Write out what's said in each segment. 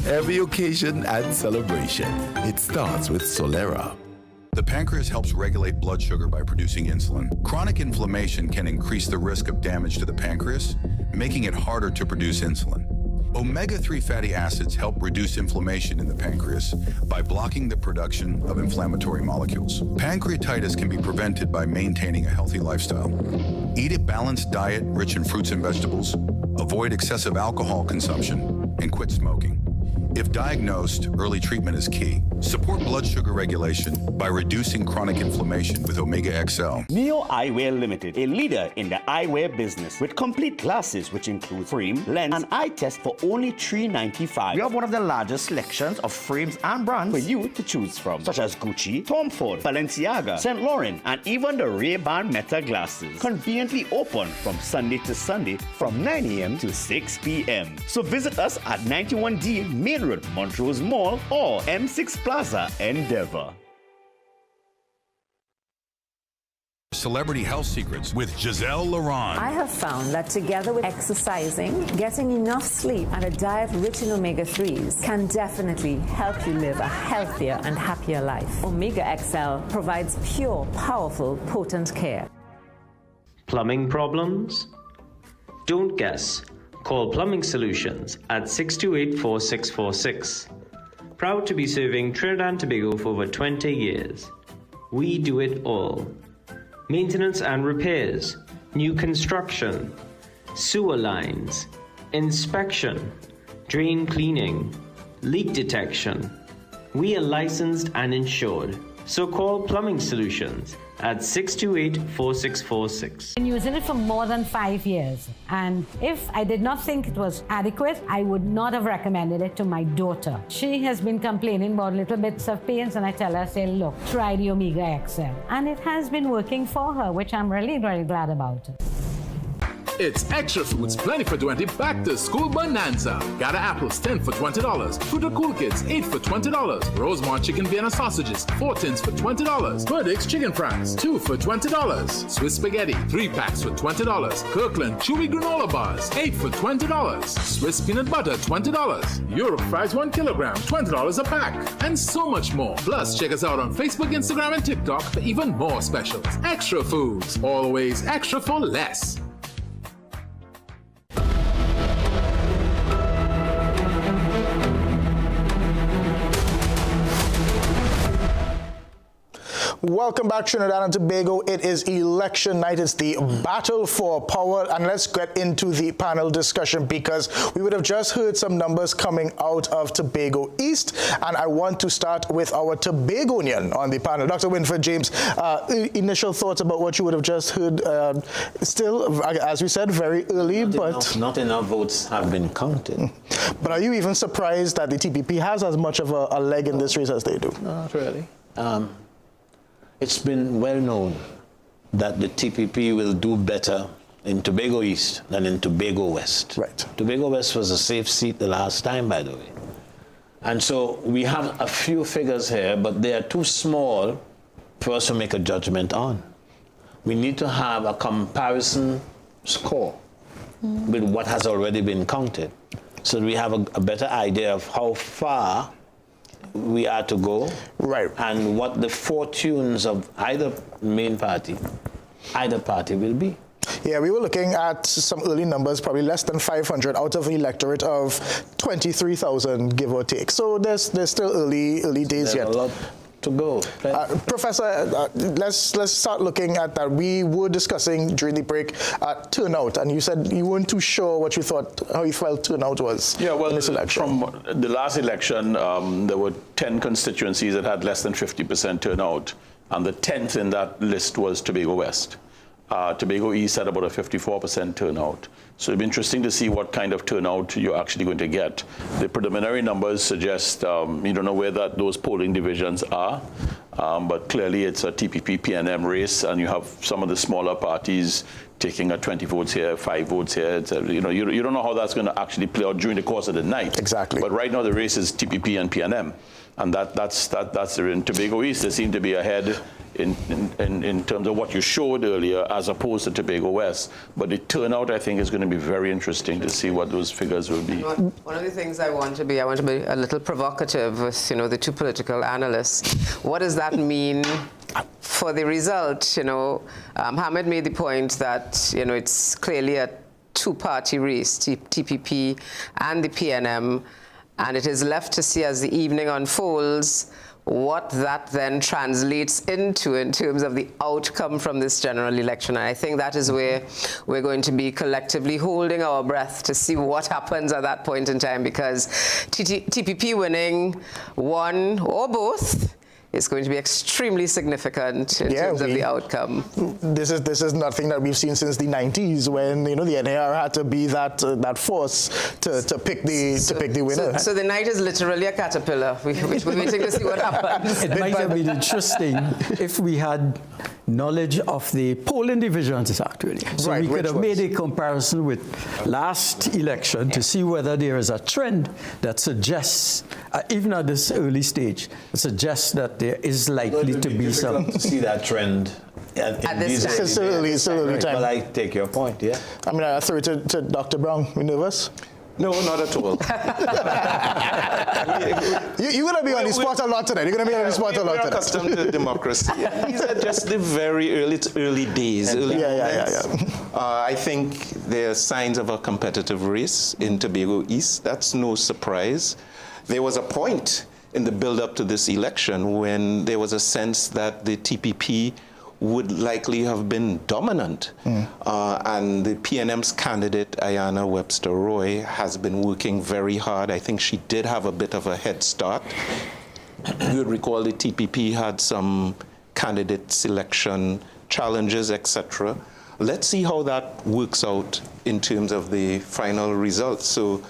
for every occasion and celebration. It starts with Solera. The pancreas helps regulate blood sugar by producing insulin. Chronic inflammation can increase the risk of damage to the pancreas, making it harder to produce insulin. Omega-3 fatty acids help reduce inflammation in the pancreas by blocking the production of inflammatory molecules. Pancreatitis can be prevented by maintaining a healthy lifestyle. Eat a balanced diet rich in fruits and vegetables, avoid excessive alcohol consumption, and quit smoking. If diagnosed, early treatment is key. Support blood sugar regulation by reducing chronic inflammation with Omega XL. Neo Eyewear Limited, a leader in the eyewear business with complete glasses which include frame, lens, and eye test for only $3.95. We have one of the largest selections of frames and brands for you to choose from, such as Gucci, Tom Ford, Balenciaga, St. Laurent, and even the Ray-Ban Meta glasses. Conveniently open from Sunday to Sunday from 9 a.m. to 6 p.m. So visit us at 91D Main Road, Montrose Mall, or M6 Plaza, Endeavor. Celebrity Health Secrets with Giselle Laurent. I have found that together with exercising, getting enough sleep, and a diet rich in omega-3s can definitely help you live a healthier and happier life. Omega XL provides pure, powerful, potent care. Plumbing problems? Don't guess. Call Plumbing Solutions at 628-4646. Proud to be serving Trinidad and Tobago for over 20 years. We do it all. Maintenance and repairs, new construction, sewer lines, inspection, drain cleaning, leak detection. We are licensed and insured. So call Plumbing Solutions at 628-4646. I've been using it for more than 5 years, and if I did not think it was adequate, I would not have recommended it to my daughter. She has been complaining about little bits of pains, and I tell her, say, look, try the Omega XL. And it has been working for her, which I'm really very glad about. It's Extra Foods Plenty for 20 Back to School Bonanza. Gather apples 10 for $20. Fruit Cool Kids 8 for $20. Rosemont Chicken Vienna Sausages 4 tins for $20. Perdix Chicken Fries 2 for $20. Swiss Spaghetti 3 packs for $20. Kirkland Chewy Granola Bars 8 for $20. Swiss Peanut Butter $20. Europe Fries 1 kilogram $20 a pack. And so much more. Plus check us out on Facebook, Instagram, and TikTok for even more specials. Extra Foods, always extra for less. Welcome back, Trinidad and Tobago. It is election night. It's the battle for power. And let's get into the panel discussion, because we would have just heard some numbers coming out of Tobago East. And I want to start with our Tobagonian on the panel. Dr. Winfred James, initial thoughts about what you would have just heard. Still, as we said, very early, not enough votes have been counted. But are you even surprised that the TPP has as much of a leg in this race as they do? Not really. It's been well known that the TPP will do better in Tobago East than in Tobago West. Right. Tobago West was a safe seat the last time, by the way. And so we have a few figures here, but they are too small for us to make a judgment on. We need to have a comparison score with what has already been counted, so that we have a better idea of how far we are to go, right, and what the fortunes of either main party, either party will be. Yeah, we were looking at some early numbers, probably less than 500 out of an electorate of 23,000, give or take. So there's still early days yet. A lot to go. Professor, let's start looking at that. We were discussing during the break turnout, and you said you weren't too sure what you thought, how you felt turnout was in this election. From the last election, there were 10 constituencies that had less than 50% turnout, and the 10th in that list was Tobago West. Tobago East had about a 54% turnout. So it'll be interesting to see what kind of turnout you're actually going to get. The preliminary numbers suggest you don't know where those polling divisions are, but clearly it's a TPP-PNM race, and you have some of the smaller parties taking 20 votes here, 5 votes here. It's you don't know how that's going to actually play out during the course of the night. Exactly. But right now the race is TPP and PNM, and that's in Tobago East. They seem to be ahead in terms of what you showed earlier as opposed to Tobago West. But the turnout, I think, is going to be very interesting to see what those figures will be. One of the things I want to be a little provocative with, the two political analysts. What does that mean for the result? Hamid made the point that, it's clearly a two-party race, TPP and the PNM, and it is left to see as the evening unfolds what that then translates into in terms of the outcome from this general election. And I think that is where we're going to be collectively holding our breath to see what happens at that point in time, because TPP winning one or both is going to be extremely significant in terms of the outcome. This is nothing that we've seen since the 90s, when the NAR had to be that force to pick the winner. So the night is literally a caterpillar. We're waiting to see what happens. It might have been interesting if we had knowledge of the polling divisions, actually. So we could have made a comparison with last election to see whether there is a trend that suggests, even at this early stage, suggests that there is likely to be some. To see that trend. At this time. It's still early time. But I take your point, yeah. I mean, I throw it to Dr. Brown. You nervous? No, not at all. You're going to be on the spot a lot today. You're going to be on the spot a lot today. We're accustomed to democracy. These are just the very early days. I think there are signs of a competitive race in Tobago East. That's no surprise. There was a point in the build-up to this election when there was a sense that the TPP would likely have been dominant. And the PNM's candidate, Ayanna Webster Roy, has been working very hard. I think she did have a bit of a head start. You would recall the TPP had some candidate selection challenges, etc. Let's see how that works out in terms of the final results. So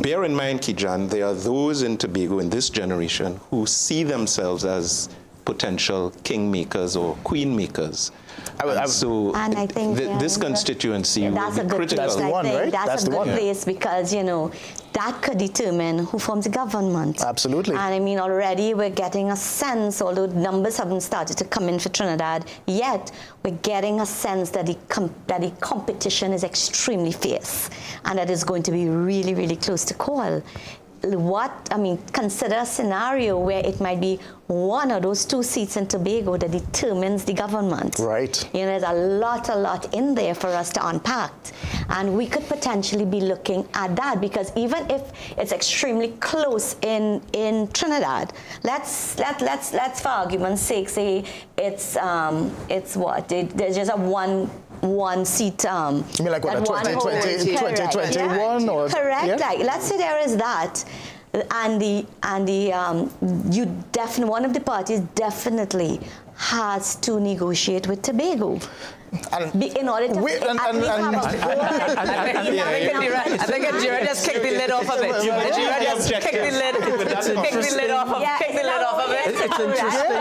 bear in mind, Kijan, there are those in Tobago in this generation who see themselves as potential kingmakers or queenmakers. So and I think this constituency will be critical. That's the one, right? That's a good place, because, that could determine who forms the government. Absolutely. And I mean, already we're getting a sense, although numbers haven't started to come in for Trinidad yet, we're getting a sense that the competition is extremely fierce and that it's going to be really, really close to call. Consider a scenario where it might be one of those two seats in Tobago that determines the government. Right. There's a lot in there for us to unpack. And we could potentially be looking at that, because even if it's extremely close in Trinidad, let's for argument's sake say it's what? There's just a one seat. You mean like what, 2021 or? Correct. Yeah? Like, let's say there is that, and one of the parties definitely has to negotiate with Tobago. In order to I think Ajira just kicked the lid off of it. Ajira just kicked the lid off of it. It's interesting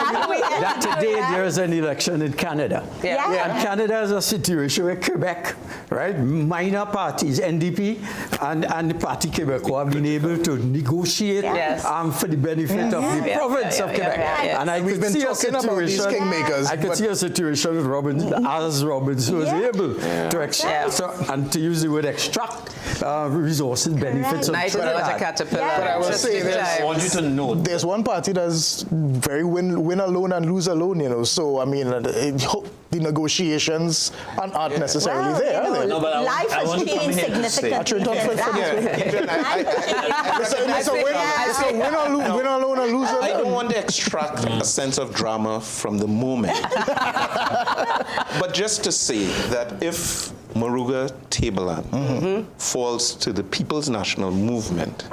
that today there is an election in Canada. And Canada is a situation where Quebec, right, minor parties, NDP and the Parti Québécois have been able to negotiate for the benefit of the province of Quebec. And I could see a situation, I could see a situation with Robbins who was able to extract, and to use the word extract resources, benefits of Trinidad. But I will say I want you to know there's one party that's very win alone and lose alone, so I mean, the negotiations aren't necessarily there. Life has changed significantly. It's a win alone and lose alone. I don't want to extract a sense of drama from the moment. But just to say that if Maruga Tabellan falls to the People's National Movement,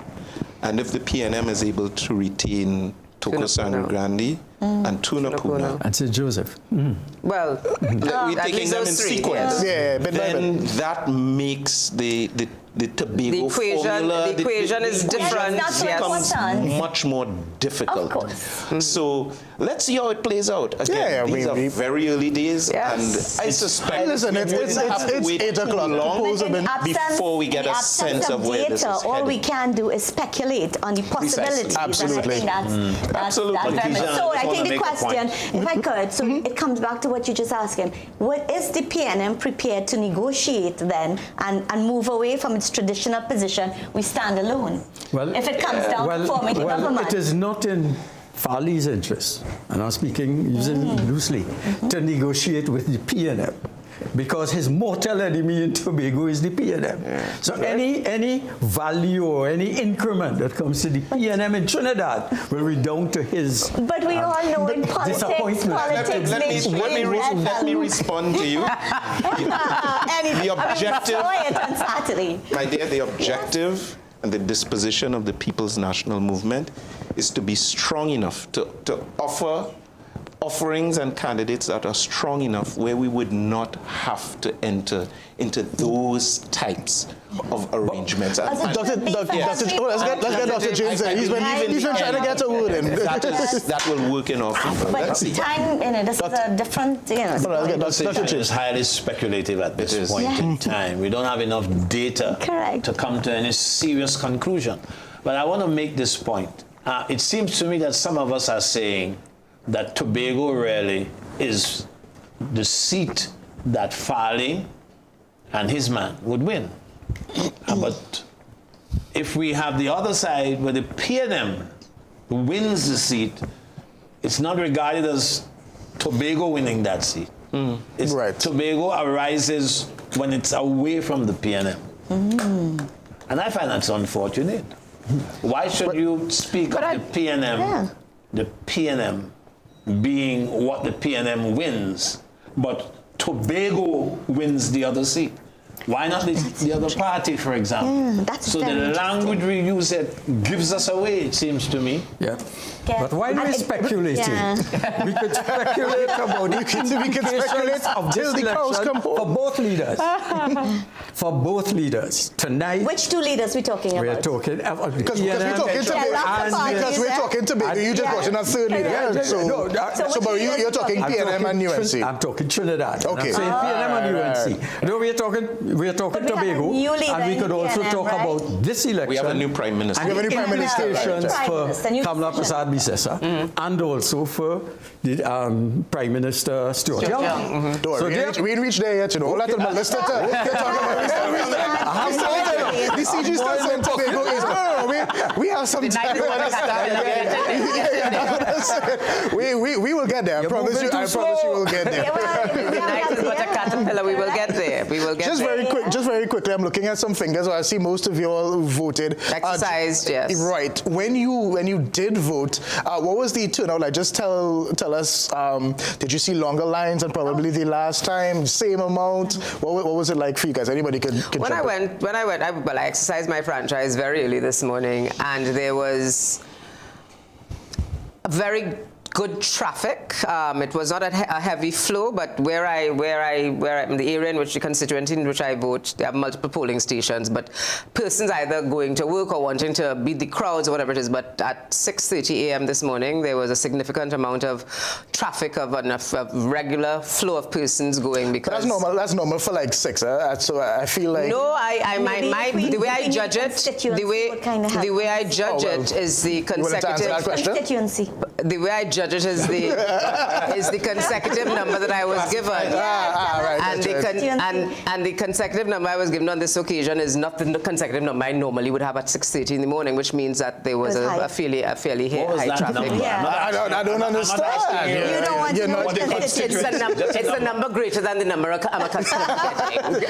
and if the PNM is able to retain Toko Sangre Grande and Tunapuna and St. Joseph. We're taking them in sequence. Then that makes the the Tobago formula. The equation is different. Becomes much more difficult. Of course. So let's see how it plays out. Again, these are very early days, and I suspect it's 8 o'clock long before we get a sense of where this is headed. All we can do is speculate on the possibilities. Absolutely. And I think that's so I think the question, if I could, so it comes back to what you just asked him. What is the PNM prepared to negotiate then and move away from its traditional position? We stand alone. Well, if it comes down to forming a government. It is not in Farley's interest, and I'm speaking using loosely, to negotiate with the PNM, because his mortal enemy in Tobago is the PNM. So any value or any increment that comes to the PNM in Trinidad will be down to his But we all know in politics let me respond to you. The objective, my dear, the objective and the disposition of the People's National Movement is to be strong enough to offer offerings and candidates that are strong enough where we would not have to enter into those types of arrangements. Let's get Dr. James in. He's been trying to get a word in. That will work in our favor. But time, this is a different, The decision is highly speculative at this point in time. We don't have enough data to come to any serious conclusion. But I want to make this point. It seems to me that some of us are saying that Tobago really is the seat that Farley and his man would win. But if we have the other side where the PNM wins the seat, it's not regarded as Tobago winning that seat. Tobago arises when it's away from the PNM. And I find that's unfortunate. Why should you speak of the PNM, the PNM being what the PNM wins, but Tobago wins the other seat? Why not the other party, for example? So the language we use gives us away, it seems to me. But while we're speculating, we could speculate about the implications of this election for both leaders. For both leaders. Tonight. Which two leaders we talking about? We're talking because we're talking Tobago. You just watching a third leader. So you're talking PNM and UNC. I'm talking Trinidad. Okay. I'm saying PNM and UNC. No, we're talking Tobago, and we could also talk about this election. We have a new prime minister. And the implications for Kamla Prasad-Bissessar, and also for the Prime Minister Stuart Young. We reached there yet, Let them listen to the CG starts in Tobago is we have some time. We will get there. I promise you we'll get there. The night is but a caterpillar. We will get there. Just very quickly, I'm looking at some fingers. I see most of you all voted. Exercised, yes. Right. When you did vote, what was the turnout like? Just tell us. Did you see longer lines than probably the last time? Same amount? What was it like for you guys? Anybody could When I went, I exercised my franchise very early this morning, and there was a very good traffic. It was not a heavy flow, but where I'm in the area in which the constituency in which I vote, there are multiple polling stations, but persons either going to work or wanting to beat the crowds or whatever it is. But at 6:30 a.m. this morning, there was a significant amount of traffic of a regular flow of persons going, because that's normal for like 6. So I feel like the way I judge it is the consecutive constituency. The way I judge it is the consecutive number that I was given. And the consecutive number I was given on this occasion is not the consecutive number I normally would have at 6:30 in the morning, which means that there was a fairly high traffic. I don't understand. You don't want to know it's a number greater than the number I'm accustomed to getting.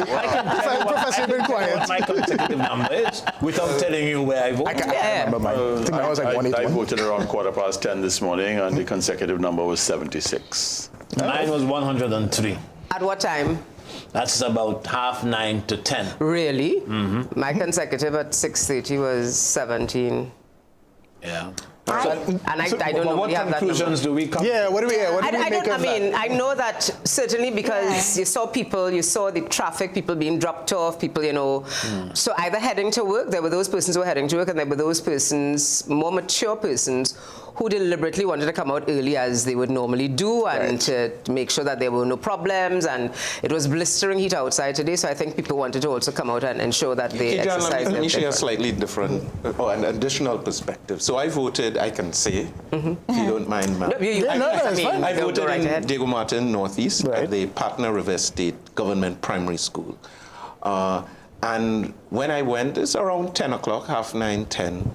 Professor, been quiet. What my consecutive number is without telling you where I voted. I can't remember mine. I think I was like 181. I voted around 10:15 this morning, and the consecutive number was 76. Mine was 103. At what time? That's about 9:30 to 10. Really? My consecutive at 6:30 was 17. Yeah. I don't know. What conclusions do we come? Yeah, what do we make of that? I mean, I know that certainly because you saw the traffic, people being dropped off, people, you know, so either heading to work, there were those persons who were heading to work, and there were those persons, more mature persons, who deliberately wanted to come out early as they would normally do, and to make sure that there were no problems. And it was blistering heat outside today, so I think people wanted to also come out and ensure that they exercised. Let me share a slightly different or an additional perspective. So I voted, I can say, if you don't mind, ma'am. I voted in Diego Martin Northeast at the Partner River State Government Primary School. And when I went, it's around 10 o'clock, 8:30, 10.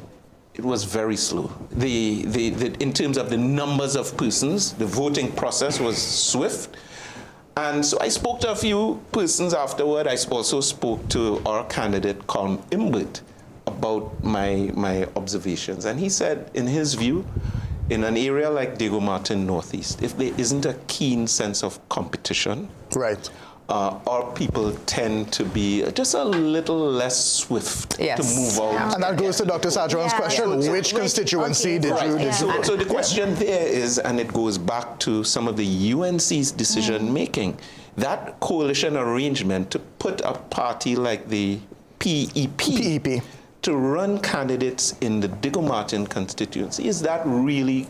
It was very slow. In terms of the numbers of persons, the voting process was swift. And so I spoke to a few persons afterward. I also spoke to our candidate, Colm Imbert, about my observations. And he said, in his view, in an area like Diego Martin Northeast, if there isn't a keen sense of competition, our people tend to be just a little less swift to move out. And that goes to Dr. Sajwan's question, which constituency did you... So the question there is, and it goes back to some of the UNC's decision-making, that coalition arrangement to put a party like the PEP to run candidates in the Diego Martin constituency, is that really...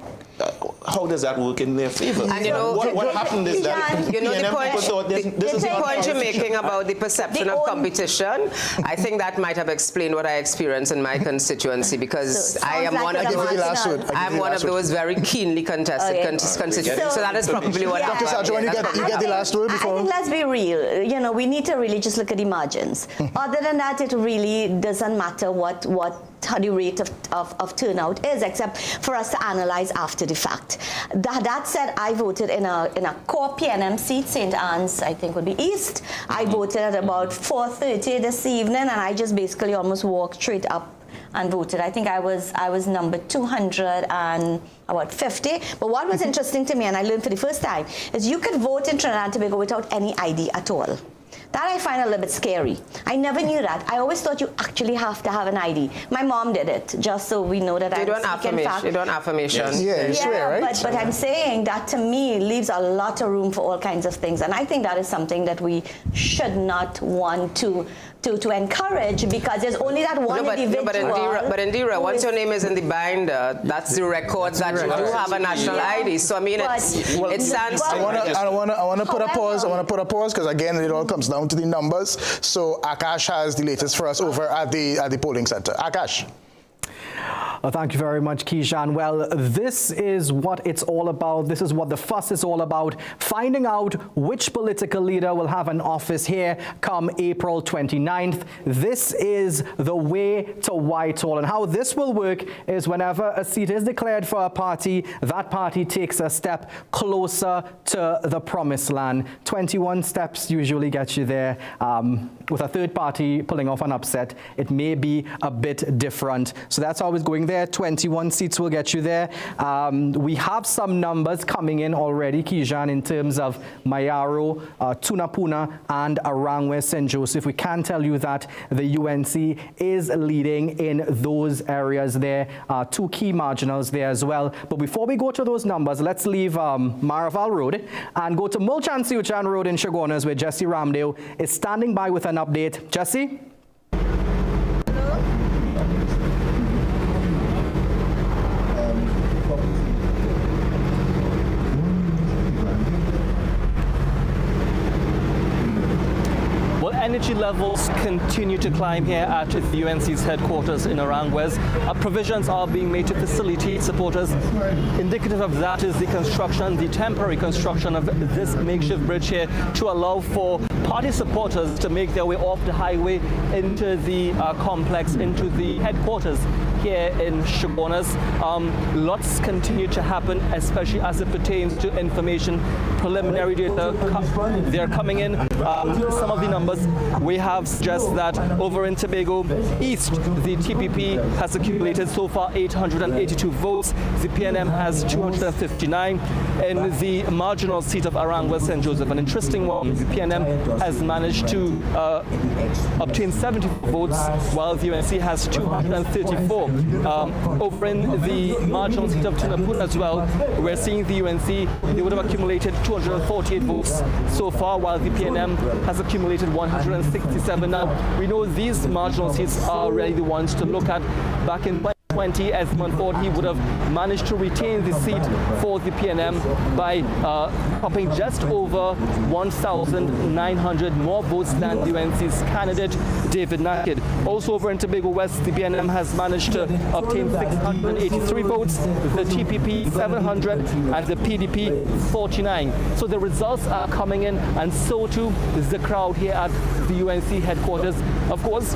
how does that work in their favor? And you know, what happened is that you know the point you're making about the perception of competition. I think that might have explained what I experienced in my constituency, because I am one of those very keenly contested constituencies. So that is probably what happened. Dr. Sajwan, you get the last word before. I think let's be real. You know, we need to really just look at the margins. Other than that, it really doesn't matter what the rate of turnout is, except for us to analyze after the fact. That said, I voted in a core PNM seat, St. Anne's, I think would be East. I voted at about 4:30 this evening, and I just basically almost walked straight up and voted. I think I was number 250. But what was interesting to me, and I learned for the first time, is you could vote in Trinidad and Tobago without any ID at all. That I find a little bit scary. I never knew that. I always thought you actually have to have an ID. My mom did it, just so we know that they don't affirmation. Yeah, you swear, right? But I'm saying that to me leaves a lot of room for all kinds of things. And I think that is something that we should not want to encourage, because there's only that one individual. But Indira, once your name is in the binder, that's the record that you do have a national ID. So I mean, it stands. I want to put a pause. I want to put a pause, because again, it all comes down to the numbers. So Akash has the latest for us over at the polling center. Akash. Thank you very much, Keyshawn. Well, this is what it's all about. This is what the fuss is all about. Finding out which political leader will have an office here come April 29th. This is the way to Whitehall. And how this will work is whenever a seat is declared for a party, that party takes a step closer to the promised land. 21 steps usually get you there. With a third party pulling off an upset, it may be a bit different. So that's always going there. 21 seats will get you there. We have some numbers coming in already, Keyshawn, in terms of Mayaro, Tunapuna, and Arangwe St. Joseph. We can tell you that the UNC is leading in those areas there. Two key marginals there as well. But before we go to those numbers, let's leave Maraval Road and go to Mulchan Siuchan Road in Chaguanas, where Jesse Ramdale is standing by with an update. Jesse? Energy levels continue to climb here at the UNC's headquarters in Arangwes. Provisions are being made to facilitate supporters. Indicative of that is the temporary construction of this makeshift bridge here to allow for party supporters to make their way off the highway into the complex, into the headquarters here in Chaguanas. Lots continue to happen, especially as it pertains to information. Preliminary data, they're coming in. Some of the numbers we have suggest that over in Tobago East, the TPP has accumulated so far 882 votes. The PNM has 259. In the marginal seat of Arangwe St. Joseph, an interesting one, the PNM has managed to obtain 70 votes, while the UNC has 234. now. Over in the marginal seat of Tunapuna as well, we're seeing the UNC, they would have accumulated 248 votes so far, while the PNM has accumulated 167. Now, we know these marginal seats are really the ones to look at. Back in 2020, Esmond Ford, he would have managed to retain the seat for the PNM by popping just over 1,900 more votes than the UNC's candidate, David Naked. Also over in Tobago West, the PNM has managed to obtain 683 votes, the TPP 700, and the PDP 49. So the results are coming in, and so too is the crowd here at the UNC headquarters. Of course,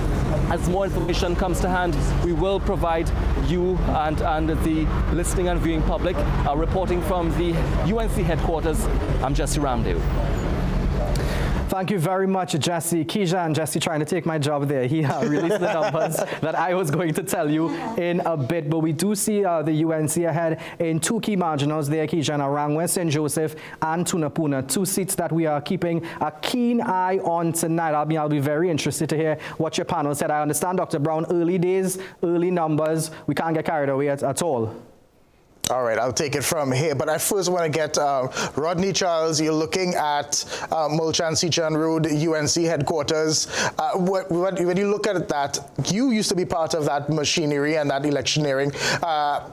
as more information comes to hand, we will provide you and the listening and viewing public. Reporting from the UNC headquarters, I'm Jesse Ramdale. Thank you very much, Jesse. Kijan, Jesse trying to take my job there. He released the numbers that I was going to tell you in a bit. But we do see the UNC ahead in two key marginals there, Kijan, Arangwe, St. Joseph, and Tunapuna. Two seats that we are keeping a keen eye on tonight. I'll be very interested to hear what your panel said. I understand, Dr. Brown, early days, early numbers. We can't get carried away at all. All right, I'll take it from here. But I first want to get Rodney Charles. You're looking at Mulchan Sichan Road, UNC headquarters. When you look at that, you used to be part of that machinery and that electioneering. I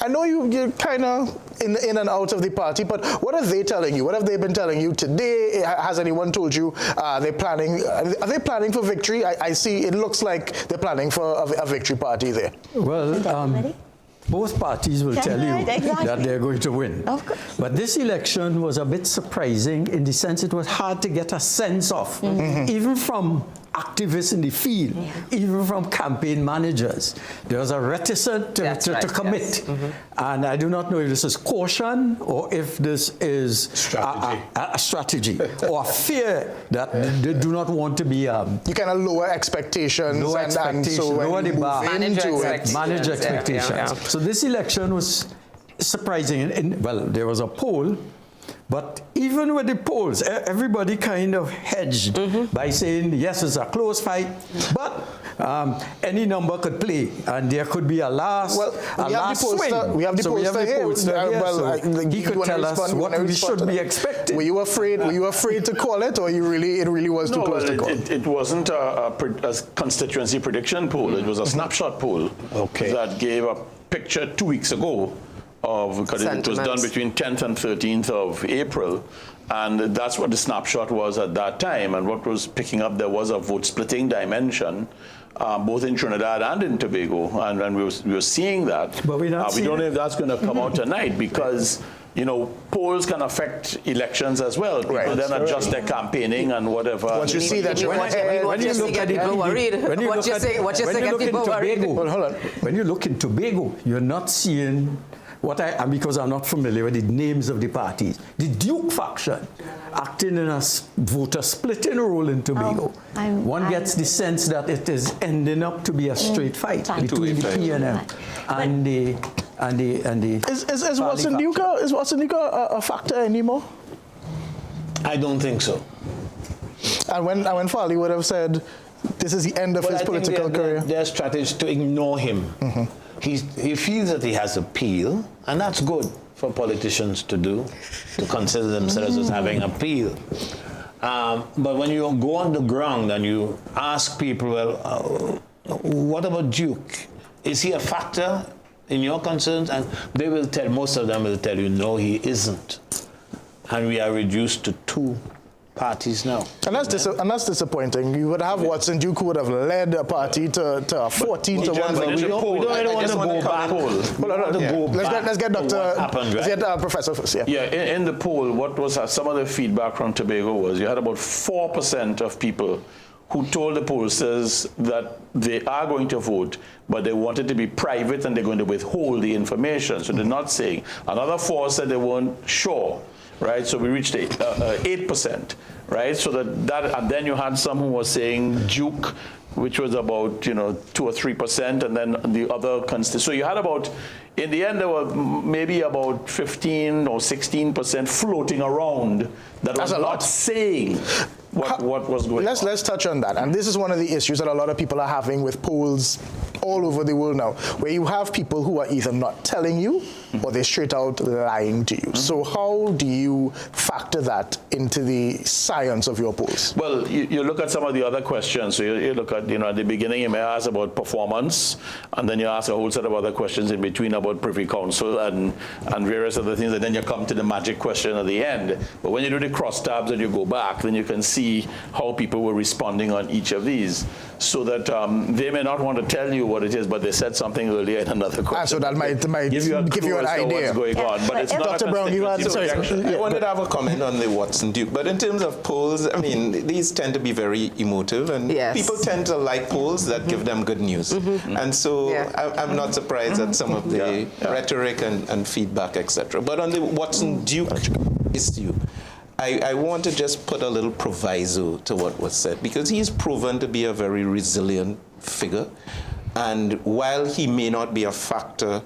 know you're kind of in and out of the party, but what are they telling you? What have they been telling you today? Has anyone told you are they planning for victory? I see it looks like they're planning for a victory party there. Well, both parties will tell you that they're going to win. Of course. But this election was a bit surprising in the sense it was hard to get a sense of, even from activists in the field, even from campaign managers. There was a reticence to commit. Yes. And I do not know if this is caution or if this is a strategy or a fear that they do not want to be... you kind of lower expectations. Lower expectations, lower the bar. Manage expectations. Yeah. So this election was surprising. Well, there was a poll, but even with the polls, everybody kind of hedged by saying, yes, it's a close fight, but any number could play, and there could be a last swing. We have the pollster here. He could tell us what we should be expecting. Were you afraid to call it, or it really was too close to call? It wasn't a constituency prediction poll. It was a snapshot poll that gave a picture 2 weeks ago because it was done between 10th and 13th of April, and that's what the snapshot was at that time. And what was picking up, there was a vote-splitting dimension, both in Trinidad and in Tobago, and we were seeing that. But we don't know if that's going to come out tonight, because polls can affect elections as well. People then adjust their campaigning and whatever. Once you see that you're ahead, when you look in Tobago, you're not seeing because I'm not familiar with the names of the parties. The Duke faction acting in a voter splitting role in Tobago. One gets the sense that it is ending up to be a straight fight between the PNM and the Is Watson a factor anymore? I don't think so. And when Farley would have said this is the end of his political career, their strategy is to ignore him. He feels that he has appeal, and that's good for politicians to do, to consider themselves as having appeal. But when you go on the ground and you ask people, well, what about Duke? Is he a factor in your concerns? And they will tell, most of them will tell you, no, he isn't. And we are reduced to two parties now. And that's disappointing. You would have Watson Duke, who would have led a party to 14 to 1. We don't want to go back. Let's get Professor first. In the poll, what was some of the feedback from Tobago was you had about 4% of people who told the pollsters that they are going to vote, but they wanted to be private and they're going to withhold the information. So they're not saying. Another 4 said they weren't sure. Right, so we reached 8%, right? So that and then you had some who were saying Duke, which was about 2 or 3%, and then the other so you had about in the end, there were maybe about 15 or 16% floating around that was not saying what was going on. Let's touch on that. And this is one of the issues that a lot of people are having with polls all over the world now, where you have people who are either not telling you or they're straight out lying to you. So how do you factor that into the science of your polls? Well, you look at some of the other questions. So you look at, at the beginning you may ask about performance, and then you ask a whole set of other questions in between about Privy Council and various other things, and then you come to the magic question at the end. But when you do the crosstabs and you go back, then you can see how people were responding on each of these, so that they may not want to tell you what it is, but they said something earlier in another question. So that might give you an idea. What's going on. But it's Dr. Brown, you had I wanted to have a comment on the Watson Duke, but in terms of polls, I mean, these tend to be very emotive, and people tend to like polls that give them good news. And so I'm not surprised at some of the rhetoric and feedback, etc. But on the Watson Duke issue, I want to just put a little proviso to what was said, because he's proven to be a very resilient figure. And while he may not be a factor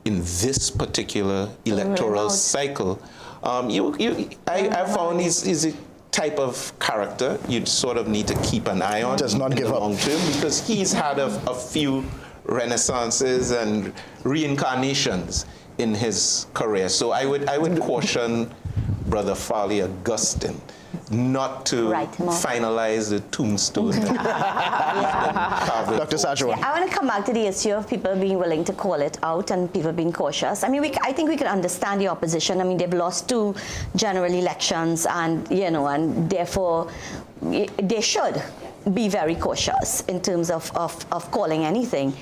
in this particular electoral cycle, I found he's a type of character you'd sort of need to keep an eye on in the long term, because he's had a few renaissances and reincarnations in his career. So I would caution Brother Farley Augustine not to finalize the tombstone. Dr. Satchel. I want to come back to the issue of people being willing to call it out and people being cautious. I mean, I think we can understand the opposition. I mean, they've lost 2 general elections, and and therefore they should be very cautious in terms of calling anything.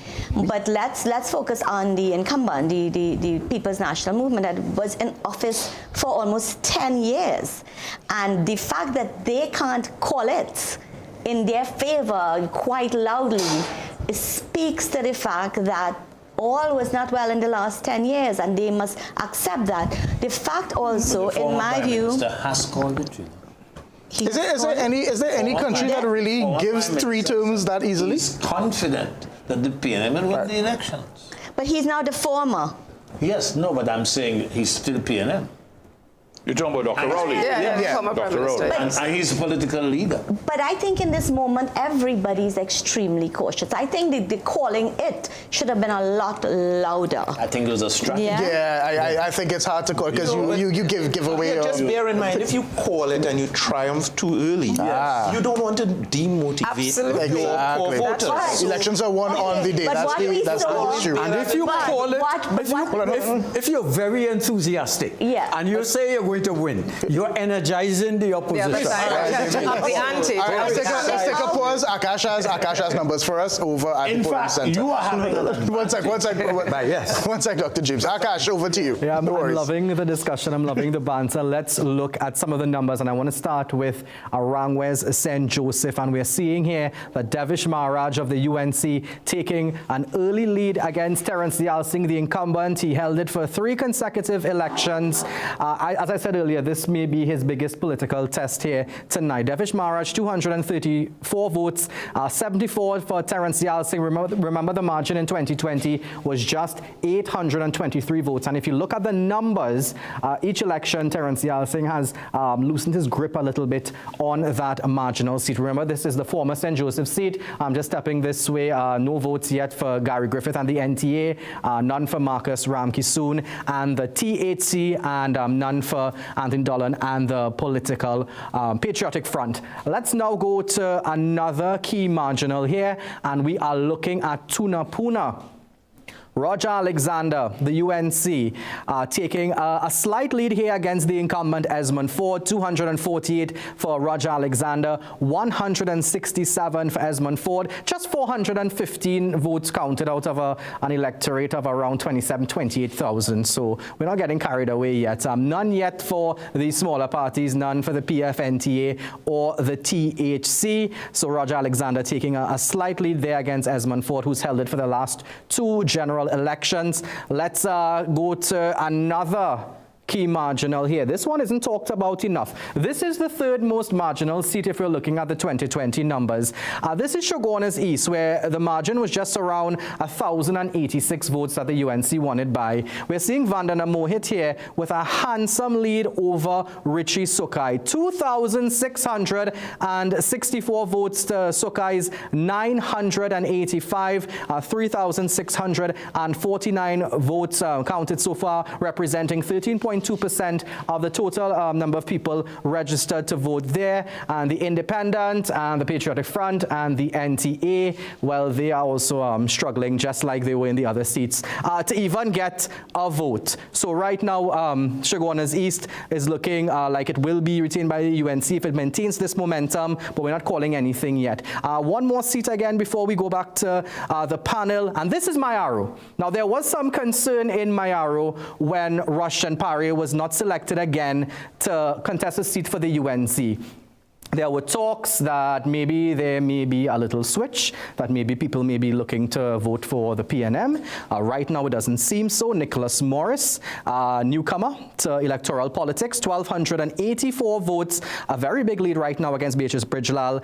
But let's focus on the incumbent, the People's National Movement, that was in office for almost 10 years. And the fact that they can't call it in their favor quite loudly, it speaks to the fact that all was not well in the last 10 years, and they must accept that. The fact also, in my view, has called it. Is there any country that really gives 3 terms that easily? He's confident that the PNM will win the elections. But he's now the former. Yes, no, but I'm saying he's still PNM. You're talking about Dr. Rowley? Former Prime Minister. And he's a political leader. But I think in this moment, everybody's extremely cautious. I think the calling it should have been a lot louder. I think it was a strategy. I think it's hard to call, because you give away your... Just bear in mind, if you call it and you triumph too early, you don't want to demotivate your voters. Right. Elections are won on the day. That's the issue. And if you call it, if you're very enthusiastic, and you say you're going to win, you're energizing the opposition. Let's take a pause. Akash has numbers for us over at the polling center. You are having one sec, Dr. James. Akash, over to you. Yeah, I'm loving the discussion. I'm loving the banter. Let's look at some of the numbers, and I want to start with Arangwes St. Joseph, and we're seeing here that Devish Maharaj of the UNC taking an early lead against Terence Dial Singh, the incumbent. He held it for 3 consecutive elections. As I said earlier, this may be his biggest political test here tonight. Devish Maharaj, 234 votes, 74 for Terence Dial Singh. Remember the margin in 2020 was just 823 votes. And if you look at the numbers, each election, Terence Dial Singh has loosened his grip a little bit on that marginal seat. Remember, this is the former St. Joseph seat. I'm just stepping this way. No votes yet for Gary Griffith and the NTA, none for Marcus Ramkisoon and the THC, and none for Anthony Dolan and the political Patriotic Front. Let's now go to another key marginal here, and we are looking at Tunapuna. Roger Alexander, the UNC, taking a slight lead here against the incumbent Esmond Ford. 248 for Roger Alexander, 167 for Esmond Ford. Just 415 votes counted out of an electorate of around 28,000. So we're not getting carried away yet. None yet for the smaller parties, none for the PFNTA or the THC. So Roger Alexander taking a slight lead there against Esmond Ford, who's held it for the last 2 general elections. Let's go to another key marginal here. This one isn't talked about enough. This is the third most marginal seat if you're looking at the 2020 numbers. This is Shogunas East, where the margin was just around 1,086 votes that the UNC won it by. We're seeing Vandana Mohit here with a handsome lead over Richie Sukai. 2,664 votes to Sukai's 985, 3,649 votes counted so far, representing 13.2% of the total number of people registered to vote there. And the Independent and the Patriotic Front and the NTA, well, they are also struggling just like they were in the other seats to even get a vote. So right now, Shogunas East is looking like it will be retained by the UNC if it maintains this momentum, but we're not calling anything yet. One more seat again before we go back to the panel, and this is Mayaro. Now, there was some concern in Mayaro when Russian Paria was not selected again to contest a seat for the UNC. There were talks that maybe there may be a little switch, that maybe people may be looking to vote for the PNM. Right now, it doesn't seem so. Nicholas Morris, newcomer to electoral politics, 1,284 votes, a very big lead right now against Beatrice Bridgelal.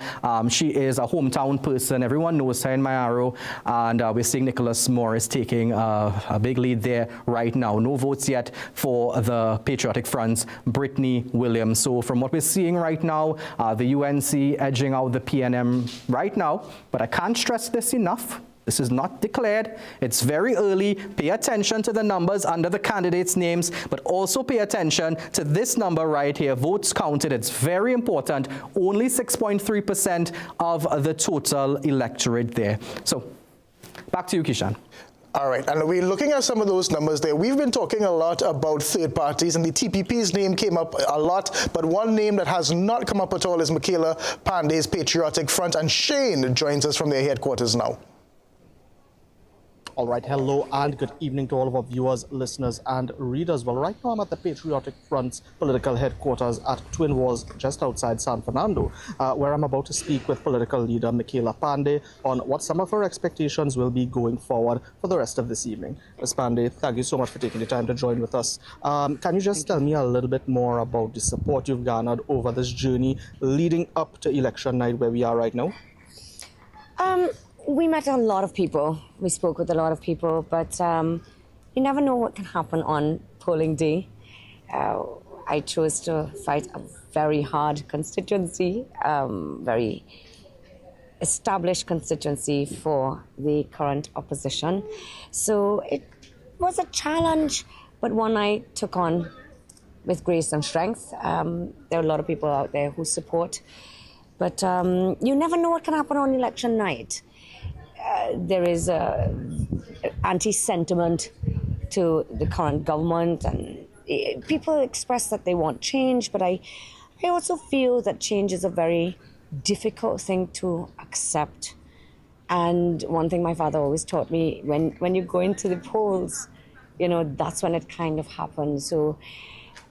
She is a hometown person. Everyone knows her in Mayaro, and we're seeing Nicholas Morris taking a big lead there right now. No votes yet for the Patriotic Front's Brittany Williams. So from what we're seeing right now, the UNC edging out the PNM right now, but I can't stress this enough. This is not declared. It's very early. Pay attention to the numbers under the candidates' names, but also pay attention to this number right here, votes counted. It's very important. Only 6.3% of the total electorate there. So back to you, Kishan. All right, and we're looking at some of those numbers there. We've been talking a lot about third parties, and the TPP's name came up a lot, but one name that has not come up at all is Michaela Panday's Patriotic Front, and Shane joins us from their headquarters now. All right, hello and good evening to all of our viewers, listeners and readers. Well, right now I'm at the Patriotic Front's political headquarters at Twin Walls, just outside San Fernando, where I'm about to speak with political leader Michaela Panday on what some of her expectations will be going forward for the rest of this evening. Ms. Panday, thank you so much for taking the time to join with us. Can you just tell me a little bit more about the support you've garnered over this journey leading up to election night where we are right now? We met a lot of people. We spoke with a lot of people, but you never know what can happen on polling day. I chose to fight a very hard constituency, very established constituency for the current opposition. So it was a challenge, but one I took on with grace and strength. There are a lot of people out there who support, but you never know what can happen on election night. There is anti-sentiment to the current government, and people express that they want change, but I also feel that change is a very difficult thing to accept. And one thing my father always taught me, when you go into the polls, you know, that's when it kind of happens. So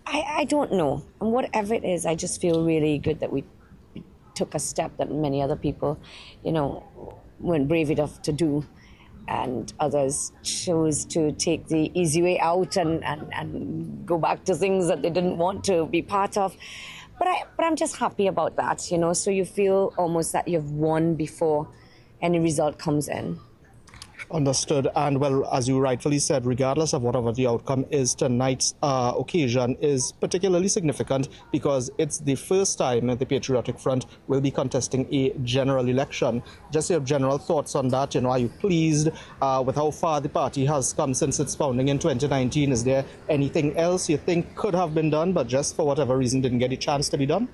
I don't know. And whatever it is, I just feel really good that we took a step that many other people, you know, weren't brave enough to do, and others chose to take the easy way out and go back to things that they didn't want to be part of. But I'm just happy about that, you know, so you feel almost that you've won before any result comes in. Understood. And well, as you rightfully said, regardless of whatever the outcome is, tonight's occasion is particularly significant because it's the first time the Patriotic Front will be contesting a general election. Just your general thoughts on that. You know, are you pleased with how far the party has come since its founding in 2019? Is there anything else you think could have been done, but just for whatever reason didn't get a chance to be done?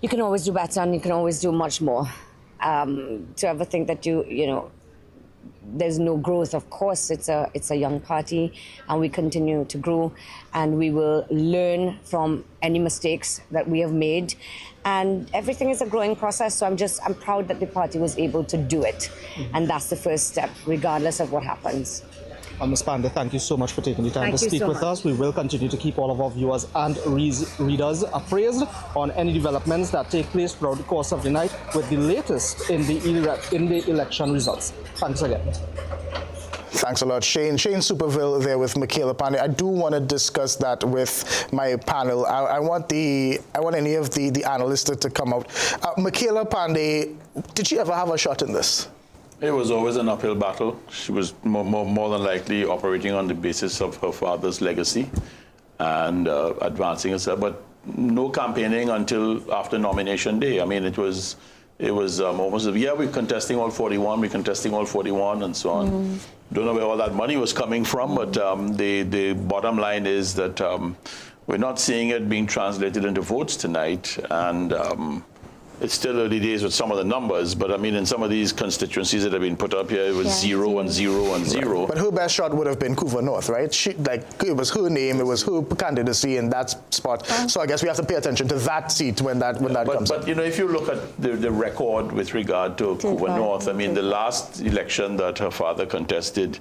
You can always do better, and you can always do much more. To ever think that you know, there's no growth. Of course, it's a young party, and we continue to grow, and we will learn from any mistakes that we have made, and everything is a growing process. So I'm proud that the party was able to do it, and that's the first step, regardless of what happens. Ms. Panday, thank you so much for taking the time to speak with us. We will continue to keep all of our viewers and readers appraised on any developments that take place throughout the course of the night with the latest in the election results. Thanks again. Thanks a lot, Shane. Shane Superville there with Michaela Panday. I do want to discuss that with my panel. I want any of the analysts to come out. Michaela Panday, did she ever have a shot in this? It was always an uphill battle. She was more than likely operating on the basis of her father's legacy and advancing herself, but no campaigning until after nomination day. I mean, it was almost, yeah, we're contesting all 41, and so on. Don't know where all that money was coming from, but the bottom line is that we're not seeing it being translated into votes tonight, and it's still early days with some of the numbers, but I mean, in some of these constituencies that have been put up here, it was 0 and 0 and 0. But her best shot would have been Couva North, right? It was her name, it was her candidacy in that spot. So I guess we have to pay attention to that seat when that comes up. But you know, if you look at the record with regard to Couva North, I mean, the last election that her father contested,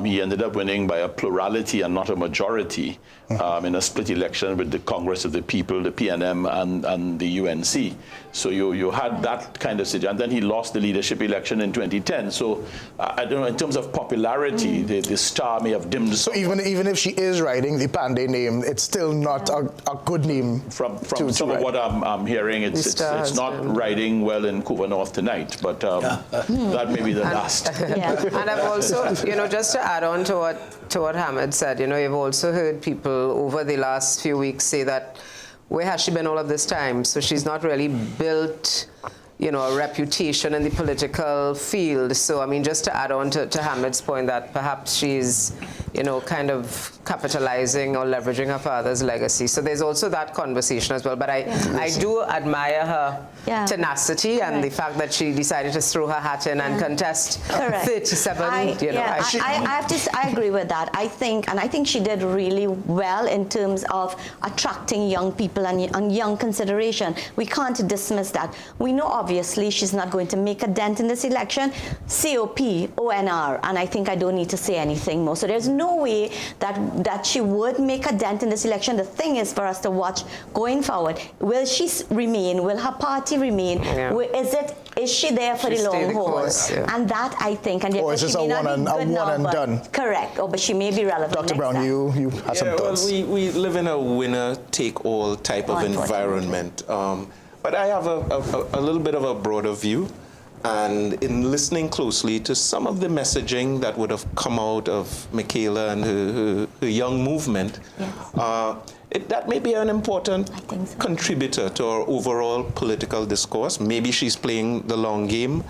he ended up winning by a plurality and not a majority in a split election with the Congress of the People, the PNM, and the UNC. So you had that kind of situation. And then he lost the leadership election in 2010. So I don't know, in terms of popularity, the star may have dimmed. So even if she is riding the Panday name, it's still not a good name. From some of what I'm hearing, it's not riding well in Couva North tonight. But that may be the last. And I've also, you know, just to add on to what Hamid said, you know, you've also heard people over the last few weeks say that, where has she been all of this time? So she's not really built, you know, a reputation in the political field. So, I mean, just to add on to Hamid's point that perhaps she's, you know, kind of capitalizing or leveraging her father's legacy. So there's also that conversation as well. But I do admire her tenacity and the fact that she decided to throw her hat in and contest 37, I agree with that. I think she did really well in terms of attracting young people and young consideration. We can't dismiss that. We know obviously she's not going to make a dent in this election. COP, ONR, and I think I don't need to say anything more. So there's no way that she would make a dent in this election. The thing is for us to watch going forward. Will she remain? Will her party remain? Is she there for the long haul? And that I think, and or is this a one and done? Correct. Oh, but she may be relevant. Dr. Brown, you have some thoughts. Well, we live in a winner-take-all type of environment. But I have a little bit of a broader view. And in listening closely to some of the messaging that would have come out of Michaela and her young movement, that may be an important contributor to our overall political discourse. Maybe she's playing the long game,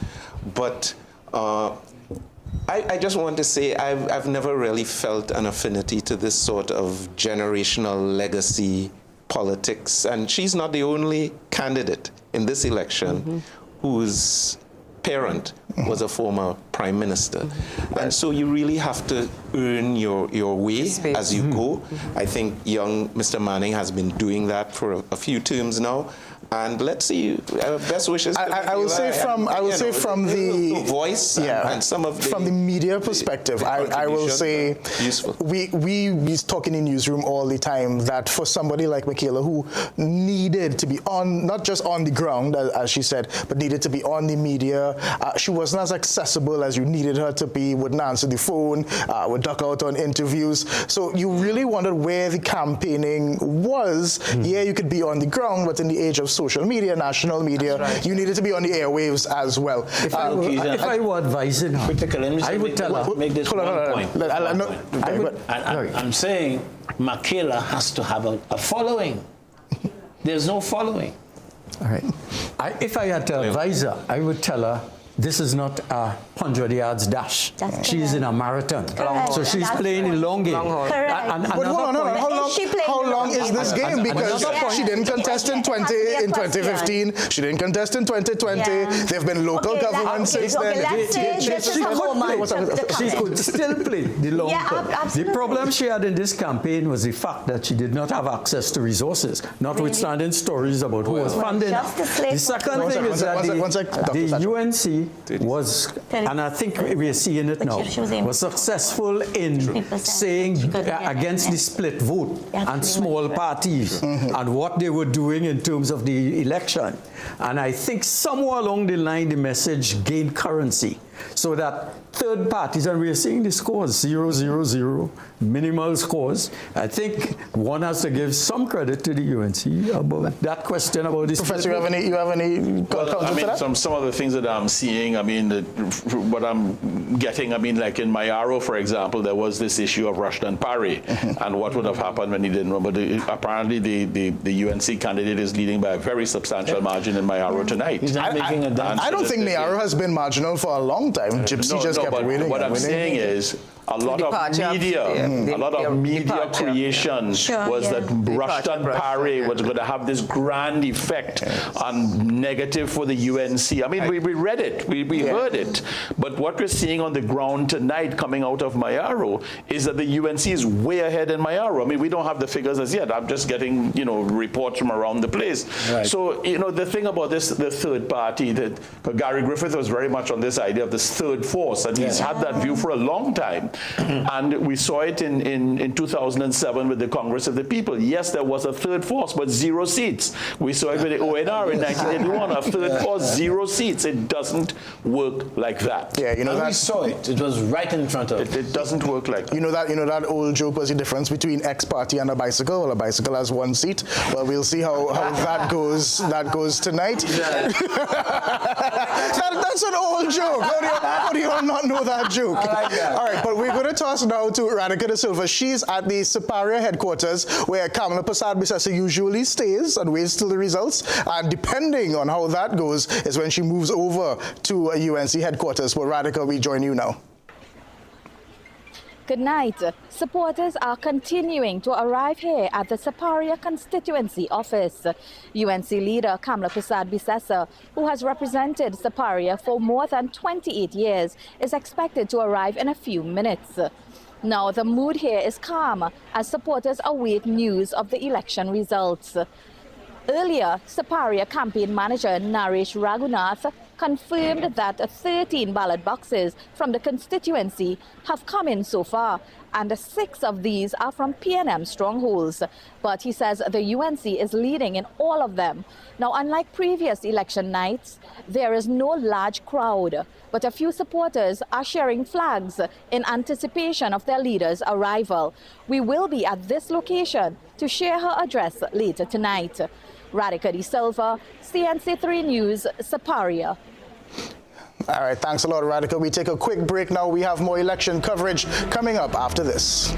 but I just want to say I've never really felt an affinity to this sort of generational legacy politics, and she's not the only candidate in this election whose parent was a former prime minister. And so you really have to earn your way as you go. I think young Mr. Manning has been doing that for a few terms now. And let's see, best wishes. I will say from the voice and some of from the media perspective, I will say useful. We talk in the newsroom all the time that for somebody like Michaela who needed to be on, not just on the ground as she said, but needed to be on the media, she wasn't as accessible as you needed her to be. Wouldn't answer the phone, would duck out on interviews. So you really wondered where the campaigning was. Yeah, you could be on the ground, but in the age of social media, national media, you needed to be on the airwaves as well. If I were advising her, I would tell her, make this one point. I'm saying Michaela has to have a following. There's no following. All right. If I had to advise her, I would tell her, this is not a 100 yards dash. She's in a marathon. So she's playing a long game. But hold on, how long is this game? Because she didn't contest in 2015. She didn't contest in 2020. There have been local governments since then. She could still play the long term. The problem she had in this campaign was the fact that she did not have access to resources, notwithstanding stories about who was funding her. The second thing is that the UNC was, and I think we are seeing it now, was successful in saying against the split vote and small parties and what they were doing in terms of the election. And I think somewhere along the line the message gained currency. so that third parties, and we're seeing the scores, 0, 0, 0, minimal scores. I think one has to give some credit to the UNC about that question about this. Professor, you have any well, I mean, some of the things that I'm seeing, I mean, what I'm getting, I mean, like in Mayaro, for example, there was this issue of Rushton Parry and what would have happened when he didn't run. But apparently the UNC candidate is leading by a very substantial margin in Mayaro tonight. I don't think Mayaro has been marginal for a long time. Gypsy just kept winning. What I'm saying is, a lot of media creation was that Rushton Parry was going to have this grand effect on negative for the UNC. I mean, we read it, we heard it, but what we're seeing on the ground tonight coming out of Mayaro is that the UNC is way ahead in Mayaro. I mean, we don't have the figures as yet. I'm just getting, reports from around the place. Right. So, the thing about this, the third party, that Gary Griffith was very much on this idea of this third force, and he's had that view for a long time. And we saw it in 2007 with the Congress of the People. Yes, there was a third force, but 0 seats. We saw it with the ONR in 1981, a third force, 0 seats. It doesn't work like that. Yeah, we saw it. It was right in front of us. It doesn't work like that. That old joke was the difference between X party and a bicycle. Well, a bicycle has 1 seat. Well, we'll see how that goes tonight. That's an old joke. How do you all not know that joke? I like that. All right, but we're going to toss now to Radhika De Silva. She's at the Siparia headquarters where Kamla Prasad-Bissessar usually stays and waits till the results. And depending on how that goes is when she moves over to UNC headquarters. Well, Radhika, we join you now. Good night. Supporters are continuing to arrive here at the Siparia constituency office. UNC leader Kamla Prasad-Bissessar, who has represented Siparia for more than 28 years, is expected to arrive in a few minutes. Now, the mood here is calm as supporters await news of the election results. Earlier, Siparia campaign manager Naresh Raghunath confirmed that 13 ballot boxes from the constituency have come in so far, and 6 of these are from PNM strongholds. But he says the UNC is leading in all of them. Now, unlike previous election nights, there is no large crowd, but a few supporters are sharing flags in anticipation of their leader's arrival. We will be at this location to share her address later tonight. Radhika De Silva, CNC3 News, Siparia. All right, thanks a lot, Radhika. We take a quick break now. We have more election coverage coming up after this.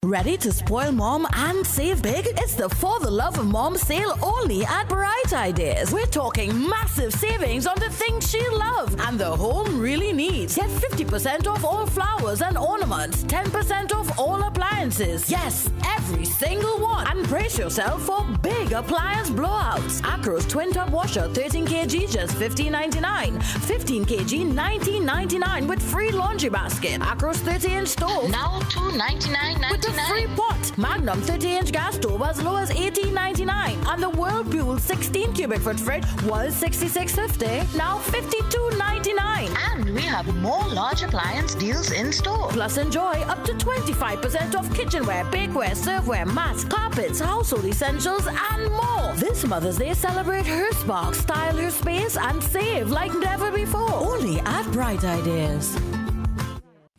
Ready to spoil mom and save big? It's the For the Love of Mom sale only at Bright Ideas. We're talking massive savings on the things she loves and the home really needs. Get 50% off all flowers and ornaments, 10% off all appliances. Yes, every single one. And brace yourself for big appliance blowouts. Acros Twin Tub Washer 13 kg just $15.99. 15 kg $19.99 with free laundry basket. Acros 30-inch stove now $299.99 with the free pot. Magnum 30-inch gas stove as low as $18.99. And the Whirlpool 16 cubic foot fridge was $66.50, now $52.99. And we have more large appliance deals in store. Plus enjoy up to 25% off kitchenware, bakeware, serveware, mats, carpets, household essentials, and more. This Mother's Day, celebrate her spark, style her space, and save like never before. Only at Bright Ideas.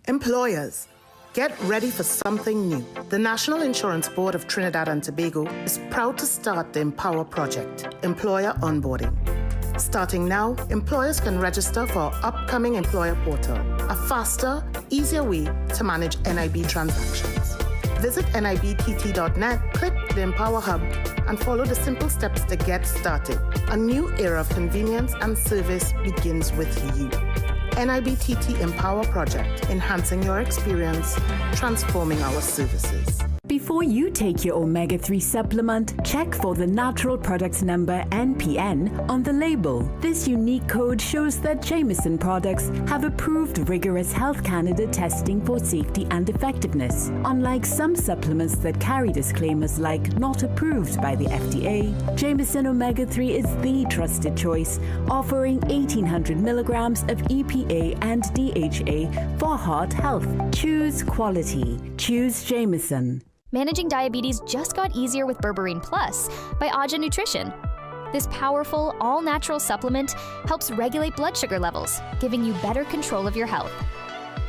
Employers, get ready for something new. The National Insurance Board of Trinidad and Tobago is proud to start the Empower Project, Employer Onboarding. Starting now, employers can register for our upcoming employer portal, a faster, easier way to manage NIB transactions. Visit NIBTT.net, click the Empower Hub, and follow the simple steps to get started. A new era of convenience and service begins with you. NIBTT Empower Project, enhancing your experience, transforming our services. Before you take your omega-3 supplement, check for the natural products number NPN on the label. This unique code shows that Jameson products have approved rigorous Health Canada testing for safety and effectiveness. Unlike some supplements that carry disclaimers like not approved by the FDA, Jameson omega-3 is the trusted choice, offering 1,800 milligrams of EPA and DHA for heart health. Choose quality. Choose Jameson. Managing diabetes just got easier with Berberine Plus by Aja Nutrition. This powerful, all-natural supplement helps regulate blood sugar levels, giving you better control of your health.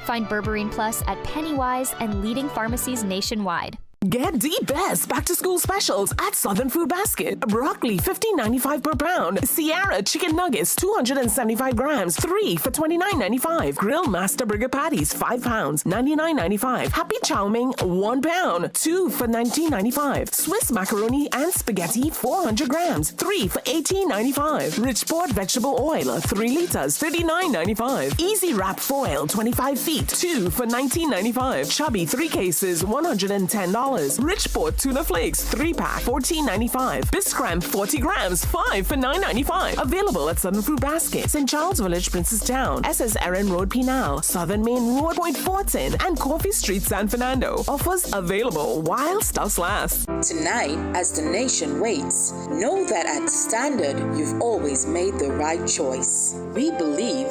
Find Berberine Plus at Pennywise and leading pharmacies nationwide. Get the best back-to-school specials at Southern Food Basket. Broccoli, $15.95 per pound. Sierra chicken nuggets, 275 grams, 3 for $29.95. Grill Master Burger patties, 5 pounds, $99.95. Happy Chow Mein, 1 pound, 2 for $19.95. Swiss macaroni and spaghetti, 400 grams, 3 for $18.95. Richport vegetable oil, 3 liters, $39.95. Easy Wrap foil, 25 feet, 2 for $19.95. Chubby 3 cases, $110. Richport tuna flakes 3-pack, $14.95. Biscram 40 grams, 5 for $9.95. Available at Southern Food Basket, St. Charles Village, Princestown, SS Erin Road, Pinal, Southern Main Road, Point Fortin, and Coffee Street, San Fernando. Offers available while stocks last. Tonight, as the nation waits, know that at Standard, you've always made the right choice. We believe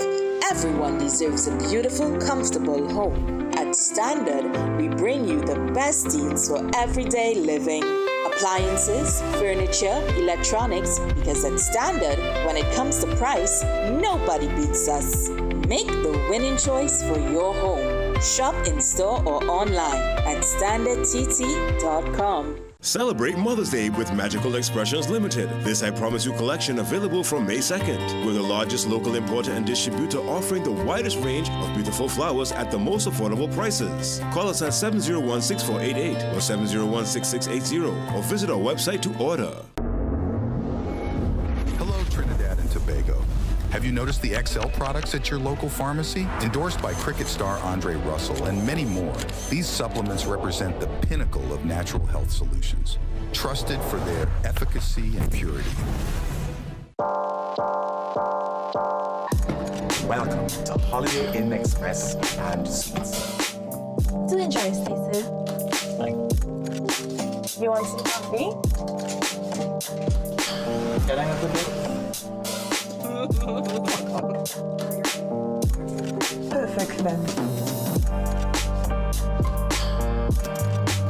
everyone deserves a beautiful, comfortable home. At Standard, we bring you the best deals for everyday living. Appliances, furniture, electronics, because at Standard, when it comes to price, nobody beats us. Make the winning choice for your home. Shop in store or online at standardtt.com. Celebrate Mother's Day with Magical Expressions Limited. This I Promise You collection available from May 2nd. We're the largest local importer and distributor offering the widest range of beautiful flowers at the most affordable prices. Call us at 701-6488 or 701-6680 or visit our website to order. Hello, Trinidad and Tobago. Have you noticed the XL products at your local pharmacy? Endorsed by cricket star Andre Russell and many more, these supplements represent the pinnacle of natural health solutions, trusted for their efficacy and purity. Welcome to Holiday Inn Express and Suites. Do enjoy, Stacey. You want some coffee? Can I have a bit? Perfect then.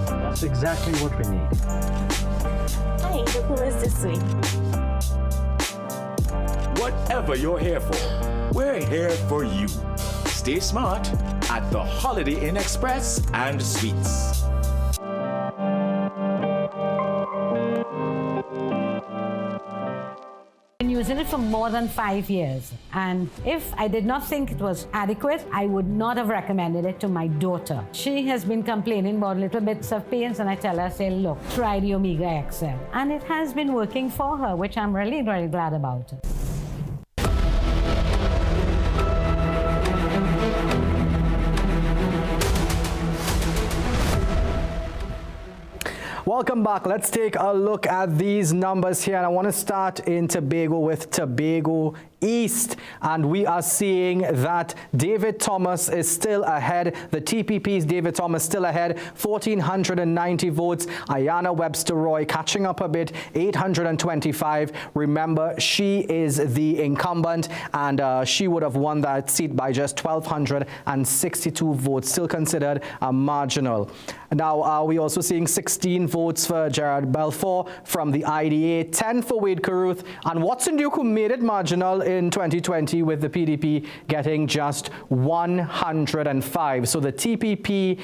That's exactly what we need. Hi, the pool is this way. Whatever you're here for, we're here for you. Stay smart at the Holiday Inn Express and Suites. Using it for more than 5 years, and if I did not think it was adequate, I would not have recommended it to my daughter. She has been complaining about little bits of pains, and I tell her, say, look, try the Omega XL, and it has been working for her, which I'm really, really glad about. Welcome back. Let's take a look at these numbers here. And I want to start in Tobago with Tobago East. And we are seeing that David Thomas is still ahead. The TPP's David Thomas still ahead, 1,490 votes. Ayanna Webster Roy catching up a bit, 825. Remember, she is the incumbent, and she would have won that seat by just 1,262 votes, still considered marginal. Now, we also seeing 16 votes for Gerard Belfort from the IDA, 10 for Wade Carruth, and Watson Duke, who made it marginal in 2020 with the PDP getting just 105. So the TPP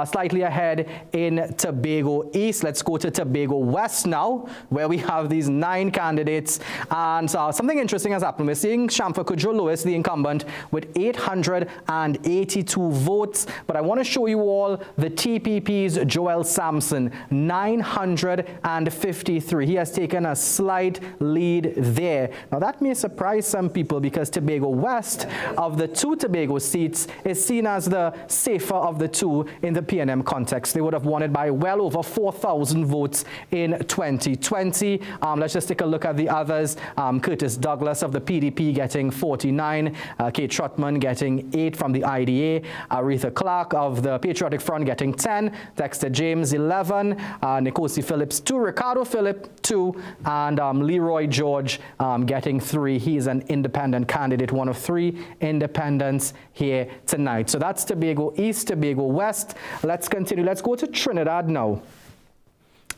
slightly ahead in Tobago East. Let's go to Tobago West now, where we have these 9 candidates. And something interesting has happened. We're seeing Shamfa Kudjo-Lewis, the incumbent, with 882 votes. But I want to show you all the TPP's Joel Sampson, 953. He has taken a slight lead there. Now that may surprise some people because Tobago West, of the 2 Tobago seats, is seen as the safer of the 2 in the PNM context. They would have won it by well over 4,000 votes in 2020. Let's just take a look at the others. Curtis Douglas of the PDP getting 49. Kate Trotman getting 8 from the IDA. Aretha Clark of the Patriotic Front getting 10. Dexter James 11. Nkosi Phillips 2. Ricardo Phillip 2. And Leroy George getting 3. He is an independent candidate, one of 3 independents here tonight. So that's Tobago East, Tobago West. Let's continue. Let's go to Trinidad now.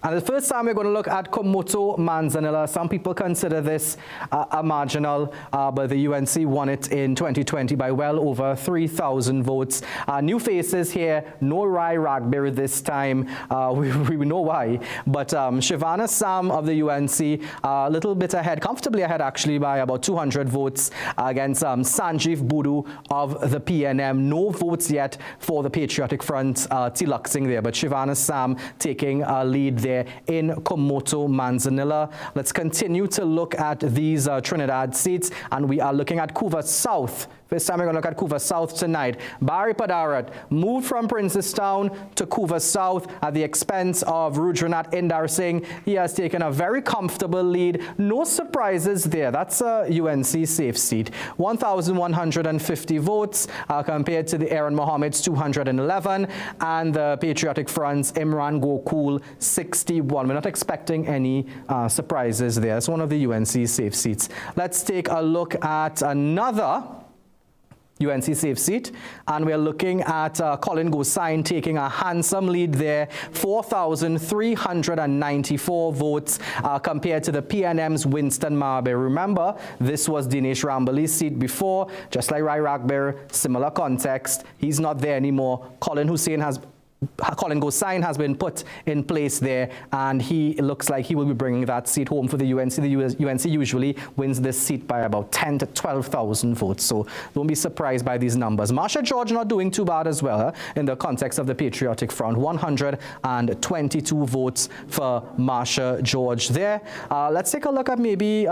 And the first time we're going to look at Komoto Manzanilla. Some people consider this a marginal, but the UNC won it in 2020 by well over 3,000 votes. New faces here, no Rai Ragbir this time. We know why. But Shivana Sam of the UNC, a little bit ahead, comfortably ahead actually by about 200 votes against Sanjeev Budu of the PNM. No votes yet for the Patriotic Front, Tiluxing there, but Shivana Sam taking a lead there in Komoto Manzanilla. Let's continue to look at these Trinidad seats, and we are looking at Couva South. First time we're going to look at Couva South tonight. Barry Padarat moved from Princestown to Couva South at the expense of Rudranath Indar Singh. He has taken a very comfortable lead. No surprises there. That's a UNC safe seat. 1,150 votes compared to the Aaron Mohammed's 211 and the Patriotic Front's Imran Gokul 61. We're not expecting any surprises there. It's one of the UNC safe seats. Let's take a look at another UNC safe seat, and we're looking at Colin Gosain taking a handsome lead there, 4,394 votes compared to the PNM's Winston Marbe. Remember, this was Dinesh Rambali's seat before, just like Rai Ragbir, similar context. He's not there anymore. Colin Gosain has been put in place there, and he looks like he will be bringing that seat home for the UNC. The UNC usually wins this seat by about 10 to 12,000 votes, so don't be surprised by these numbers. Marsha George not doing too bad as well in the context of the Patriotic Front. 122 votes for Marsha George there. Let's take a look at maybe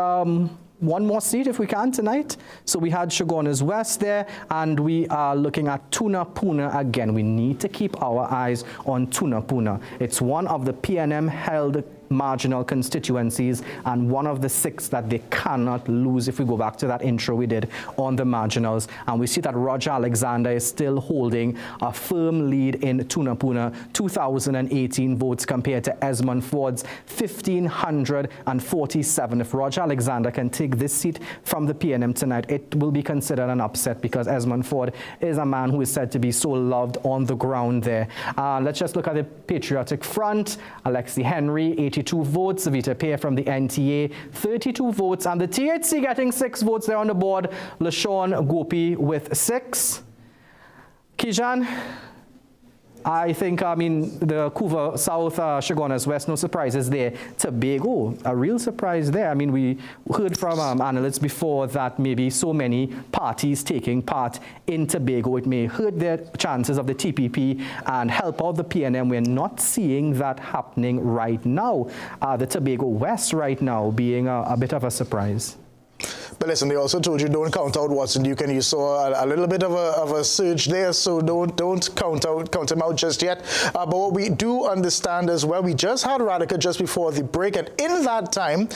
one more seat if we can tonight. So we had Shogunas West there, and we are looking at Tunapuna again. We need to keep our eyes on Tunapuna. It's one of the PNM held marginal constituencies and one of the 6 that they cannot lose if we go back to that intro we did on the marginals. And we see that Roger Alexander is still holding a firm lead in Tunapuna, 2,018 votes compared to Esmond Ford's 1,547. If Roger Alexander can take this seat from the PNM tonight, it will be considered an upset because Esmond Ford is a man who is said to be so loved on the ground there. Let's just look at the Patriotic Front. Alexi Henry, 82 votes. Savita Pear from the NTA, 32 votes. And the THC getting 6 votes there on the board. LaShawn Gopi with 6. Kijan, I think, the Couva South, Shogunas West, no surprises there. Tobago, a real surprise there. We heard from analysts before that maybe so many parties taking part in Tobago, it may hurt their chances of the TPP and help out the PNM. We're not seeing that happening right now. The Tobago West right now being a bit of a surprise. But listen, they also told you don't count out Watson. You saw a little bit of a surge there, so don't count him out just yet. But what we do understand as well, we just had Radhika just before the break, and in that time,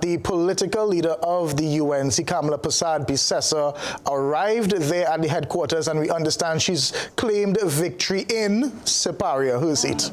the political leader of the UNC, Kamla Prasad-Bissessar, arrived there at the headquarters, and we understand she's claimed victory in Siparia, her seat.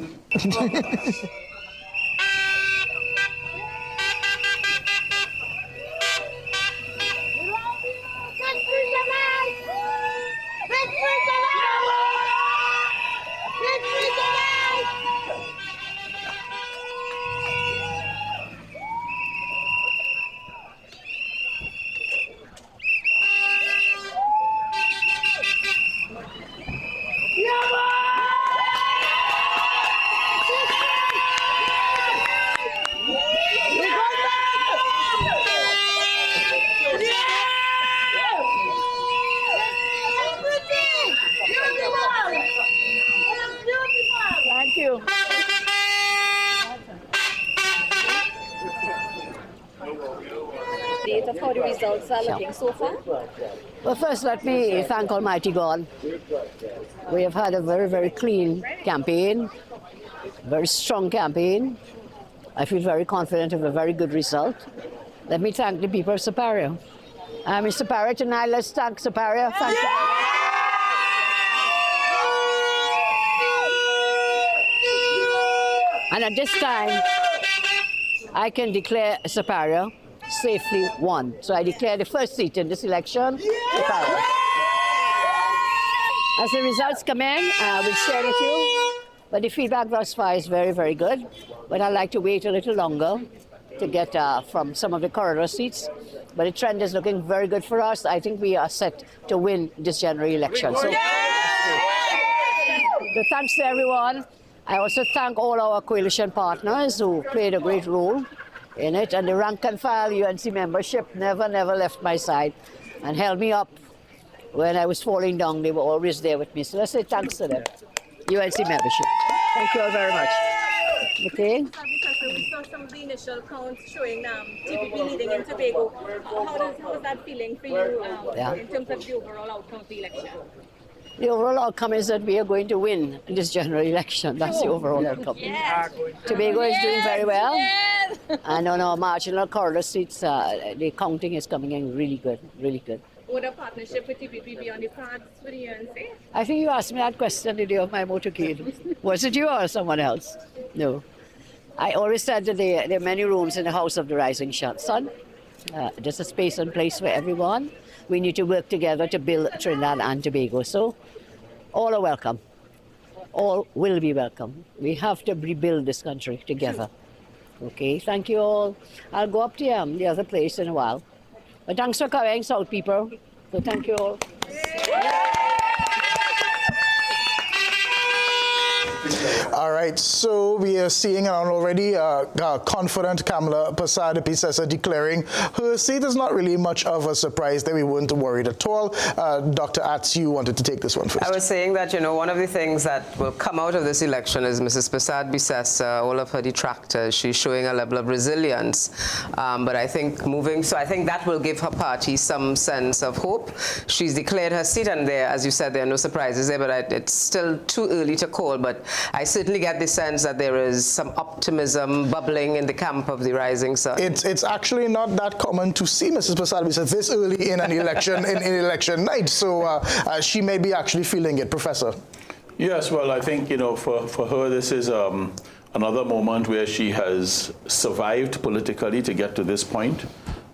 How the results are looking so far? Well, first let me thank Almighty God. We have had a very, very clean campaign, very strong campaign. I feel very confident of a very good result. Let me thank the people of Siparia. I'm in Siparia tonight. Let's thank Siparia. Thank you. And at this time, I can declare Siparia safely won. So I declare the first seat in this election. As the results come in, we'll share with you. But the feedback thus far is very, very good. But I'd like to wait a little longer to get from some of the corridor seats. But the trend is looking very good for us. I think we are set to win this general election. So thanks to everyone. I also thank all our coalition partners who played a great role in it. And the rank and file UNC membership never left my side and held me up when I was falling down. They were always there with me. So let's say thanks to them. UNC membership. Thank you all very much. Okay. We saw some of the initial counts showing TPP leading in Tobago. How is that feeling for you in terms of the overall outcome of the election? The overall outcome is that we are going to win this general election. That's the overall outcome. Yes. Tobago is doing very well. Yes. And on our marginal corridor seats, the counting is coming in really good, really good. Would a partnership with TPP be on the cards for the UNC? I think you asked me that question the day of my motorcade. Was it you or someone else? No. I always said that there are many rooms in the House of the Rising Sun. There's a space and place for everyone. We need to work together to build Trinidad and Tobago. So all are welcome. All will be welcome. We have to rebuild this country together. Okay, thank you all. I'll go up to the other place in a while. But thanks for coming, South people. So thank you all. All right, so we are seeing already confident Kamla Prasad-Bissessar declaring her seat is not really much of a surprise, that we weren't worried at all. Dr. Atz, you wanted to take this one first. I was saying that, you know, one of the things that will come out of this election is Mrs. Prasad-Bissessar, all of her detractors, she's showing a level of resilience. But I think I think that will give her party some sense of hope. She's declared her seat, and there, as you said, there are no surprises there, but it's still too early to call. But I certainly get the sense that there is some optimism bubbling in the camp of the Rising Sun. It's actually not that common to see Mrs. Prasad-Bissessar this early in an election, in election night. So she may be actually feeling it, Professor. Yes, well, I think, you know, for her, this is another moment where she has survived politically to get to this point.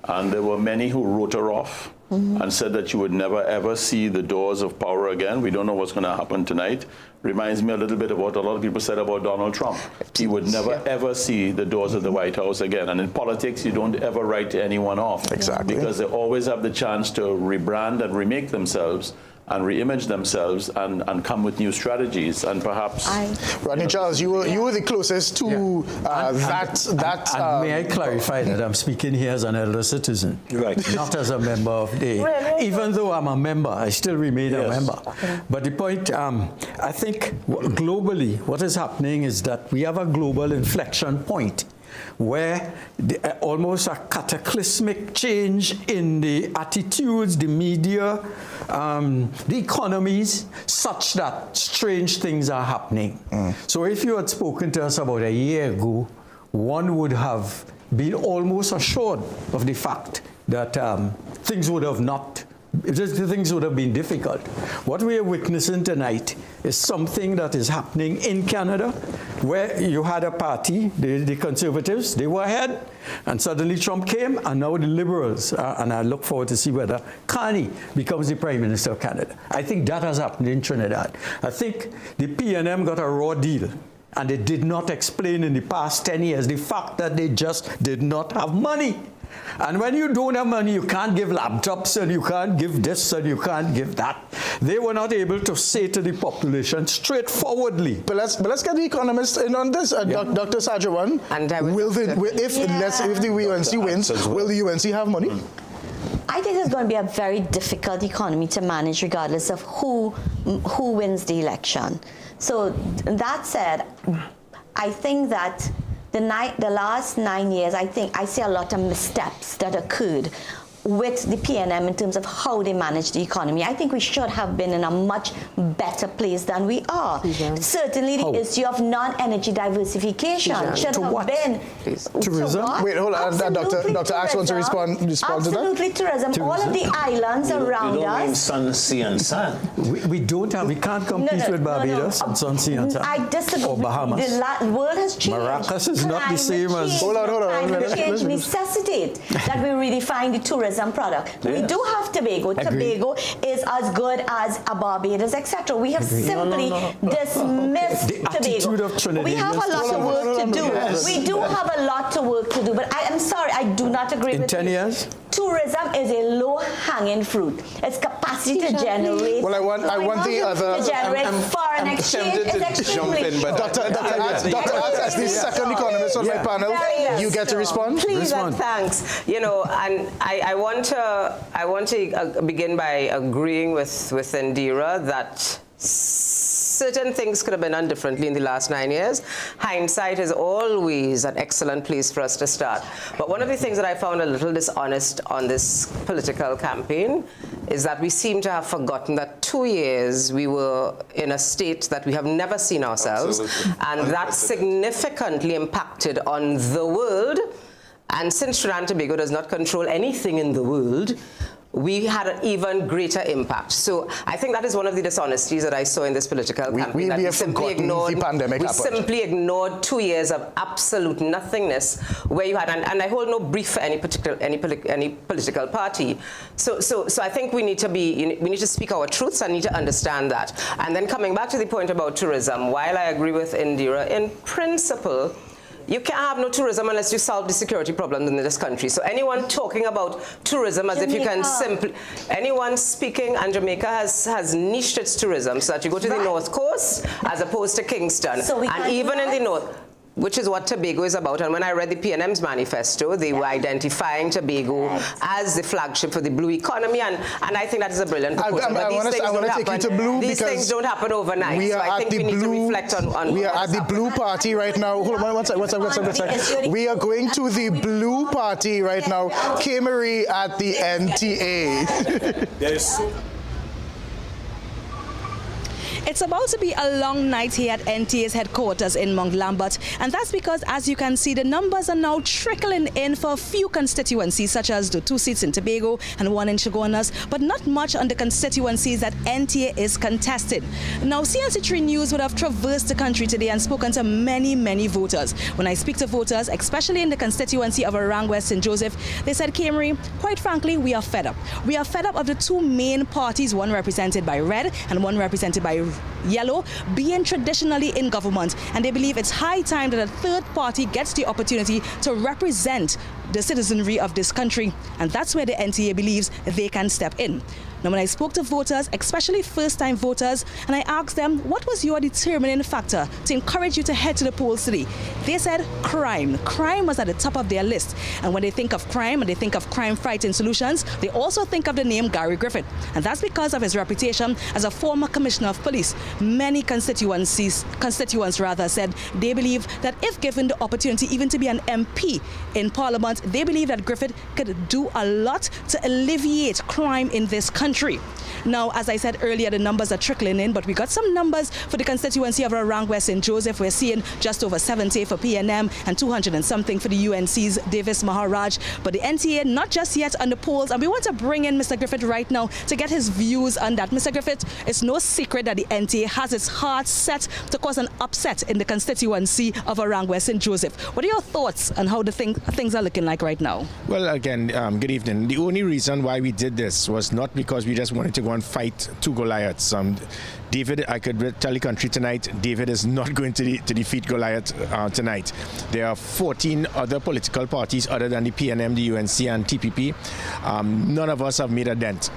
And there were many who wrote her off and said that you would never, ever see the doors of power again. We don't know what's going to happen tonight. Reminds me a little bit of what a lot of people said about Donald Trump. He would never, ever see the doors of the White House again. And in politics, you don't ever write anyone off. Exactly. Because they always have the chance to rebrand and remake themselves and re-image themselves and come with new strategies, and perhaps... Rodney Charles, you were the closest to that. May I clarify that I'm speaking here as an elder citizen, right? Not as a member of the... Even though I'm a member, I still remain a member. But the point, I think globally, what is happening is that we have a global inflection point where almost a cataclysmic change in the attitudes, the media, the economies, such that strange things are happening. So if you had spoken to us about a year ago, one would have been almost assured of the fact that things would have been difficult. What we are witnessing tonight is something that is happening in Canada, where you had a party, the Conservatives, they were ahead, and suddenly Trump came, and now the Liberals, and I look forward to see whether Carney becomes the Prime Minister of Canada. I think that has happened in Trinidad. I think the PNM got a raw deal, and they did not explain in the past 10 years the fact that they just did not have money. And when you don't have money, you can't give laptops, and you can't give this, and you can't give that. They were not able to say to the population straightforwardly. But let's get the economists in on this. Dr. Sajawan, if the UNC wins, will the UNC have money? I think it's going to be a very difficult economy to manage regardless of who wins the election. So that said, I think that the last 9 years, I think I see a lot of missteps that occurred with the PNM in terms of how they manage the economy. I think we should have been in a much better place than we are. Certainly the issue of non-energy diversification should have been... Tourism? Wait, hold on. Dr. Axe wants to respond to that? Absolutely, tourism. All of the islands around us... sun, sea, and sand. We can't compete with Barbados and sun, sea, and sand. I disagree. Or Bahamas. The world has changed. Maracas is not the same as... Climate change necessitate that we redefine the tourism tourism product. We do have Tobago. Agreed. Tobago is as good as a Barbados, etc. We have simply dismissed The attitude Tobago. of Trinidadians. We have a lot of work to do. Yes. We do have a lot of work to do, but I am sorry, I do not agree In with 10 you. years? Tourism is a low-hanging fruit. Its capacity to generate. Well, I want the other. To generate foreign exchange is extremely. Dr. as the second economist on my panel, you get to respond. Please and thanks. You know, and I want to begin by agreeing with Indira that certain things could have been done differently in the last 9 years. Hindsight is always an excellent place for us to start. But one of the things that I found a little dishonest on this political campaign is that we seem to have forgotten that 2 years we were in a state that we have never seen ourselves. Absolutely. And that significantly impacted on the world. And since Trinidad and Tobago does not control anything in the world, we had an even greater impact. So I think that is one of the dishonesties that I saw in this political campaign. We have forgotten the pandemic happened. Simply ignored 2 years of absolute nothingness, where you had, and I hold no brief for any political party. So I think we need to speak our truths and need to understand that. And then coming back to the point about tourism, while I agree with Indira, in principle, you can't have no tourism unless you solve the security problems in this country. So anyone talking about tourism as if you can simply, anyone speaking, and Jamaica has niched its tourism so that you go to the North Coast as opposed to Kingston. And even in the North, which is what Tobago is about. And when I read the PNM's manifesto, they were identifying Tobago as the flagship for the blue economy, and I think that is a brilliant proposal. But I want to take you to blue these things don't happen overnight. We are so I think we need to reflect on we are at the blue party right now. Hold on, one second. We are going to the blue party right now. K-Marie at the NTA. There's It's about to be a long night here at NTA's headquarters in Mount Lambert, and that's because, as you can see, the numbers are now trickling in for a few constituencies, such as the 2 seats in Tobago and 1 in Chaguanas, but not much on the constituencies that NTA is contesting. Now, CNC3 News would have traversed the country today and spoken to many, many voters. When I speak to voters, especially in the constituency of Orang West St. Joseph, they said, K-Marie, quite frankly, we are fed up. We are fed up of the 2 main parties, one represented by red and one represented by yellow, being traditionally in government, and they believe it's high time that a third party gets the opportunity to represent the citizenry of this country, and that's where the NTA believes they can step in. Now, when I spoke to voters, especially first-time voters, and I asked them, what was your determining factor to encourage you to head to the polls today? They said crime. Crime was at the top of their list. And when they think of crime and they think of crime-fighting solutions, they also think of the name Gary Griffith. And that's because of his reputation as a former commissioner of police. Many constituents said they believe that if given the opportunity even to be an MP in Parliament, they believe that Griffith could do a lot to alleviate crime in this country. Now, as I said earlier, the numbers are trickling in, but we got some numbers for the constituency of Orang West St. Joseph. We're seeing just over 70 for PNM and 200 and something for the UNC's Davis Maharaj. But the NTA, not just yet on the polls, and we want to bring in Mr. Griffith right now to get his views on that. Mr. Griffith, it's no secret that the NTA has its heart set to cause an upset in the constituency of Orang West St. Joseph. What are your thoughts on how the things are looking like right now? Well, again, good evening. The only reason why we did this was not because we just wanted to go and fight 2 Goliaths. David, I could tell the country tonight, David is not going to defeat Goliath tonight. There are 14 other political parties other than the PNM, the UNC, and TPP. None of us have made a dent.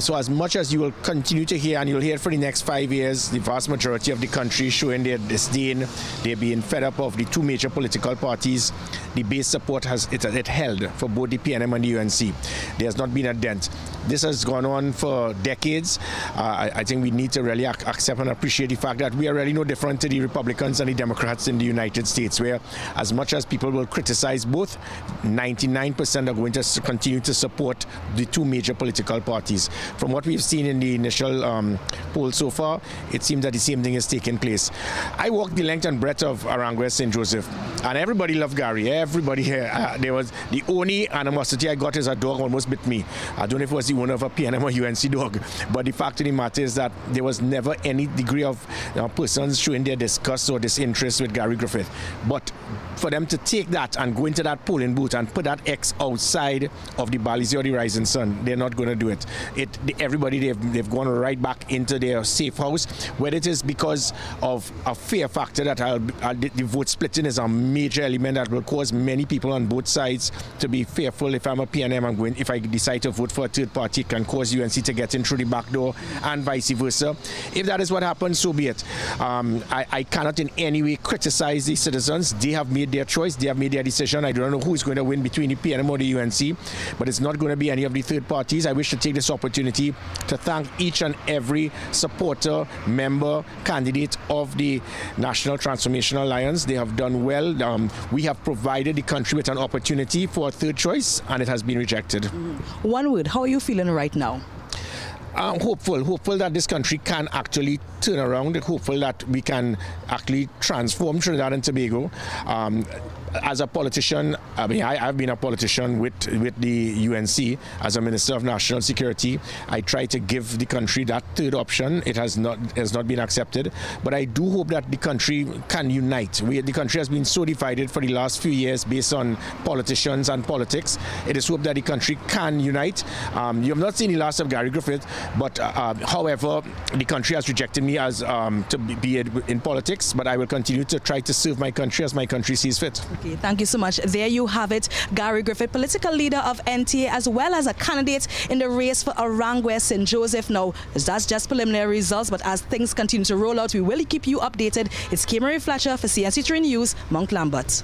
So as much as you will continue to hear, and you'll hear for the next 5 years, the vast majority of the country showing their disdain, they're being fed up of the 2 major political parties. The base support it held for both the PNM and the UNC. There has not been a dent. This has gone on for decades. I think we need to really accept and appreciate the fact that we are really no different to the Republicans and the Democrats in the United States, where as much as people will criticize both, 99% are going to continue to support the 2 major political parties. From what we've seen in the initial poll so far, it seems that the same thing is taking place. I walked the length and breadth of Orang West St. Joseph, and everybody loved Gary. Everybody here. There was the only animosity I got is a dog almost bit me. I don't know if it was the owner of a PNM or UNC dog, But the fact of the matter is that there was never any degree of persons showing their disgust or disinterest with Gary Griffith. But for them to take that and go into that polling booth and put that X outside of the Balize or the Rising Sun, they're not going to do it. Everybody, they've gone right back into their safe house. Whether it is because of a fear factor that the vote splitting is a major element that will cause many people on both sides to be fearful. If I'm a PNM, if I decide to vote for a third party, it can cause UNC to get in through the back door and vice versa. If that is what happens, so be it. I cannot in any way criticize the citizens. They have made their choice. They have made their decision. I don't know who is going to win between the PNM or the UNC, but it's not going to be any of the third parties. I wish to take this opportunity to thank each and every supporter, member, candidate of the National Transformation Alliance. They have done well. We have provided the country with an opportunity for a third choice, and it has been rejected. One word, how are you feeling right now? Hopeful that this country can actually turn around, hopeful that we can actually transform Trinidad and Tobago. As a politician, I've been a politician with the UNC as a Minister of National Security. I try to give the country that third option. It has not been accepted, but I do hope that the country can unite. The country has been so divided for the last few years based on politicians and politics. It is hope that the country can unite. You have not seen the last of Gary Griffith, but however, the country has rejected me as to be in politics, but I will continue to try to serve my country as my country sees fit. Okay, thank you so much. There you have it. Gary Griffith, political leader of NTA, as well as a candidate in the race for Arangwe St. Joseph. Now, that's just preliminary results, but as things continue to roll out, we will keep you updated. It's K-Marie Fletcher for CNC3 News, Mount Lambert.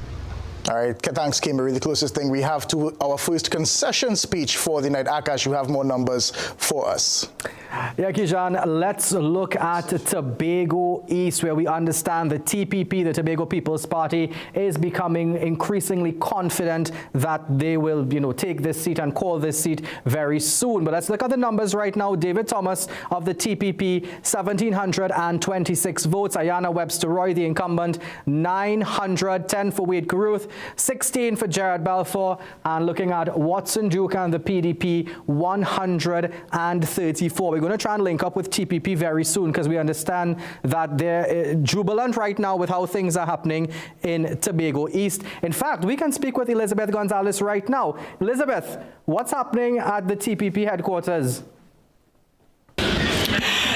All right, thanks, K-Marie. The closest thing we have to our first concession speech for the night. Akash, you have more numbers for us. Yeah, Kijan, let's look at Tobago East, where we understand the TPP, the Tobago People's Party, is becoming increasingly confident that they will, take this seat and call this seat very soon. But let's look at the numbers right now. David Thomas of the TPP, 1,726 votes. Ayana Webster-Roy, the incumbent, 910 for Wade Carruth, 16 for Jared Balfour, and looking at Watson Duke and the PDP, 134. We're going to try and link up with TPP very soon because we understand that they're jubilant right now with how things are happening in Tobago East. In fact, we can speak with Elizabeth Gonzalez right now. Elizabeth, what's happening at the TPP headquarters?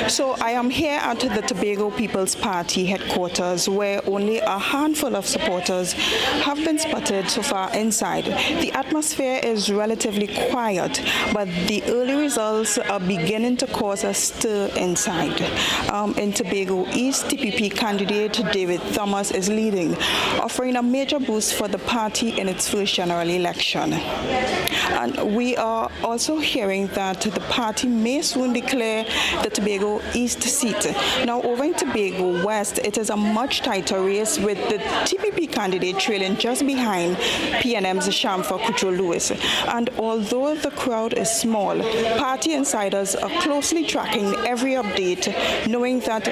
So I am here at the Tobago People's Party headquarters, where only a handful of supporters have been spotted so far inside. The atmosphere is relatively quiet, but the early results are beginning to cause a stir inside. In Tobago East, TPP candidate David Thomas is leading, offering a major boost for the party in its first general election. And we are also hearing that the party may soon declare the Tobago East seat. Now, over in Tobago West, it is a much tighter race with the TPP candidate trailing just behind PNM's Shamfa Kutro-Lewis. And although the crowd is small, party insiders are closely tracking every update, knowing that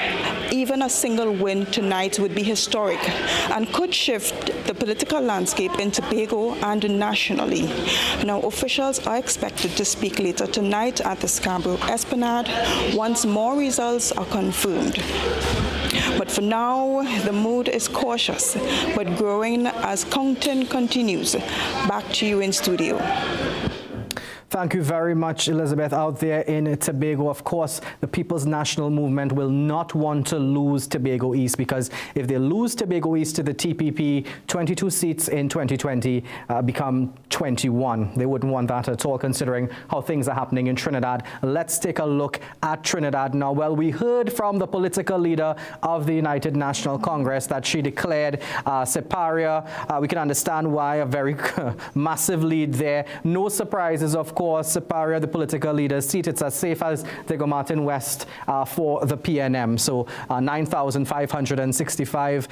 even a single win tonight would be historic and could shift the political landscape in Tobago and nationally. Now, officials are expected to speak later tonight at the Scarborough Esplanade once more results are confirmed. But for now, the mood is cautious, but growing as counting continues. Back to you in studio. Thank you very much, Elizabeth, out there in Tobago. Of course, the People's National Movement will not want to lose Tobago East, because if they lose Tobago East to the TPP, 22 seats in 2020 become 21. They wouldn't want that at all, considering how things are happening in Trinidad. Let's take a look at Trinidad now. Well, we heard from the political leader of the United National Congress that she declared Siparia. We can understand why, a very massive lead there. No surprises, of course. Siparia, the political leader's seat, it's as safe as Diego Martin West for the PNM. So 9,565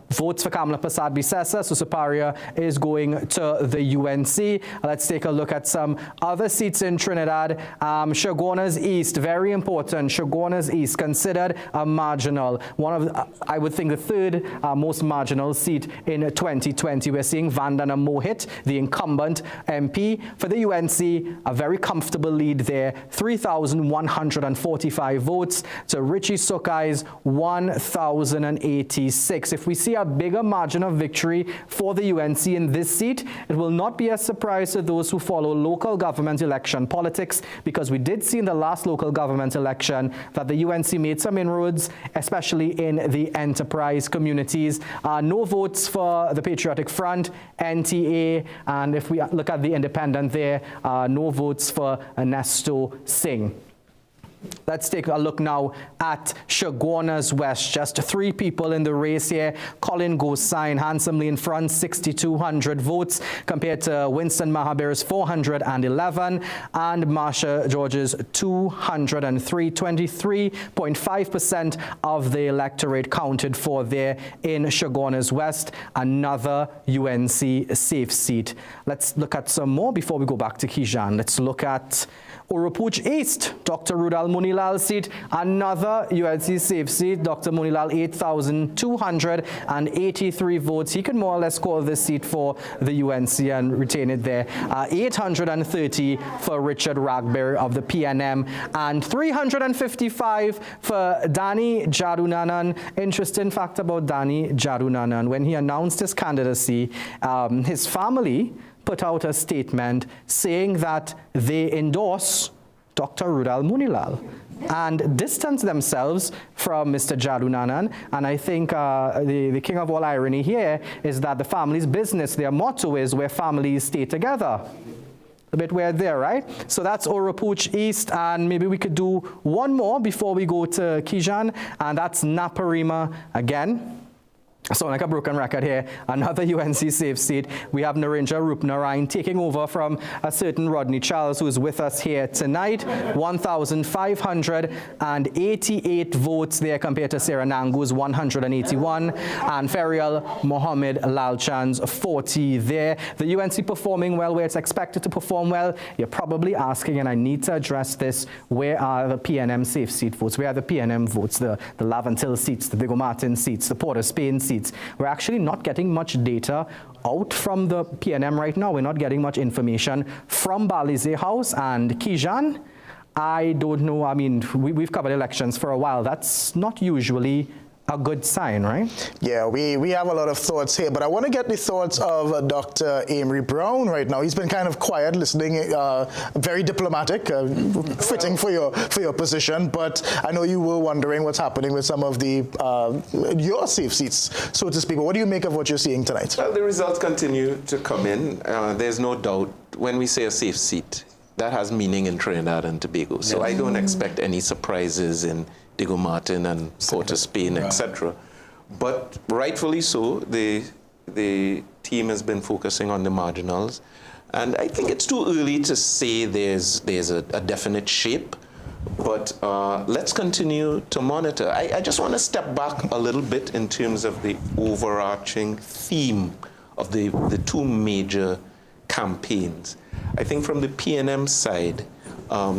votes for Kamla Prasad-Bissessar. So Siparia is going to the UNC. Let's take a look at some other seats in Trinidad. Shogunas East, very important. Shogunas East, considered a marginal. One of, I would think, the third most marginal seat in 2020. We're seeing Vandana Mohit, the incumbent MP for the UNC, UNC, a very comfortable lead there, 3,145 votes to Richie Sukai's 1,086. If we see a bigger margin of victory for the UNC in this seat, it will not be a surprise to those who follow local government election politics, because we did see in the last local government election that the UNC made some inroads, especially in the enterprise communities. No votes for the Patriotic Front, NTA, and if we look at the independent there, no votes for Ernesto Singh. Let's take a look now at Chaguanas West. Just 3 people in the race here. Colin Gosine handsomely in front, 6,200 votes compared to Winston Mahabir's 411 and Marsha George's 203. 23.5% of the electorate counted for there in Chaguanas West, another UNC safe seat. Let's look at some more before we go back to Kijan. Let's look at Oropouche East, Dr. Rudal Munilal seat, another UNC safe seat. Dr. Munilal, 8,283 votes. He can more or less call this seat for the UNC and retain it there. 830 for Richard Ragberry of the PNM and 355 for Danny Jadunanan. Interesting fact about Danny Jadunanan, when he announced his candidacy, his family put out a statement saying that they endorse Dr. Rudal Munilal and distance themselves from Mr. Jadunanan. And I think the king of all irony here is that the family's business, their motto is where families stay together. A bit weird there, right? So that's Oropouche East, and maybe we could do one more before we go to Kijan, and that's Naparima again. So like a broken record here, another UNC safe seat. We have Narendra Rupnarayan taking over from a certain Rodney Charles, who is with us here tonight. 1,588 votes there compared to Sarah Nangu's 181 and Ferial Mohammed Lalchand's 40 there. The UNC performing well where it's expected to perform well. You're probably asking, and I need to address this, where are the PNM safe seat votes? Where are the PNM votes? The Lavantil seats, the Diego Martin seats, the Port of Spain seats. We're actually not getting much data out from the PNM right now. We're not getting much information from Balize House and Kijan. I don't know. I mean, we've covered elections for a while. That's not usually a good sign, right? Yeah, we have a lot of thoughts here, but I want to get the thoughts of Dr. Amory Brown right now. He's been kind of quiet, listening, very diplomatic, fitting for your position, but I know you were wondering what's happening with some of the your safe seats, so to speak. But what do you make of what you're seeing tonight? Well, the results continue to come in. There's no doubt when we say a safe seat, that has meaning in Trinidad and Tobago. So I don't expect any surprises in Diego Martin and Port of Spain, etc. But rightfully so, the team has been focusing on the marginals. And I think it's too early to say there's a definite shape, but let's continue to monitor. I just want to step back a little bit in terms of the overarching theme of the 2 major campaigns. I think from the PNM side,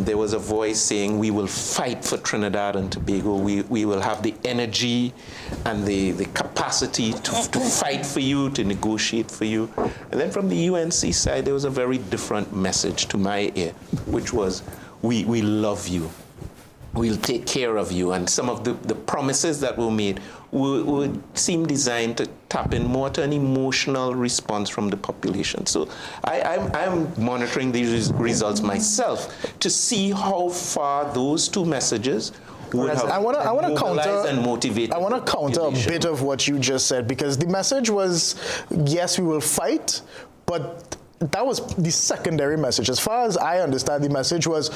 there was a voice saying we will fight for Trinidad and Tobago. We will have the energy and the capacity to fight for you, to negotiate for you. And then from the UNC side, there was a very different message to my ear, which was we love you. We'll take care of you. And some of the promises that were made would seem designed to tap in more to an emotional response from the population. So I'm monitoring these results myself to see how far those 2 messages would have mobilized and motivated. I want to counter a bit of what you just said, because the message was, yes, we will fight, but that was the secondary message. As far as I understand, the message was,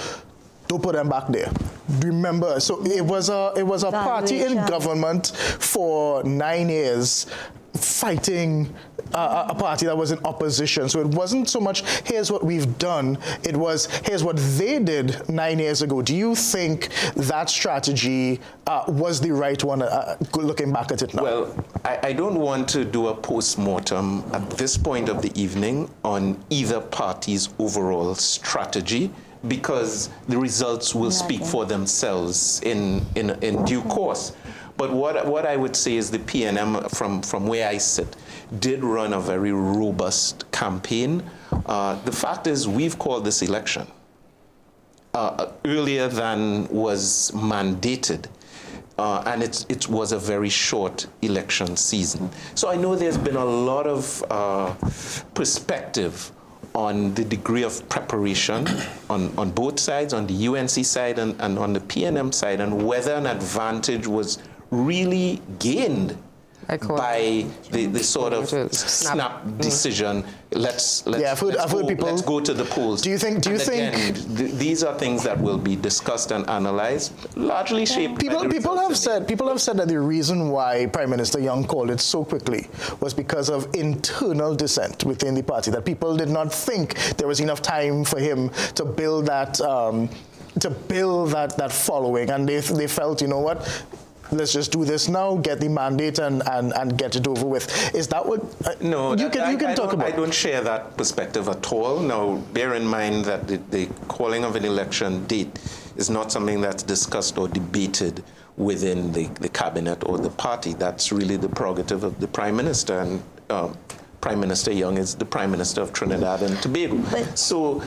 don't put them back there. Remember, so it was a party in government for 9 years fighting a party that was in opposition. So it wasn't so much, here's what we've done, it was, here's what they did 9 years ago. Do you think that strategy was the right one, looking back at it now? Well, I don't want to do a post-mortem at this point of the evening on either party's overall strategy, because the results will speak for themselves in due course. But what I would say is the PNM, from where I sit, did run a very robust campaign The fact is, we've called this election earlier than was mandated. And it was a very short election season. So I know there's been a lot of perspective on the degree of preparation on both sides, on the UNC side and on the PNM side, and whether an advantage was really gained by the sort of snap decision. Let's go to the polls. Do you think? These are things that will be discussed and analyzed, largely shaped. People have said that the reason why Prime Minister Young called it so quickly was because of internal dissent within the party. That people did not think there was enough time for him to build that that following, and they felt, you know what, let's just do this now, get the mandate and get it over with. Is that what no, you can talk about? I don't share that perspective at all. Now, bear in mind that the calling of an election date is not something that's discussed or debated within the cabinet or the party. That's really the prerogative of the Prime Minister, and Prime Minister Young is the Prime Minister of Trinidad and Tobago. So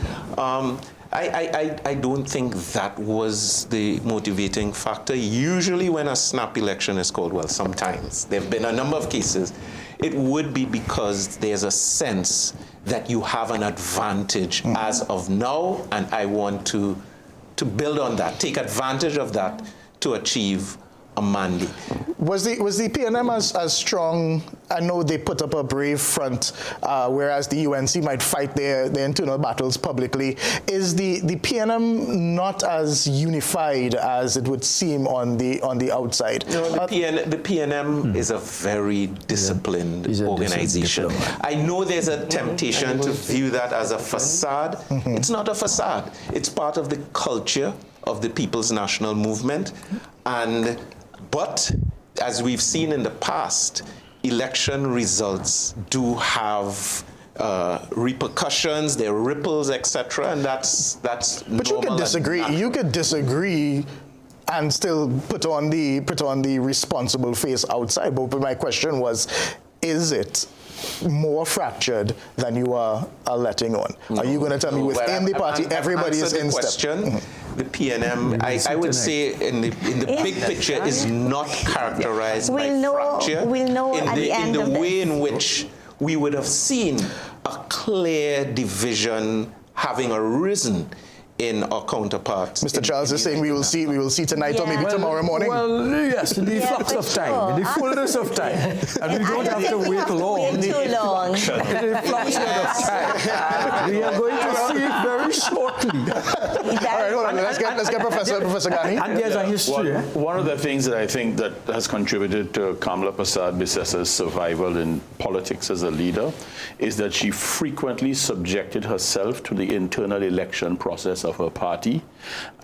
I don't think that was the motivating factor. Usually when a snap election is called, well, sometimes, there have been a number of cases, it would be because there's a sense that you have an advantage as of now, and I want to build on that, take advantage of that to achieve a mandate. Was the PNM as strong? I know they put up a brave front, whereas the UNC might fight their internal battles publicly. Is the PNM not as unified as it would seem on the outside? No, the PNM is a very disciplined organization. I know there's a temptation to view that as a facade. It's not a facade. It's part of the culture of the People's National Movement, but as we've seen in the past, election results do have repercussions, there are ripples, etc., and that's But you could disagree. You could disagree and still put on the responsible face outside. But my question was, is it more fractured than you are letting on? Are you going to tell me within the party everybody is in step? The PNM, I would say, in the big picture, is not characterized by fracture in the way in which we would have seen a clear division having arisen in our counterparts. Mr. Charles is saying we will see tonight or maybe tomorrow morning. Well, yes, in the flux of time, in the fullness of time, and we don't have to wait long. In the flux of time, we are going to see it very shortly. All right, hold on. Let's get Professor Ghani. And there's a history. One of the things that I think that has contributed to Kamla Prasad-Bissessar's survival in politics as a leader is that she frequently subjected herself to the internal election process of her party,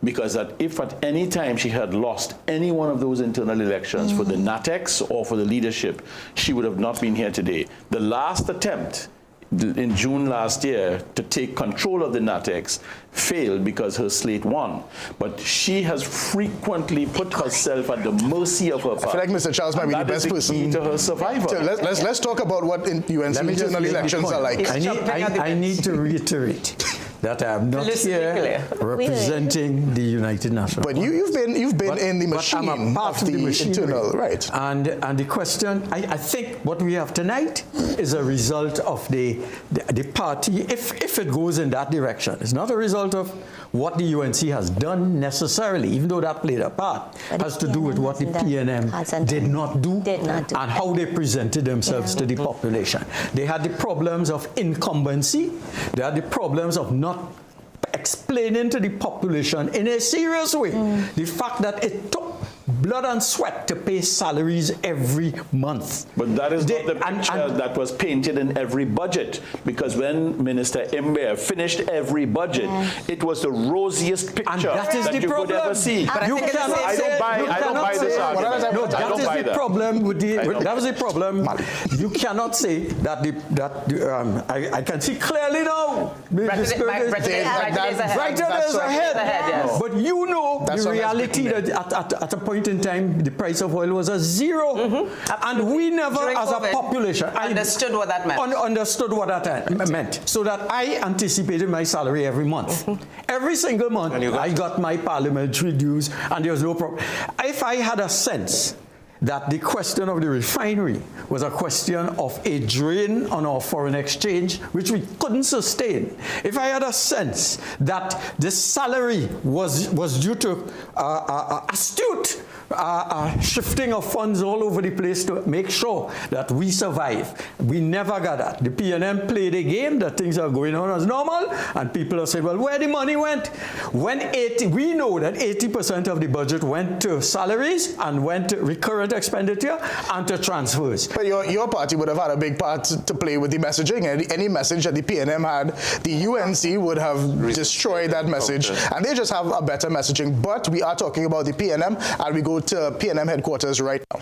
because that if at any time she had lost any one of those internal elections for the NATEX or for the leadership, she would have not been here today. The last attempt in June last year to take control of the NATEX failed because her slate won. But she has frequently put herself at the mercy of her party. I feel like Mr. Charles might be the best person to her survival. So let's talk about what UNC internal elections are like. I need to reiterate that I am not here representing the United Nations. But you've been in the machine. But I'm a part of the internal, right? And the question, I think what we have tonight is a result of the party, if it goes in that direction. It's not a result of what the UNC has done necessarily, even though that played a part. It has to do with what the PNM did not do and how they presented themselves to the population. They had the problems of incumbency. They had the problems of not explaining to the population in a serious way the fact that it took blood and sweat to pay salaries every month. But that is not the picture that was painted in every budget, because when Minister Eyewear finished every budget, it was the rosiest picture that you could ever see. I don't buy this argument. No, that is the problem with the. That was the problem. You cannot say that I can see clearly now. Brighter days ahead. But you know the reality that at a point point in time, the price of oil was at zero. And we never, During as COVID, a population, understood what that meant. Understood what that meant. So that I anticipated my salary every month. Every single month, I got my parliamentary dues, and there was no problem. If I had a sense that the question of the refinery was a question of a drain on our foreign exchange, which we couldn't sustain. If I had a sense that the salary was due to astute shifting of funds all over the place to make sure that we survive, we never got that. The PNM played a game that things are going on as normal, and people have said, well, where the money went? When we know that 80% of the budget went to salaries and went to recurrent expenditure and to transfers. But your party would have had a big part to play with the messaging. Any message that the PNM had, the UNC would have destroyed that message, and they just have a better messaging. But we are talking about the PNM, and we go to PNM headquarters right now.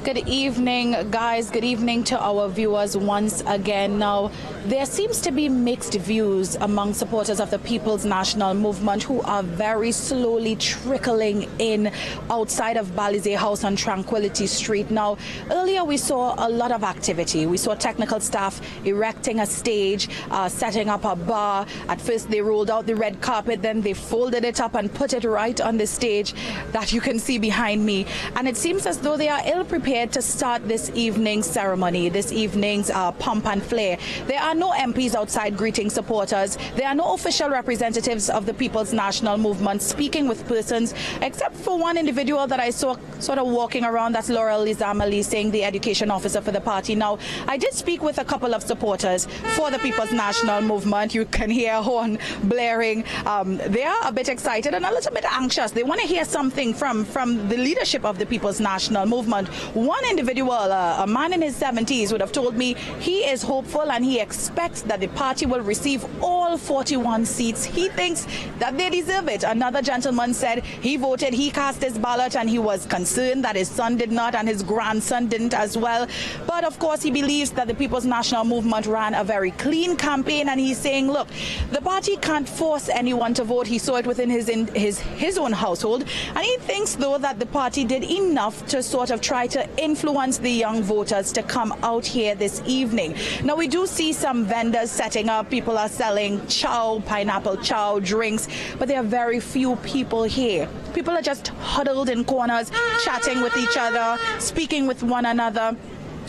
Good evening, guys. Good evening to our viewers once again. Now, there seems to be mixed views among supporters of the People's National Movement who are very slowly trickling in outside of Balize House on Tranquility Street. Now, earlier we saw a lot of activity. We saw technical staff erecting a stage, setting up a bar. At first they rolled out the red carpet, then they folded it up and put it right on the stage that you can see behind me. And it seems as though they are ill-prepared to start this evening's ceremony, this evening's pomp and flair. There are no MPs outside greeting supporters. There are no official representatives of the People's National Movement speaking with persons, except for one individual that I saw sort of walking around. That's Laurel Lizamali, saying the education officer for the party. Now, I did speak with a couple of supporters for the People's National Movement. You can hear a horn blaring. They are a bit excited and a little bit anxious. They want to hear something from the leadership of the People's National Movement. One individual, a man in his 70s, would have told me he is hopeful and he expects that the party will receive all 41 seats. He thinks that they deserve it. Another gentleman said he voted, he cast his ballot, and he was concerned that his son did not and his grandson didn't as well. But of course, he believes that the People's National Movement ran a very clean campaign, and he's saying, look, the party can't force anyone to vote. He saw it within his own household, and he thinks, though, that the party did enough to sort of try to influence the young voters to come out here this evening. Now, we do see some vendors setting up. People are selling chow, pineapple chow, drinks, but there are very few people here. People are just huddled in corners, chatting with each other, speaking with one another.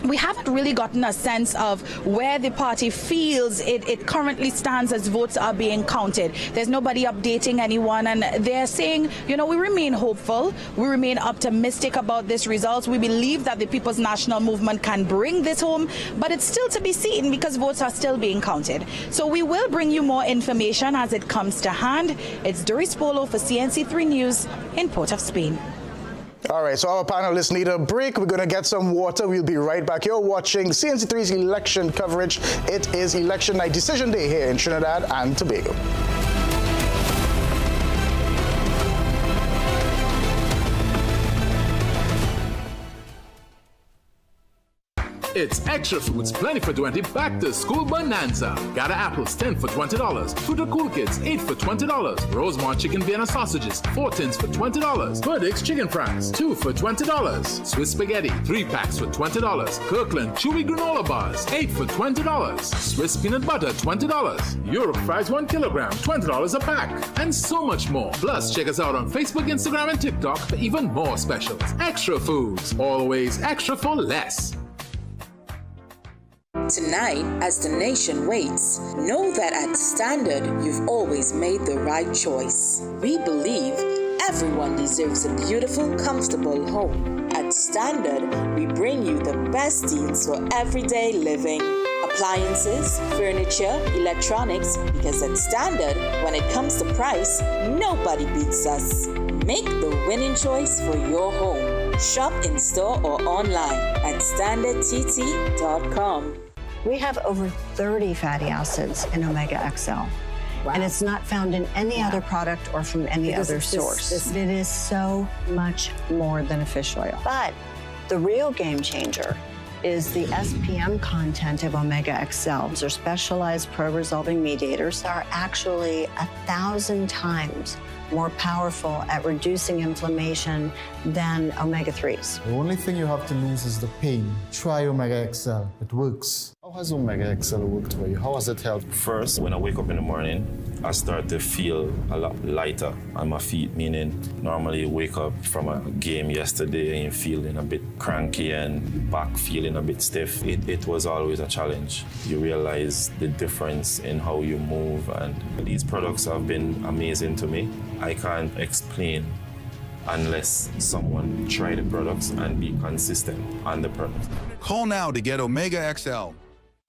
We haven't really gotten a sense of where the party feels it currently stands as votes are being counted. There's nobody updating anyone, and they're saying, you know, we remain hopeful, we remain optimistic about this result. We believe that the People's National Movement can bring this home, but it's still to be seen because votes are still being counted. So we will bring you more information as it comes to hand. It's Doris Polo for CNC3 News in Port of Spain. All right, so our panelists need a break. We're going to get some water. We'll be right back. You're watching CNC3's election coverage. It is election night, decision day here in Trinidad and Tobago. It's Extra Foods Plenty for 20 Back to School Bonanza. Gather apples 10 for $20. Fruit Cool Kids 8 for $20. Rosemont chicken Vienna sausages 4 tins for $20. Perdix chicken fries 2 for $20. Swiss spaghetti 3 packs for $20. Kirkland chewy granola bars 8 for $20. Swiss peanut butter $20. Europe fries 1 kilogram $20 a pack, and so much more. Plus, check us out on Facebook, Instagram, and TikTok for even more specials. Extra Foods, always extra for less. Tonight, as the nation waits, know that at Standard, you've always made the right choice. We believe everyone deserves a beautiful, comfortable home. At Standard, we bring you the best deals for everyday living. Appliances, furniture, electronics, because at Standard, when it comes to price, nobody beats us. Make the winning choice for your home. Shop in store or online at standardtt.com. We have over 30 fatty acids in Omega XL. Wow. And it's not found in any other product or from any other source. It is so much more than a fish oil. But the real game changer is the SPM content of Omega XL. These are specialized pro-resolving mediators that are actually 1,000 times more powerful at reducing inflammation than omega-3s. The only thing you have to lose is the pain. Try Omega XL. It works. How has Omega XL worked for you? How has it helped? First, when I wake up in the morning, I start to feel a lot lighter on my feet, meaning normally you wake up from a game yesterday and you're feeling a bit cranky and back feeling a bit stiff. It was always a challenge. You realize the difference in how you move, and these products have been amazing to me. I can't explain unless someone try the products and be consistent on the products. Call now to get Omega XL.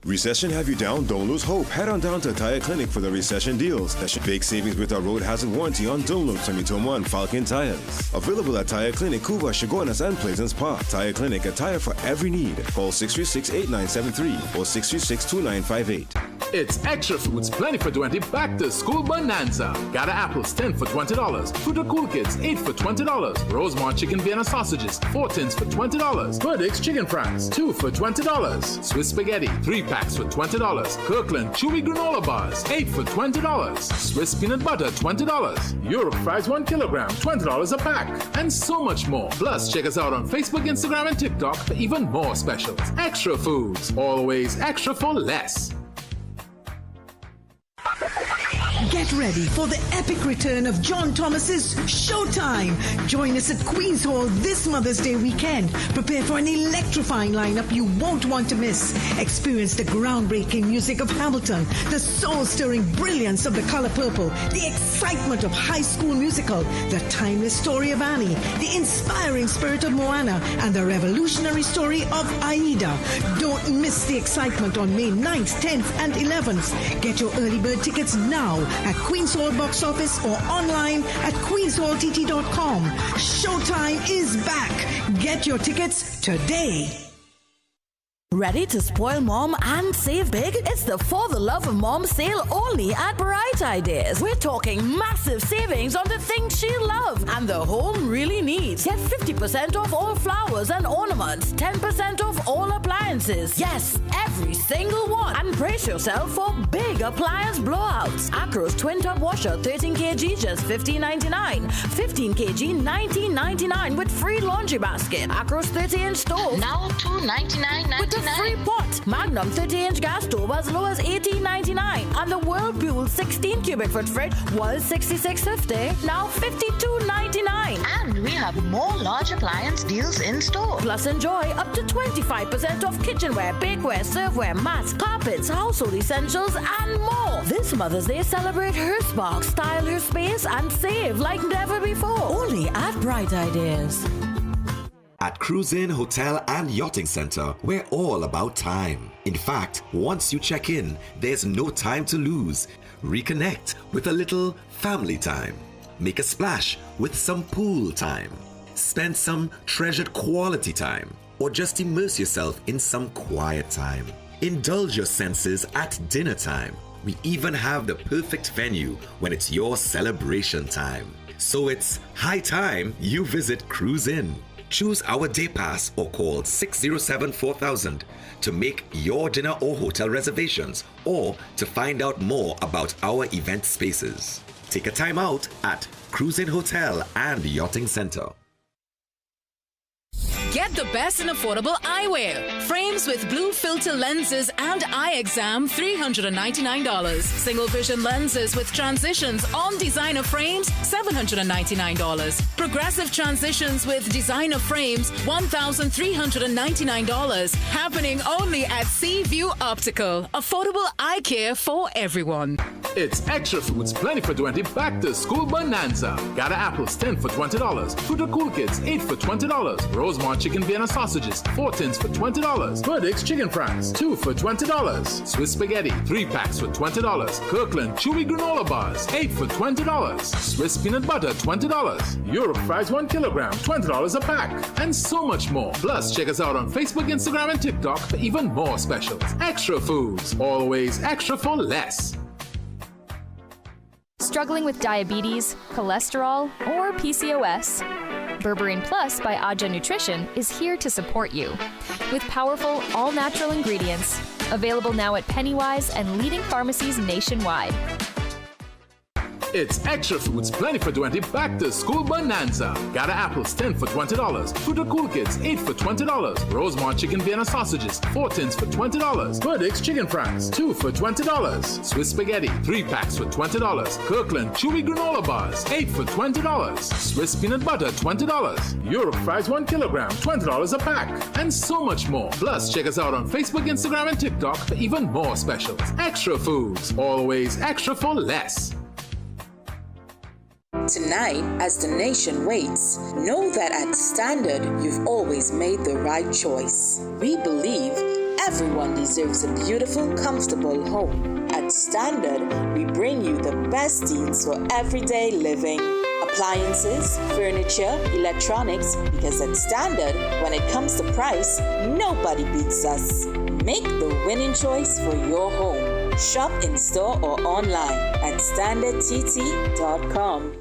Recession have you down? Don't lose hope. Head on down to Tire Clinic for the recession deals. That should big savings with our road hazard warranty on Dunlop, Sumitomo, and Falcon tires. Available at Tire Clinic, Cuba, Chaguanas, and Pleasance Park. Tire Clinic, a tire for every need. Call 636-8973 or 636-2958. It's Extra Foods Plenty for 20 Back to School Bonanza. Got apples 10 for $20. Fruit of Cool Kids 8 for $20. Rosemont chicken Vienna sausages 4 tins for $20. Burdick's chicken franks 2 for $20. Swiss spaghetti 3 packs for $20. Kirkland chewy granola bars 8 for $20. Swiss peanut butter $20. Europe fries 1 kilogram $20 a pack, and so much more. Plus, check us out on Facebook, Instagram, and TikTok for even more specials. Extra Foods, always extra for less. Get ready for the epic return of John Thomas's Showtime. Join us at Queen's Hall this Mother's Day weekend. Prepare for an electrifying lineup you won't want to miss. Experience the groundbreaking music of Hamilton, the soul-stirring brilliance of The Color Purple, the excitement of High School Musical, the timeless story of Annie, the inspiring spirit of Moana, and the revolutionary story of Aida. Don't miss the excitement on May 9th, 10th, and 11th. Get your early bird tickets now at Queen's Hall box office or online at queenshalltt.com. Showtime is back. Get your tickets today. Ready to spoil mom and save big? It's the For the Love of Mom sale only at Bright Ideas. We're talking massive savings on the things she loves and the home really needs. Get 50% off all flowers and ornaments, 10% off all appliances. Yes, every single one. And brace yourself for big appliance blowouts. Acro's twin tub washer, 13 kg, just $15.99. 15 kg, $19.99 with free laundry basket. Acro's 30-inch stove, now $299.99. With the free pot. Magnum 30-inch gas stove as low as $18.99. And the Whirlpool 16 cubic foot fridge was $66.50, now $52.99. And we have more large appliance deals in store. Plus enjoy up to 25% off kitchenware, bakeware, serveware, mats, carpets, household essentials, and more. This Mother's Day, celebrate her spark, style her space, and save like never before. Only at Bright Ideas. At Cruise Inn Hotel and Yachting Center, we're all about time. In fact, once you check in, there's no time to lose. Reconnect with a little family time. Make a splash with some pool time. Spend some treasured quality time. Or just immerse yourself in some quiet time. Indulge your senses at dinner time. We even have the perfect venue when it's your celebration time. So it's high time you visit Cruise Inn. Choose our day pass or call 607-4000 to make your dinner or hotel reservations or to find out more about our event spaces. Take a time out at Cruise Inn Hotel and Yachting Center. Get the best in affordable eyewear. Frames with blue filter lenses and eye exam, $399. Single vision lenses with transitions on designer frames, $799. Progressive transitions with designer frames, $1,399. Happening only at View Optical. Affordable eye care for everyone. It's Extra Foods Plenty for 20 Back to School Bonanza. Got apples 10 for $20. Fruit of Cool Kids 8 for $20. Rosemont chicken Vienna sausages 4 tins for $20. Burdick's chicken franks 2 for $20. Swiss spaghetti 3 packs for $20. Kirkland chewy granola bars 8 for $20. Swiss peanut butter $20. Europe fries 1 kilogram $20 a pack, and so much more. Plus, check us out on Facebook, Instagram, and TikTok for even more specials. Extra Foods, always extra for less. Struggling with diabetes, cholesterol, or PCOS? Berberine Plus by Aja Nutrition is here to support you. with powerful, all-natural ingredients. Available now at Pennywise and leading pharmacies nationwide. It's Extra Foods Plenty for 20 Back to School Bonanza. Gather apples 10 for $20. Fruit of Cool Kids 8 for $20. Rosemont chicken Vienna sausages 4 tins for $20. Burdick's chicken franks 2 for $20. Swiss spaghetti 3 packs for $20. Kirkland chewy granola bars 8 for $20. Swiss peanut butter $20. Europe fries 1 kilogram $20 a pack, and so much more. Plus, check us out on Facebook, Instagram, and TikTok for even more specials. Extra Foods, always extra for less. Tonight, as the nation waits, know that at Standard, you've always made the right choice. We believe everyone deserves a beautiful, comfortable home. At Standard, we bring you the best deals for everyday living. Appliances, furniture, electronics, because at Standard, when it comes to price, nobody beats us. Make the winning choice for your home. Shop in store or online at standardtt.com.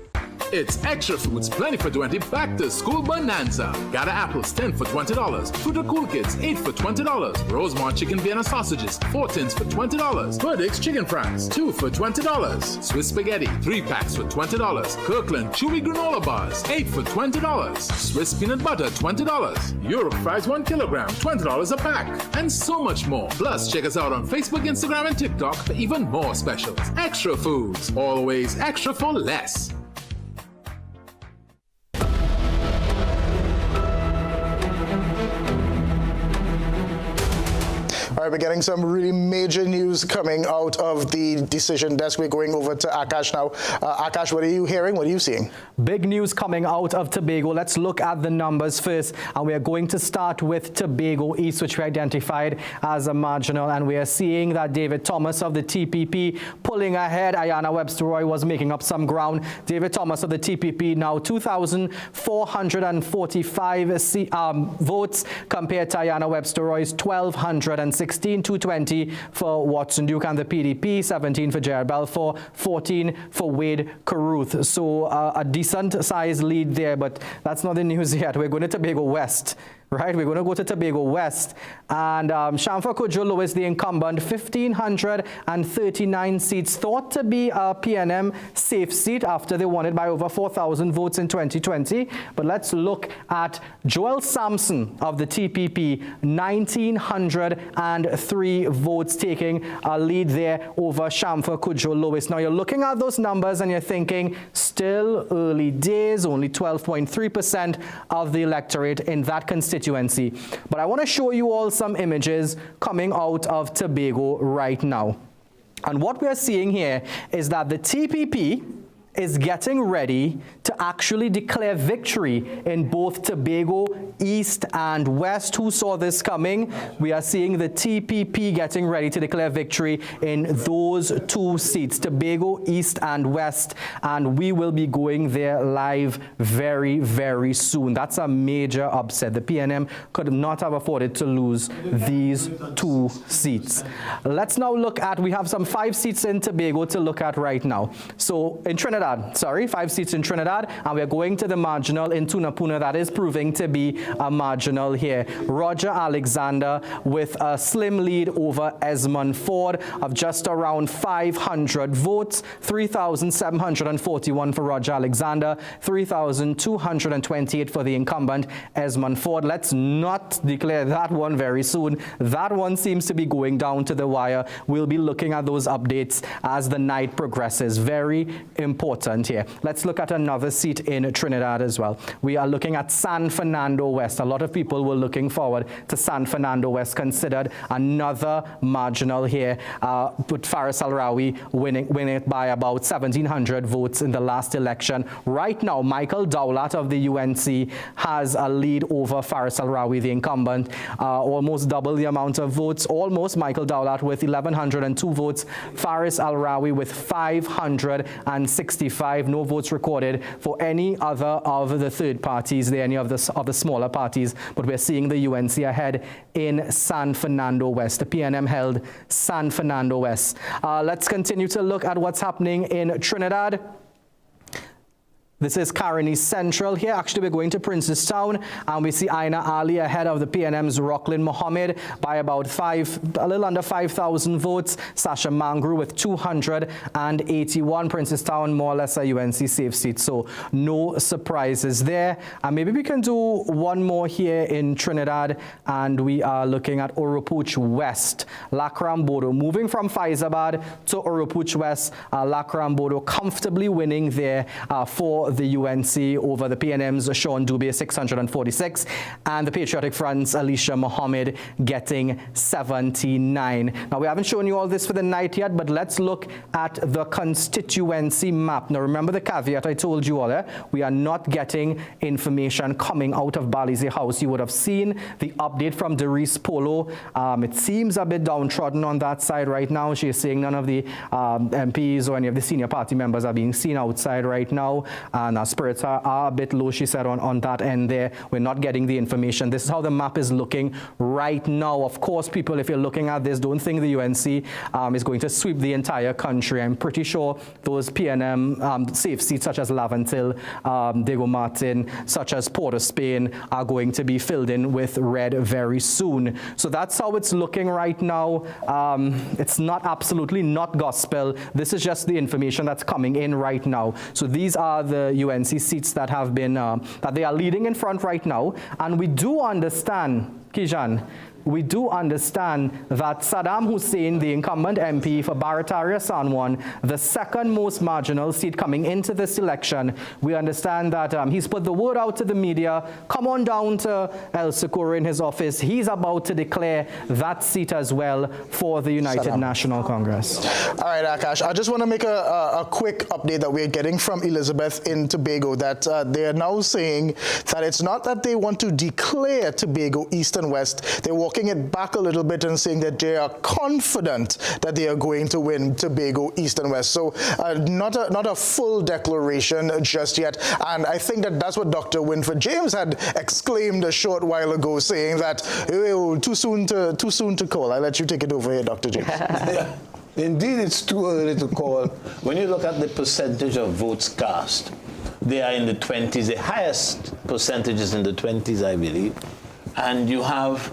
It's Extra Foods Plenty for 20 Back to School Bonanza. Gather apples 10 for $20. Fruit of Cool Kids 8 for $20. Rosemont chicken Vienna sausages 4 tins for $20. Burdick's chicken franks 2 for $20. Swiss spaghetti 3 packs for $20. Kirkland chewy granola bars 8 for $20. Swiss peanut butter $20. Europe fries 1 kilogram $20 a pack, and so much more. Plus, check us out on Facebook, Instagram, and TikTok for even more specials. Extra Foods, always extra for less. All right, we're getting some really major news coming out of the decision desk. We're going over to Akash now. Akash, what are you hearing? What are you seeing? Big news coming out of Tobago. Let's look at the numbers first. And we are going to start with Tobago East, which we identified as a marginal. And we are seeing that David Thomas of the TPP pulling ahead. Ayanna Webster-Roy was making up some ground. David Thomas of the TPP now 2,445 votes compared to Ayanna Webster-Roy's 1,216. 220 for Watson Duke and the PDP, 17 for Jared Balfour, 14 for Wade Carruth. So a decent size lead there, but that's not the news yet. We're going to Tobago West. Right, we're going to go to Tobago West, and Shamfa Kudjo Lewis, the incumbent, 1,539 seats, thought to be a PNM safe seat after they won it by over 4,000 votes in 2020. But let's look at Joel Sampson of the TPP, 1,903 votes, taking a lead there over Shamfa Kudjo Lewis. Now you're looking at those numbers and you're thinking, still early days, only 12.3% of the electorate in that constituency. But I want to show you all some images coming out of Tobago right now. And what we're seeing here is that the TPP is getting ready to actually declare victory in both Tobago East and West. Who saw this coming? We are seeing the TPP getting ready to declare victory in those two seats, Tobago East and West, and we will be going there live very, very soon. That's a major upset. The PNM could not have afforded to lose these two seats. Let's now look at, we have some 5 seats in Tobago to look at right now. So in Trinidad, 5 seats in Trinidad, and we're going to the marginal in Tunapuna. That is proving to be a marginal here. Roger Alexander with a slim lead over Esmond Ford of just around 500 votes, 3,741 for Roger Alexander, 3,228 for the incumbent Esmond Ford. Let's not declare that one very soon. That one seems to be going down to the wire. We'll be looking at those updates as the night progresses. Very important here. Let's look at another seat in Trinidad as well. We are looking at San Fernando West. A lot of people were looking forward to San Fernando West, considered another marginal here, with Faris Al-Rawi winning it by about 1,700 votes in the last election. Right now, Michael Dowlat of the UNC has a lead over Faris Al-Rawi, the incumbent, almost double the amount of votes. Almost Michael Dowlat with 1,102 votes, Faris Al-Rawi with 565. No votes recorded for any other of the third parties there, any of the smaller parties, but we're seeing the UNC ahead in San Fernando West. The PNM held San Fernando West. Let's continue to look at what's happening in Trinidad. This is Caroni Central here. Actually, we're going to Princestown, and we see Aina Ali ahead of the PNM's Rocklin Mohammed by about a little under 5,000 votes. Sasha Mangru with 281. Princestown, more or less a UNC safe seat, so no surprises there. And maybe we can do one more here in Trinidad, and we are looking at Oropouche West. Lakram Bodo moving from Faizabad to Oropouche West. Lakram Bodo comfortably winning there for the UNC over the PNM's Sean Dubé 646, and the Patriotic Front's Alicia Mohammed getting 79. Now, we haven't shown you all this for the night yet, but let's look at the constituency map. Now, remember the caveat I told you all, we are not getting information coming out of Balize House. You would have seen the update from Derice Polo. It seems a bit downtrodden on that side right now. She is saying none of the MPs or any of the senior party members are being seen outside right now. And our spirits are a bit low, she said, on that end there. We're not getting the information. This is how the map is looking right now. Of course, people, if you're looking at this, don't think the UNC is going to sweep the entire country. I'm pretty sure those PNM safe seats such as Laventil, Diego Martin, such as Port of Spain are going to be filled in with red very soon. So that's how it's looking right now. It's not absolutely not gospel. This is just the information that's coming in right now. So these are the UNC seats that have been, that they are leading in front right now. And we do understand, Kijan, we do understand that Saddam Hussein, the incumbent MP for Barataria San Juan, the second most marginal seat coming into this election, we understand that he's put the word out to the media, come on down to El Socorro in his office. He's about to declare that seat as well for the United National Congress. All right, Akash, I just want to make a quick update that we're getting from Elizabeth in Tobago, that they are now saying that it's not that they want to declare Tobago East and West. They're walking it back a little bit and saying that they are confident that they are going to win Tobago East and West. So not a full declaration just yet. And I think that that's what Dr. Winford James had exclaimed a short while ago, saying that too soon to call. I'll let you take it over here, Dr. James. Yeah. Indeed, it's too early to call. When you look at the percentage of votes cast, they are in the 20s, the highest percentages in the 20s, I believe. And you have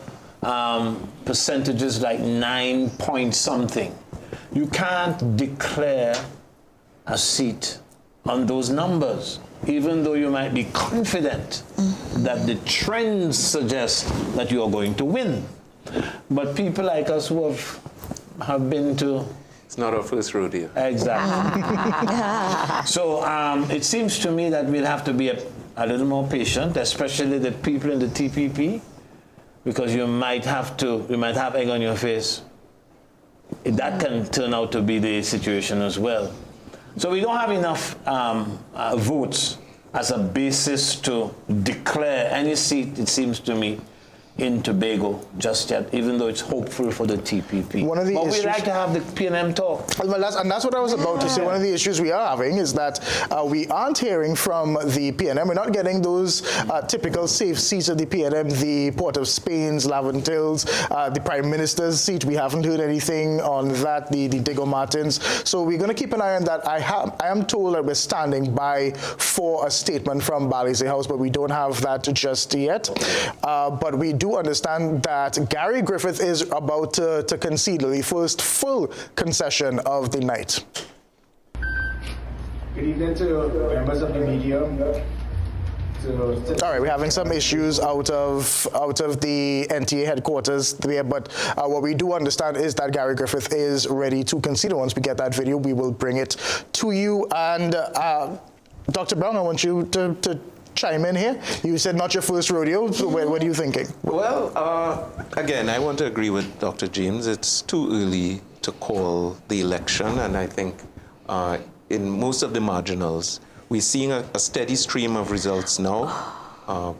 percentages like 9 point something. You can't declare a seat on those numbers, even though you might be confident that the trends suggest that you are going to win. But people like us who have been to... It's not our first rodeo. Exactly. So it seems to me that we'll have to be a little more patient, especially the people in the TPP, because you might have egg on your face. That can turn out to be the situation as well. So we don't have enough votes as a basis to declare any seat, it seems to me, in Tobago just yet, even though it's hopeful for the TPP. But we like to have the PNM talk. Well, that's what I was about to say. One of the issues we are having is that we aren't hearing from the PNM. We're not getting those typical safe seats of the PNM, the Port of Spain's, Laventils, the Prime Minister's seat. We haven't heard anything on that, the Diego Martins. So we're going to keep an eye on that. I am told that we're standing by for a statement from Balize House, but we don't have that just yet. But we do understand that Gary Griffith is about to concede the first full concession of the night. Good evening to members of the media. All right, we're having some issues out of the NTA headquarters there, but what we do understand is that Gary Griffith is ready to concede. Once we get that video, we will bring it to you. And Dr. Brown, I want you to chime in here. You said not your first rodeo. So what are you thinking? Well, again, I want to agree with Dr. James. It's too early to call the election, and I think in most of the marginals, we're seeing a steady stream of results now,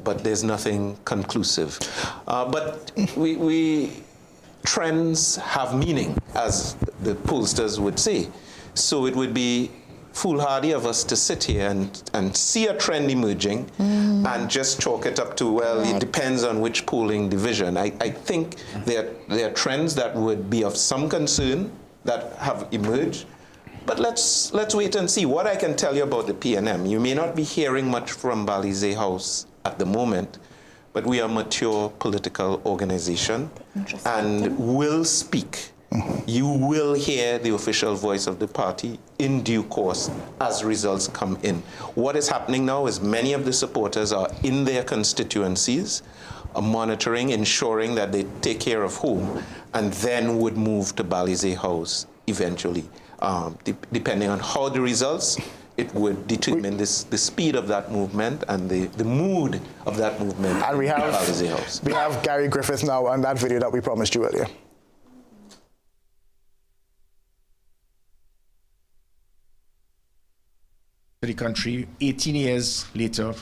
but there's nothing conclusive. But trends have meaning, as the pollsters would say. So it would be foolhardy of us to sit here and see a trend emerging and just chalk it up to, well, it depends on which polling division. I think there are trends that would be of some concern that have emerged, But let's wait and see. What I can tell you about the PNM, you may not be hearing much from Balize House at the moment, but we are a mature political organization and will speak. You will hear the official voice of the party in due course as results come in. What is happening now is many of the supporters are in their constituencies, monitoring, ensuring that they take care of whom, and then would move to Balize House eventually. Depending on how the results, it would determine the speed of that movement and the mood of that movement. And we have Gary Griffith now on that video that we promised you earlier. The country 18 years later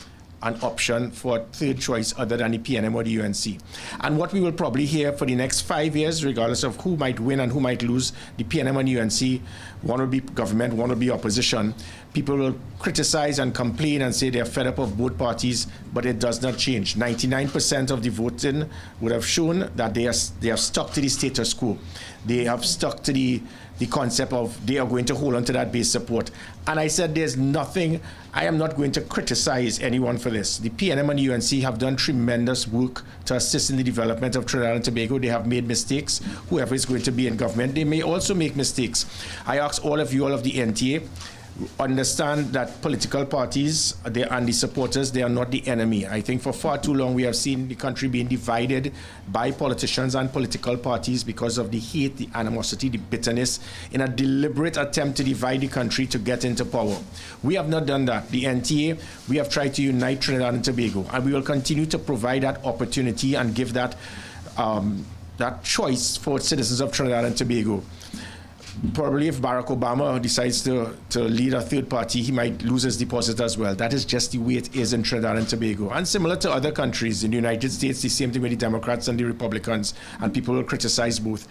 an option for third choice other than the PNM or the UNC. And what we will probably hear for the next 5 years, regardless of who might win and who might lose, the PNM and UNC, one will be government, one will be opposition. People will criticize and complain and say they're fed up of both parties, but it does not change. 99% of the voting would have shown that they have stuck to the status quo. They have stuck to the concept of they are going to hold on to that base support. And I said there's nothing, I am not going to criticize anyone for this. The PNM and UNC have done tremendous work to assist in the development of Trinidad and Tobago. They have made mistakes. Whoever is going to be in government, they may also make mistakes. I ask all of you, all of the NTA, understand that political parties and the supporters, they are not the enemy. I think for far too long we have seen the country being divided by politicians and political parties because of the hate, the animosity, the bitterness, in a deliberate attempt to divide the country to get into power. We have not done that. The NTA, we have tried to unite Trinidad and Tobago, and we will continue to provide that opportunity and give that choice for citizens of Trinidad and Tobago. Probably if Barack Obama decides to lead a third party, he might lose his deposit as well. That is just the way it is in Trinidad and Tobago. And similar to other countries, in the United States, the same thing with the Democrats and the Republicans, and people will criticize both.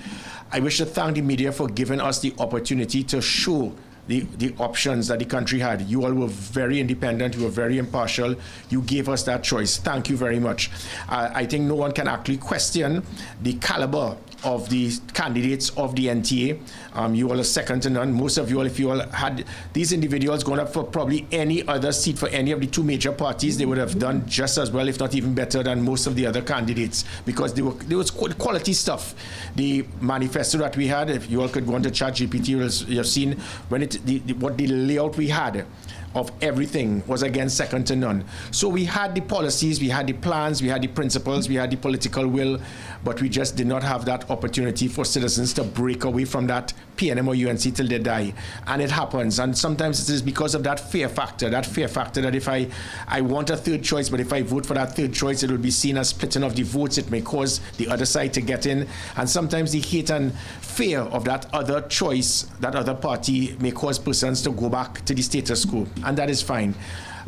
I wish to thank the media for giving us the opportunity to show the options that the country had. You all were very independent, you were very impartial, you gave us that choice. Thank you very much. I think no one can actually question the caliber of the candidates of the NTA. You all are second to none. Most of you all, if you all had these individuals going up for probably any other seat for any of the two major parties, they would have done just as well, if not even better than most of the other candidates, because there was quality stuff. The manifesto that we had, if you all could go on to ChatGPT, you have seen when what the layout we had of everything was, again, second to none. So we had the policies, we had the plans, we had the principles, we had the political will, but we just did not have that opportunity for citizens to break away from that PNM or UNC till they die. And it happens. And sometimes it is because of that fear factor that if I want a third choice, but if I vote for that third choice, it will be seen as splitting of the votes. It may cause the other side to get in. And sometimes the hate and fear of that other choice, that other party, may cause persons to go back to the status quo. And that is fine.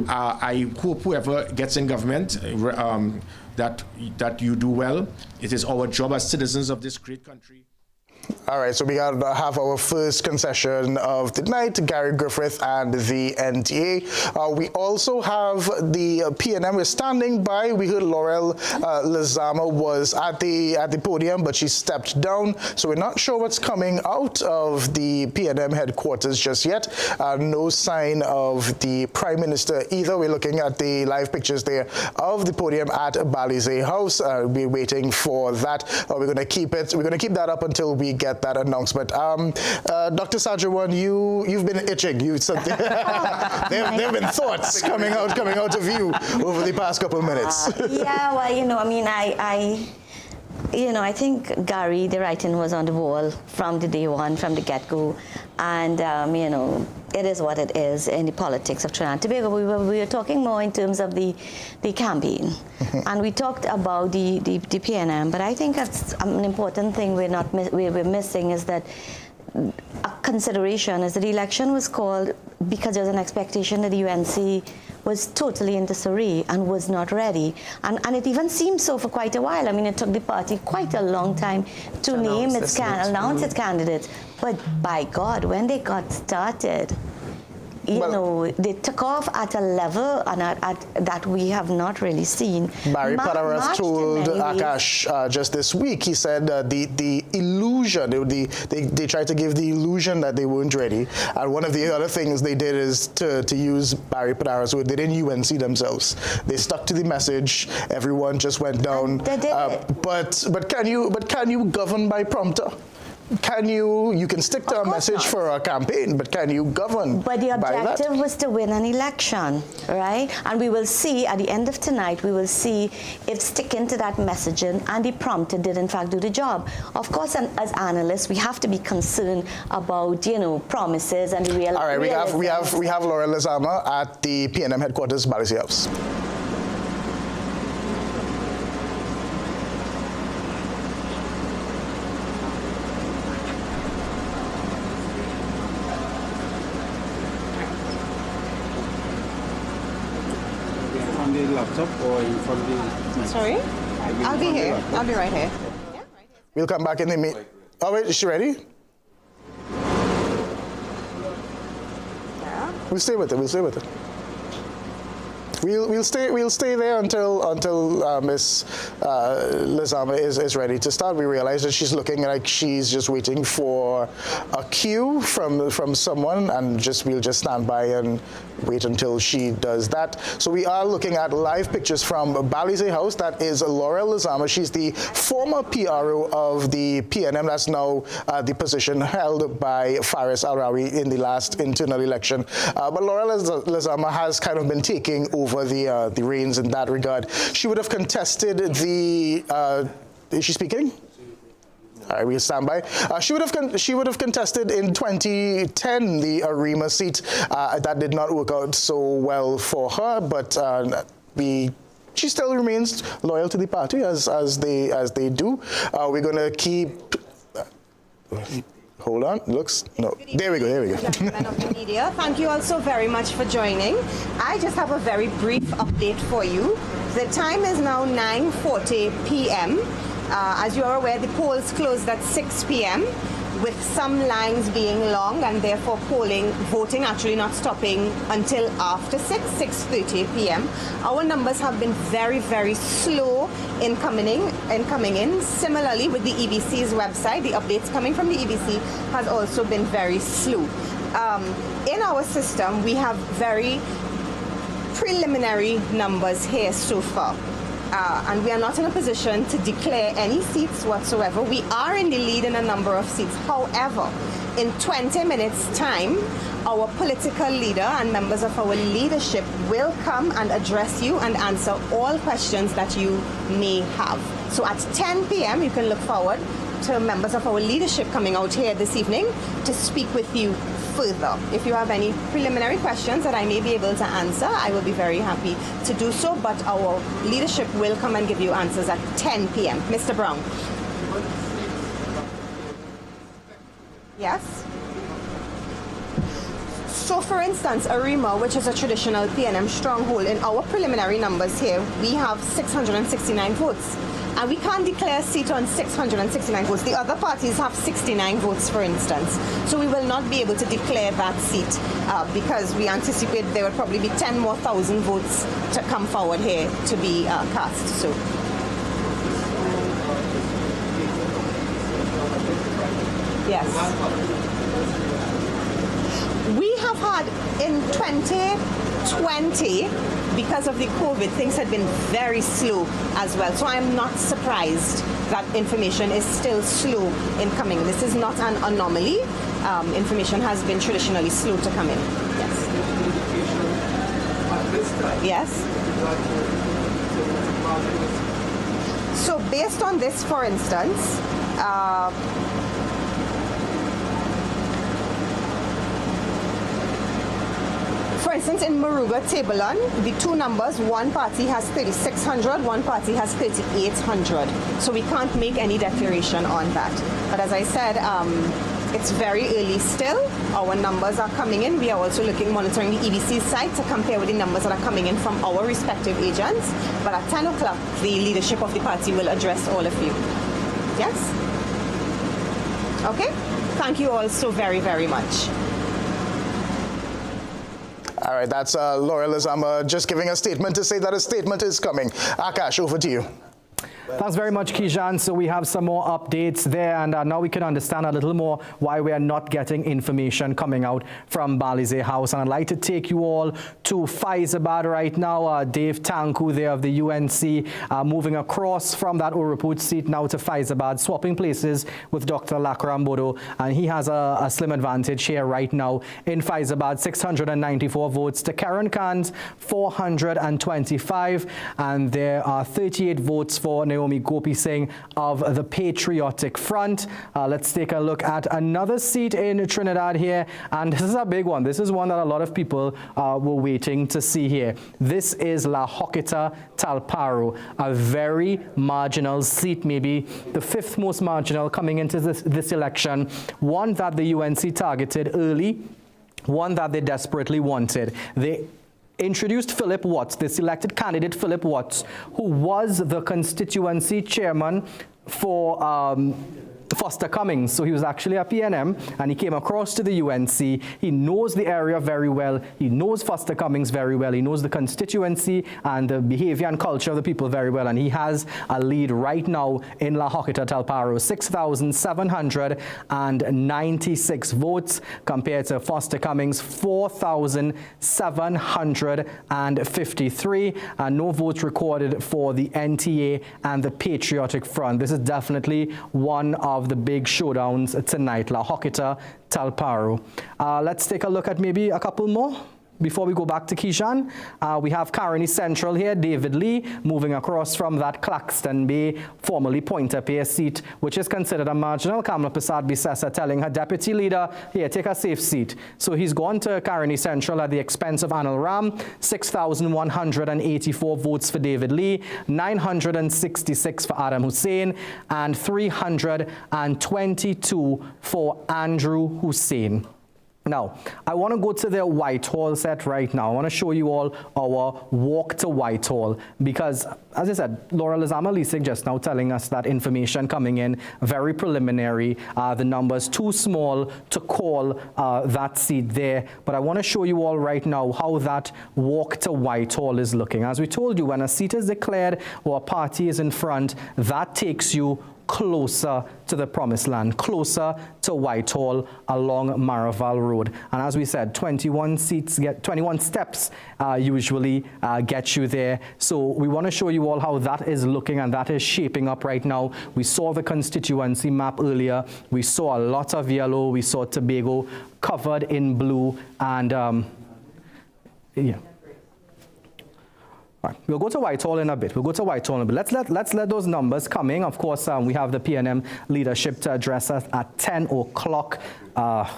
I hope whoever gets in government, that you do well. It is our job as citizens of this great country. All right, so we got to have our first concession of the night, Gary Griffith and the NTA. We also have the PNM. We're standing by. We heard Laurel Lizama was at the podium, but she stepped down. So we're not sure what's coming out of the PNM headquarters just yet. No sign of the Prime Minister either. We're looking at the live pictures there of the podium at Balize House. We're waiting for that. We're going to keep it. We're going to keep that up until we get that announcement. Dr. Sajawan, you've been itching. There have been thoughts coming out of you over the past couple of minutes. Yeah, well, I mean, I think Gary, the writing was on the wall from the day one, from the get-go, and it is what it is in the politics of Trinidad and Tobago. We were talking more in terms of the campaign, and we talked about the PNM. But I think that's an important thing we're missing is that a consideration is that the election was called because there was an expectation that the UNC was totally in disarray and was not ready. And it even seemed so for quite a while. I mean, it took the party quite a long time to announce its candidates. But by God, when they got started, you know, they took off at a level and that we have not really seen. Barry Padarath told Akash just this week, he said the illusion, they tried to give the illusion that they weren't ready. And one of the other things they did is to use Barry Padarath's word, they didn't UNC themselves. They stuck to the message, everyone just went down. They did but can you govern by prompter? You can stick to a message for a campaign, but can you govern by that? But the objective was to win an election, right? And we will see at the end of tonight, we will see if sticking to that messaging and the prompter did in fact do the job. Of course, as analysts, we have to be concerned about, you know, promises and the real. All right, we have Laura Lizama at the PNM headquarters, Balisi House. Laptop or in front of the... Sorry? I'll be here. I'll be right here. We'll come back in the meet. Oh, wait, is she ready? Yeah. We'll stay with it. We'll stay with it. We'll stay there until Miss Lizama is ready to start. We realize that she's looking like she's just waiting for a cue from someone, and we'll just stand by and wait until she does that. So we are looking at live pictures from Balize House. That is Laura Lizama. She's the former PRO of the PNM. That's now the position held by Faris Al-Rawi in the last internal election. But Laura Lizama has kind of been taking over the reins in that regard. She would have contested the. Is she speaking? All right, we'll stand by. She would have contested in 2010 the Arima seat. That did not work out so well for her, but she still remains loyal to the party as they do. We're going to keep. Hold on, no. There we go. Gentlemen of the media, thank you all so very much for joining. I just have a very brief update for you. The time is now 9:40 p.m. As you are aware, the polls closed at 6 p.m. with some lines being long and therefore voting actually not stopping until after 6:30 p.m. Our numbers have been very, very slow in coming in. Similarly, with the EBC's website, the updates coming from the EBC has also been very slow. In our system, we have very preliminary numbers here so far. And we are not in a position to declare any seats whatsoever. We are in the lead in a number of seats. However, in 20 minutes' time, our political leader and members of our leadership will come and address you and answer all questions that you may have. So at 10 p.m., you can look forward to members of our leadership coming out here this evening to speak with you further. If you have any preliminary questions that I may be able to answer, I will be very happy to do so, but our leadership will come and give you answers at 10 p.m. Mr. Brown. Yes? So, for instance, Arima, which is a traditional PNM stronghold, in our preliminary numbers here, we have 669 votes. And we can't declare a seat on 669 votes. The other parties have 69 votes, for instance. So we will not be able to declare that seat because we anticipate there will probably be 10,000 more votes to come forward here to be cast. So. Yes. We have had in 2020, because of the COVID, things had been very slow as well. So I'm not surprised that information is still slow in coming. This is not an anomaly. Information has been traditionally slow to come in. Yes. Yes. So based on this, for instance, for instance, in Moruga, Tabelon, the two numbers, one party has 3,600, one party has 3,800. So we can't make any declaration on that. But as I said, it's very early still. Our numbers are coming in. We are also monitoring the EBC site to compare with the numbers that are coming in from our respective agents. But at 10 o'clock, the leadership of the party will address all of you. Yes? Okay? Thank you all so very, very much. All right, that's Laura Lizama just giving a statement to say that a statement is coming. Akash, over to you. Thanks very much, Kijan. So we have some more updates there, and now we can understand a little more why we are not getting information coming out from Balize House. And I'd like to take you all to Faizabad right now. Dave Tanku there of the UNC moving across from that Uruput seat now to Faizabad, swapping places with Dr. Lakram Bodo, and he has a slim advantage here right now in Faizabad, 694 votes to Karen Khan's 425, and there are 38 votes for Naomi Gopi Singh of the Patriotic Front. Let's take a look at another seat in Trinidad here, and this is a big one. This is one that a lot of people were waiting to see here. This is La Hoquita Talparo, a very marginal seat, maybe the fifth most marginal coming into this election, one that the UNC targeted early, one that they desperately wanted. They introduced Philip Watts, the selected candidate Philip Watts, who was the constituency chairman for Foster Cummings. So he was actually a PNM, and he came across to the UNC. He knows the area very well. He knows Foster Cummings very well. He knows the constituency and the behavior and culture of the people very well. And he has a lead right now in La Hoquita Talparo, 6,796 votes compared to Foster Cummings, 4,753, and no votes recorded for the NTA and the Patriotic Front. This is definitely one of the big showdowns tonight, La Hoquita Talparo. Let's take a look at maybe a couple more before we go back to Kishan. We have Caroni Central here, David Lee, moving across from that Claxton Bay, formerly Pointe-a-Pierre seat, which is considered a marginal. Kamla Prasad-Bissessar telling her deputy leader, here, take a safe seat. So he's gone to Caroni Central at the expense of Anil Ram, 6,184 votes for David Lee, 966 for Adam Hussain, and 322 for Andrew Hussain. Now, I want to go to the Whitehall set right now. I want to show you all our walk to Whitehall because, as I said, Laura Lizama Leasing just now telling us that information coming in, very preliminary. The numbers too small to call that seat there. But I want to show you all right now how that walk to Whitehall is looking. As we told you, when a seat is declared or a party is in front, that takes you closer to the promised land, closer to Whitehall along Maraval Road. And as we said, 21 steps usually get you there. So we want to show you all how that is looking, and that is shaping up right now. We saw the constituency map earlier. We saw a lot of yellow. We saw Tobago covered in blue, and yeah. All right, we'll go to Whitehall in a bit. Let's let those numbers come in. Of course, we have the PNM leadership to address us at 10 o'clock.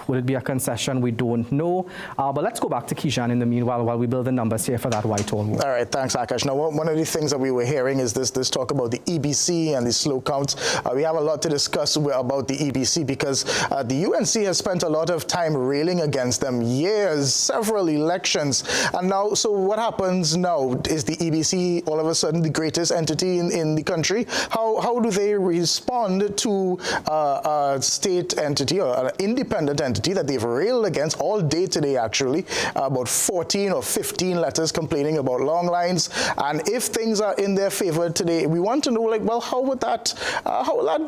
Will it be a concession? We don't know. But let's go back to Kishan in the meanwhile while we build the numbers here for that Whitehall. All right, thanks, Akash. Now, one of the things that we were hearing is this talk about the EBC and the slow counts. We have a lot to discuss about the EBC because the UNC has spent a lot of time railing against them, years, several elections. And now, so what happens now? Is the EBC all of a sudden the greatest entity in the country? How do they respond to a state entity or an independent entity that they've railed against all day today, actually, about 14 or 15 letters complaining about long lines? And if things are in their favor today, we want to know, like, well, how will that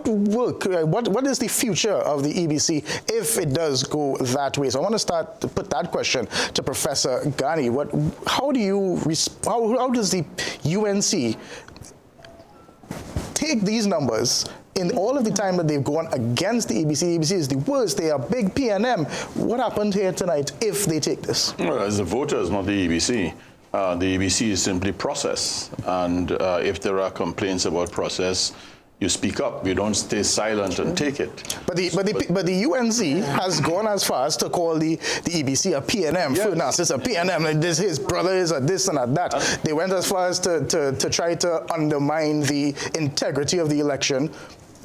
work? What is the future of the EBC if it does go that way? So I want to start to put that question to Professor Ghani. How does the UNC take these numbers in all of the time that they've gone against the EBC? The EBC is the worst. They are big PNM. What happened here tonight if they take this? Well, as the voters, not the EBC. The EBC is simply process. And if there are complaints about process, you speak up. You don't stay silent and take it. But the UNC has gone as far as to call the EBC a PNM. Yes. It's a PNM. Like this, his brother is a this and a that. They went as far as to try to undermine the integrity of the election.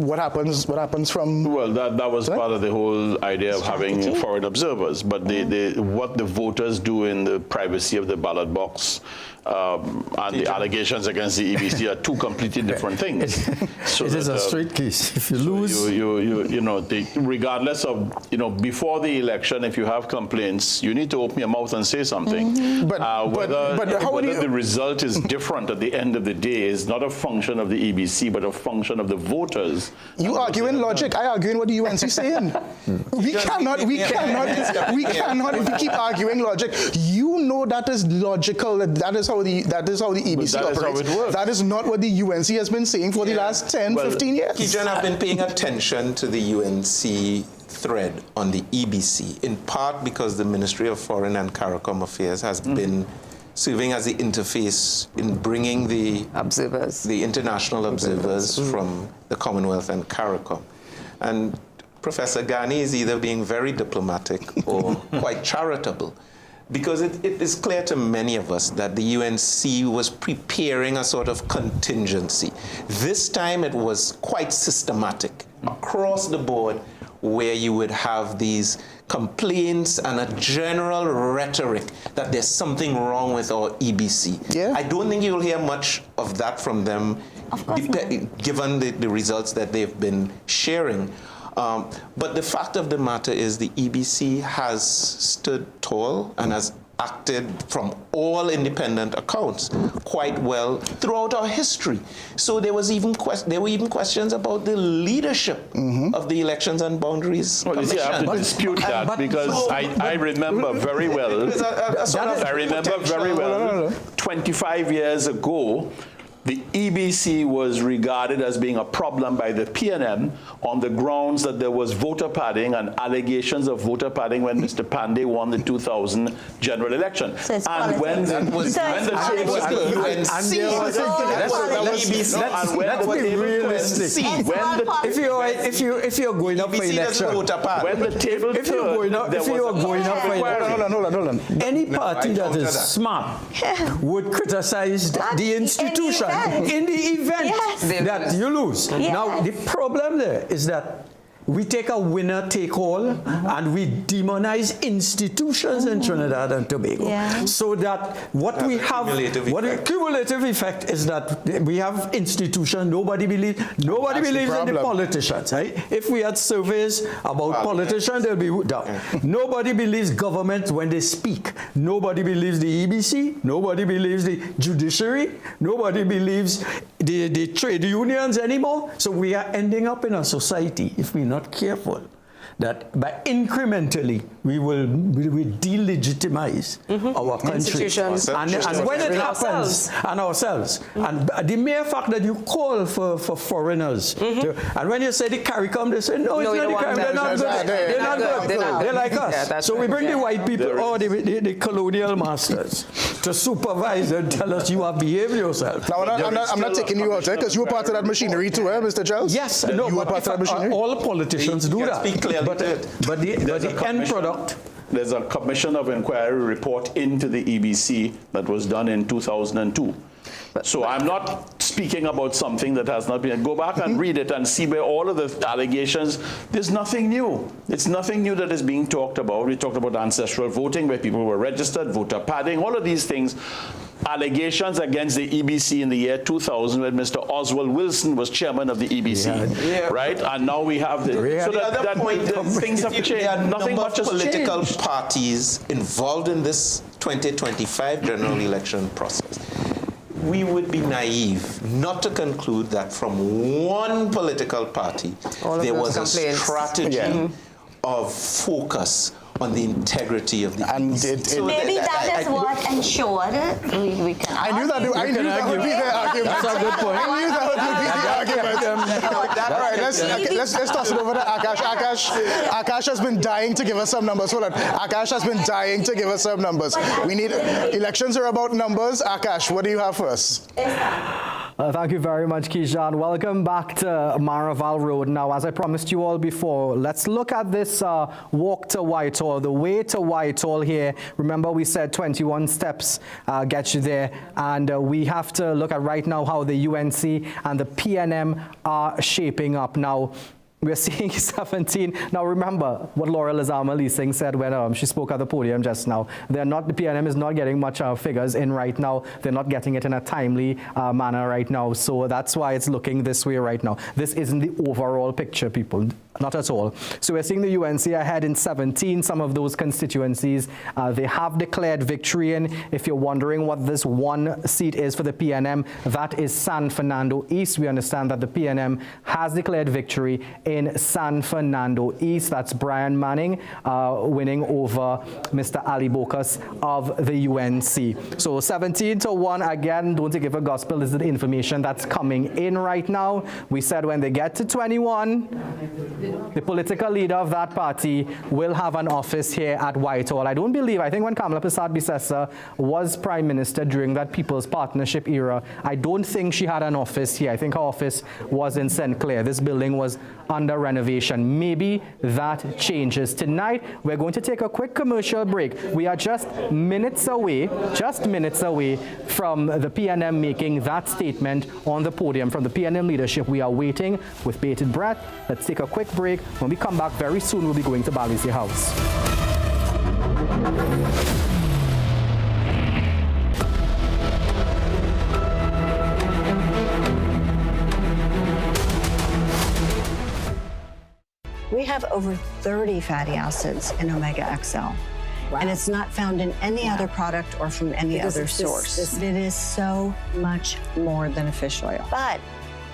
what happens from... Well, that was part of the whole idea of having foreign observers. But what the voters do in the privacy of the ballot box and the allegations against the EBC are two completely different things. So it is a straight case. If you lose... You know, regardless of, before the election, if you have complaints, you need to open your mouth and say something. But whether how would the result is different at the end of the day is not a function of the EBC, but a function of the voters. You arguing logic. I arguing what the UNC is saying. We cannot, if we keep arguing logic. You know that is logical, that is how the EBC operates. That is not what the UNC has been saying for the last 10, 15 years. Kijan, I've been paying attention to the UNC thread on the EBC, in part because the Ministry of Foreign and CARICOM Affairs has been serving as the interface in bringing the international observers from the Commonwealth and CARICOM. And Professor Ghani is either being very diplomatic or quite charitable, because it is clear to many of us that the UNC was preparing a sort of contingency. This time it was quite systematic across the board, where you would have these complaints and a general rhetoric that there's something wrong with our EBC. Yeah. I don't think you'll hear much of that from them, given the results that they've been sharing. But the fact of the matter is the EBC has stood tall and has acted from all independent accounts quite well throughout our history. So there were even questions about the leadership of the Elections and Boundaries Commission. I have to dispute that because I remember very well. I remember very well 25 years ago, the EBC was regarded as being a problem by the PNM on the grounds that there was voter padding and allegations of voter padding when Mr. Panday won the 2000 general election. So and when the if you're going up for election, when the table if you are going up for election, hold on. Any party that is smart would criticize the institution in the event that you lose. Yes. Now, the problem there is that we take a winner-take-all and we demonize institutions in Trinidad and Tobago. Yeah. So that what we have, the cumulative effect is that we have institutions, nobody believes in the politicians. Right? If we had surveys about politicians, they'll be down. Nobody believes government when they speak. Nobody believes the EBC. Nobody believes the judiciary. Nobody believes the trade unions anymore. So we are ending up in a society, if we're not careful, that by incrementally we will delegitimize our country. And when it happens, and ourselves, and the mere fact that you call for foreigners, and when you say the CARICOM, they say, no, it's not the CARICOM, they're not good. They're not good. They're like us. So we bring the white people, or the colonial masters, to supervise and tell us you have behaved yourself. Now, I'm not taking you out there, because you were part of that machinery too, Mr. Giles? Yes, no, you were part of that machinery. All politicians do that. But the end product... There's a Commission of Inquiry report into the EBC that was done in 2002. So I'm not speaking about something that has not been. Go back and read it and see where all of the allegations, there's nothing new. It's nothing new that is being talked about. We talked about ancestral voting, where people were registered, voter padding, all of these things. Allegations against the EBC in the year 2000 when Mr. Oswald Wilson was chairman of the EBC, right? And now we have the... So the other point is, things have changed. There are nothing much has political changed. Parties involved in this 2025 general election process. We would be naive not to conclude that from one political party there was a strategy of focus on the integrity of the EBC. So maybe that is what ensured we can. I knew that would be the argument. That's a good point. I knew that would be the argument. Let's toss it over to Akash. Akash has been dying to give us some numbers. Hold on. Akash has been dying to give us some numbers. We need elections are about numbers. Akash, what do you have for us? Thank you very much, Keyshawn. Welcome back to Maraval Road. Now, as I promised you all before, let's look at this walk to Whitehall, the way to Whitehall here. Remember, we said 21 steps get you there, and we have to look at right now how the UNC and the PNM are shaping up. Now, we're seeing 17. Now, remember what Laura Lazama-Leasing said when she spoke at the podium just now. The PNM is not getting much figures in right now. They're not getting it in a timely manner right now. So that's why it's looking this way right now. This isn't the overall picture, people. Not at all. So we're seeing the UNC ahead in 17. Some of those constituencies, they have declared victory in. If you're wondering what this one seat is for the PNM, that is San Fernando East. We understand that the PNM has declared victory in San Fernando East. That's Brian Manning winning over Mr. Ali Bokas of the UNC. So 17-1, again, don't take it for gospel. This is the information that's coming in right now. We said when they get to 21, the political leader of that party will have an office here at Whitehall. I think when Kamla Prasad-Bissessar was Prime Minister during that People's Partnership era, I don't think she had an office here. I think her office was in St. Clair. This building was under renovation. Maybe that changes. Tonight, we're going to take a quick commercial break. We are just minutes away from the PNM making that statement on the podium. From the PNM leadership, we are waiting with bated breath. Let's take a quick break. When we come back very soon, we'll be going to Bally's House. We have over 30 fatty acids in Omega XL. Wow. And it's not found in any other product or from any other source. It is so much more than a fish oil. But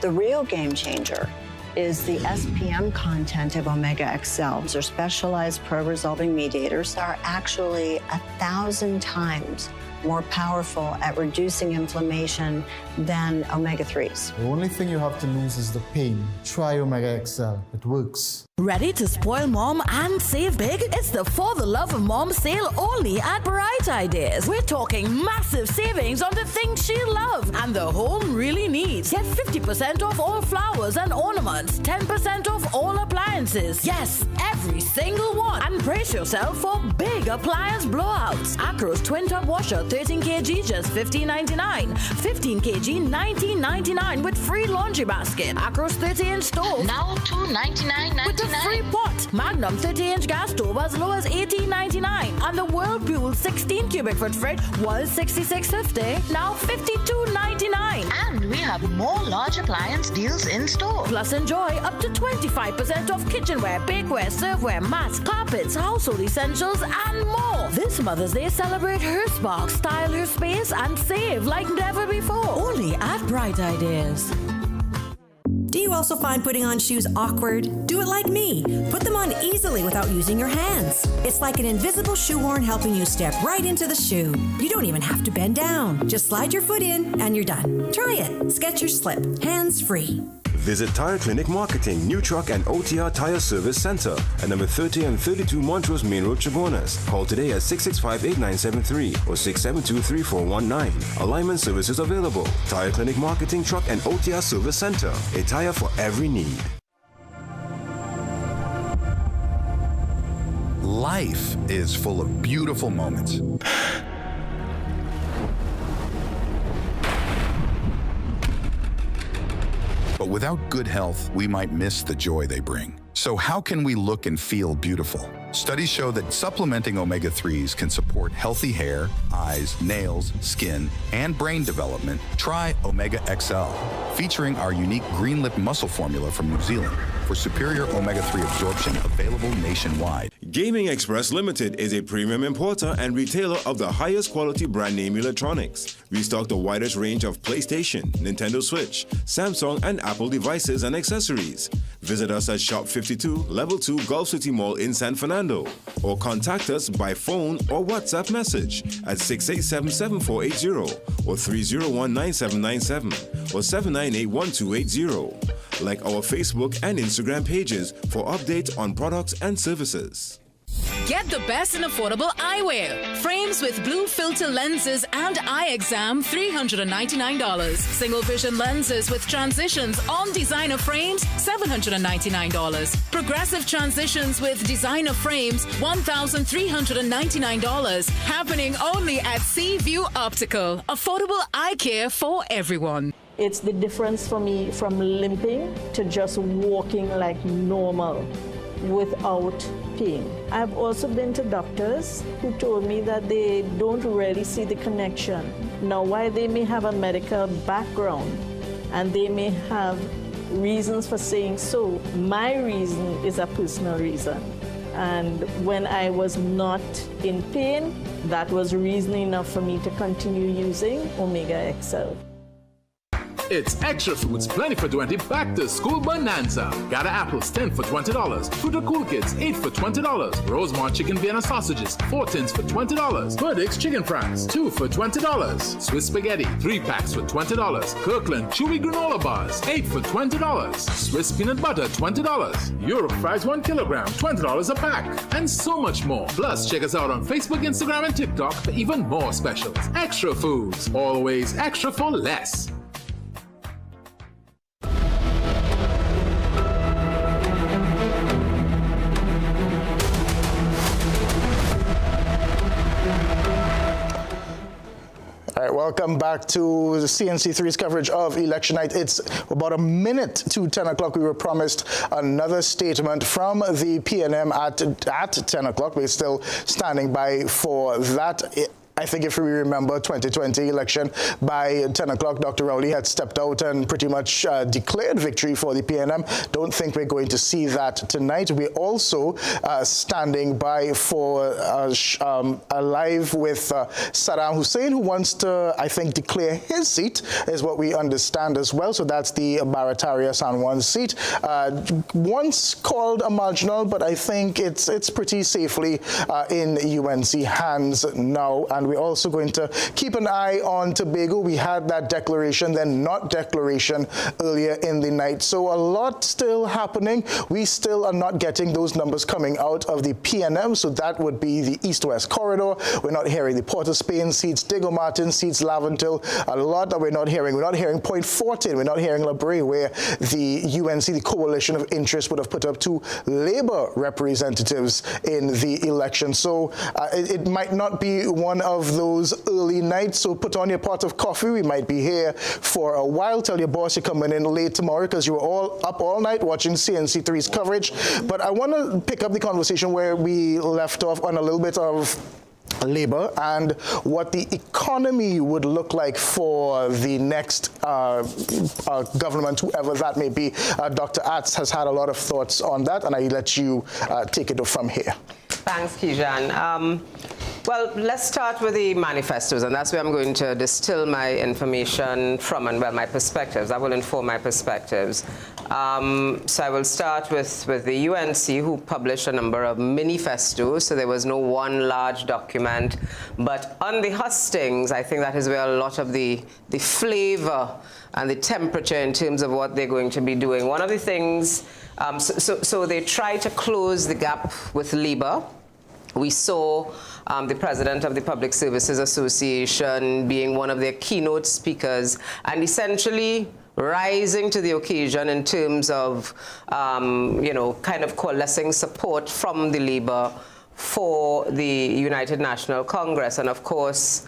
the real game changer is the SPM content of Omega XL. These are specialized pro-resolving mediators that are actually 1,000 times more powerful at reducing inflammation than omega-3s. The only thing you have to lose is the pain. Try Omega XL. It works. Ready to spoil mom and save big? It's the For the Love of Mom sale only at Bright Ideas. We're talking massive savings on the things she loves and the home really needs. Get 50% off all flowers and ornaments, 10% off all appliances. Yes, every single one. And brace yourself for big appliance blowouts. Acro's twin tub washer, 13 kg, just $15.99. 15 kg, $19.99 with free laundry basket. Acro's 30-inch stove, now $299.99. With a free pot. Magnum 30-inch gas stove as low as $18.99. And the Whirlpool 16 cubic foot fridge was $66.50, now $52.99. And we have more large appliance deals in store. Plus enjoy up to 25% off kitchenware, bakeware, serveware, mats, carpets, household essentials, and more. This Mother's Day, celebrate her spark, style her space, and save like never before. Only at Bright Ideas. Do you also find putting on shoes awkward? Do it like me. Put them on easily without using your hands. It's like an invisible shoehorn helping you step right into the shoe. You don't even have to bend down. Just slide your foot in and you're done. Try it. Skechers Slip. Hands free. Visit Tire Clinic Marketing, New Truck and OTR Tire Service Center at number 30 and 32 Montrose Main Road, Chagonas. Call today at 665-8973 or 672-3419. Alignment services available. Tire Clinic Marketing, Truck and OTR Service Center. A tire for every need. Life is full of beautiful moments. But without good health, we might miss the joy they bring. So how can we look and feel beautiful? Studies show that supplementing omega-3s can support healthy hair, eyes, nails, skin, and brain development. Try Omega XL, featuring our unique green lip muscle formula from New Zealand for superior omega-3 absorption, available nationwide. Gaming Express Limited is a premium importer and retailer of the highest quality brand name electronics. We stock the widest range of PlayStation, Nintendo Switch, Samsung, and Apple devices and accessories. Visit us at Shop 52, Level 2, Gulf City Mall in San Fernando, or contact us by phone or WhatsApp message at 687-7480 or 301-9797 or 798-1280. Like our Facebook and Instagram pages for updates on products and services. Get the best in affordable eyewear. Frames with blue filter lenses and eye exam, $399. Single vision lenses with transitions on designer frames, $799. Progressive transitions with designer frames, $1,399. Happening only at View Optical. Affordable eye care for everyone. It's the difference for me from limping to just walking like normal without pain. I've also been to doctors who told me that they don't really see the connection. Now, while they may have a medical background and they may have reasons for saying so, my reason is a personal reason. And when I was not in pain, that was reason enough for me to continue using Omega XL. It's Extra Foods Plenty for 20 Back to School Bonanza. Gotta apples 10 for $20. Fruit or Cool Kids 8 for $20. Rosemont chicken Vienna sausages 4 tins for $20. Burdick's chicken franks 2 for $20. Swiss spaghetti 3 packs for $20. Kirkland chewy granola bars 8 for $20. Swiss peanut butter $20. Europe fries 1 kilogram $20 a pack. And so much more. Plus check us out on Facebook, Instagram, and TikTok for even more specials. Extra Foods, always extra for less. All right, welcome back to the CNC3's coverage of election night. It's about a minute to 10 o'clock. We were promised another statement from the PNM at 10 o'clock. We're still standing by for that. I think if we remember 2020 election, by 10 o'clock, Dr. Rowley had stepped out and pretty much declared victory for the PNM. Don't think we're going to see that tonight. We're also standing by for a live with Saddam Hussein, who wants to, I think, declare his seat, is what we understand as well. So that's the Barataria San Juan seat. Once called a marginal, but I think it's pretty safely in UNC hands now. And we're also going to keep an eye on Tobago. We had that declaration, then not declaration earlier in the night. So a lot still happening. We still are not getting those numbers coming out of the PNM. So that would be the East-West corridor. We're not hearing the Port of Spain seats, Diego Martin seats, Laventil. A lot that we're not hearing. We're not hearing Point Fortin. We're not hearing La Brea, where the UNC, the coalition of interest, would have put up 2 Labour representatives in the election. So it might not be one of those early nights, so put on your pot of coffee. We might be here for a while. Tell your boss you're coming in late tomorrow because you were all up all night watching CNC3's coverage. But I want to pick up the conversation where we left off on a little bit of Labour and what the economy would look like for the next government, whoever that may be. Dr. Atz has had a lot of thoughts on that, and I let you take it from here. Thanks, Kijan. Well, let's start with the manifestos, and that's where I'm going to distill my information from, and well, my perspectives. I will inform my perspectives. So I will start with the UNC, who published a number of manifestos, so there was no one large document. But on the hustings, I think that is where a lot of the flavor and the temperature in terms of what they're going to be doing. One of the things, so they try to close the gap with Labour. We saw the president of the Public Services Association being one of their keynote speakers and essentially rising to the occasion in terms of, you know, kind of coalescing support from the Labour for the United National Congress. And of course,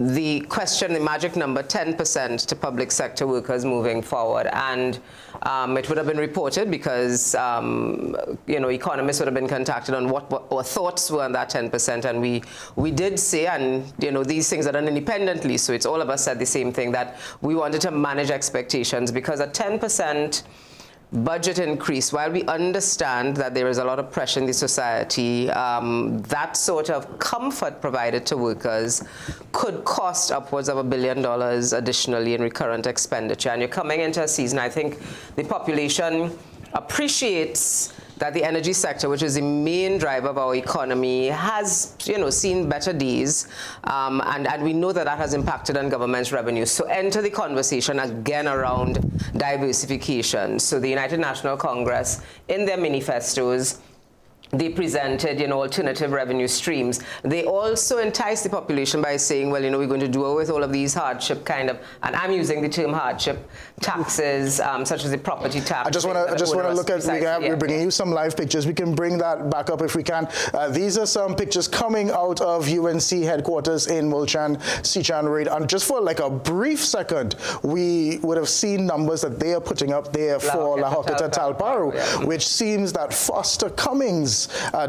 the question, the magic number, 10% to public sector workers moving forward. And it would have been reported because, you know, economists would have been contacted on what our thoughts were on that 10%. And we did say, and, you know, these things are done independently, so it's all of us said the same thing, that we wanted to manage expectations because a 10% budget increase, while we understand that there is a lot of pressure in the society, that sort of comfort provided to workers could cost upwards of $1 billion additionally in recurrent expenditure. And you're coming into a season, I think the population appreciates that the energy sector, which is the main driver of our economy, has, you know, seen better days, and we know that that has impacted on government's revenue. So enter the conversation again around diversification. So the United National Congress, in their manifestos, they presented, alternative revenue streams. They also enticed the population by saying, well, we're going to do away with all of these hardship and I'm using the term hardship taxes, such as the property tax. I just want to look at, we're bringing you some live pictures. We can bring that back up if we can. These are some pictures coming out of UNC headquarters in Mulchan, Sichan Raid. And just for like a brief second, we would have seen numbers that they are putting up there for La Hoqueta Talparo, which seems that Foster Cummings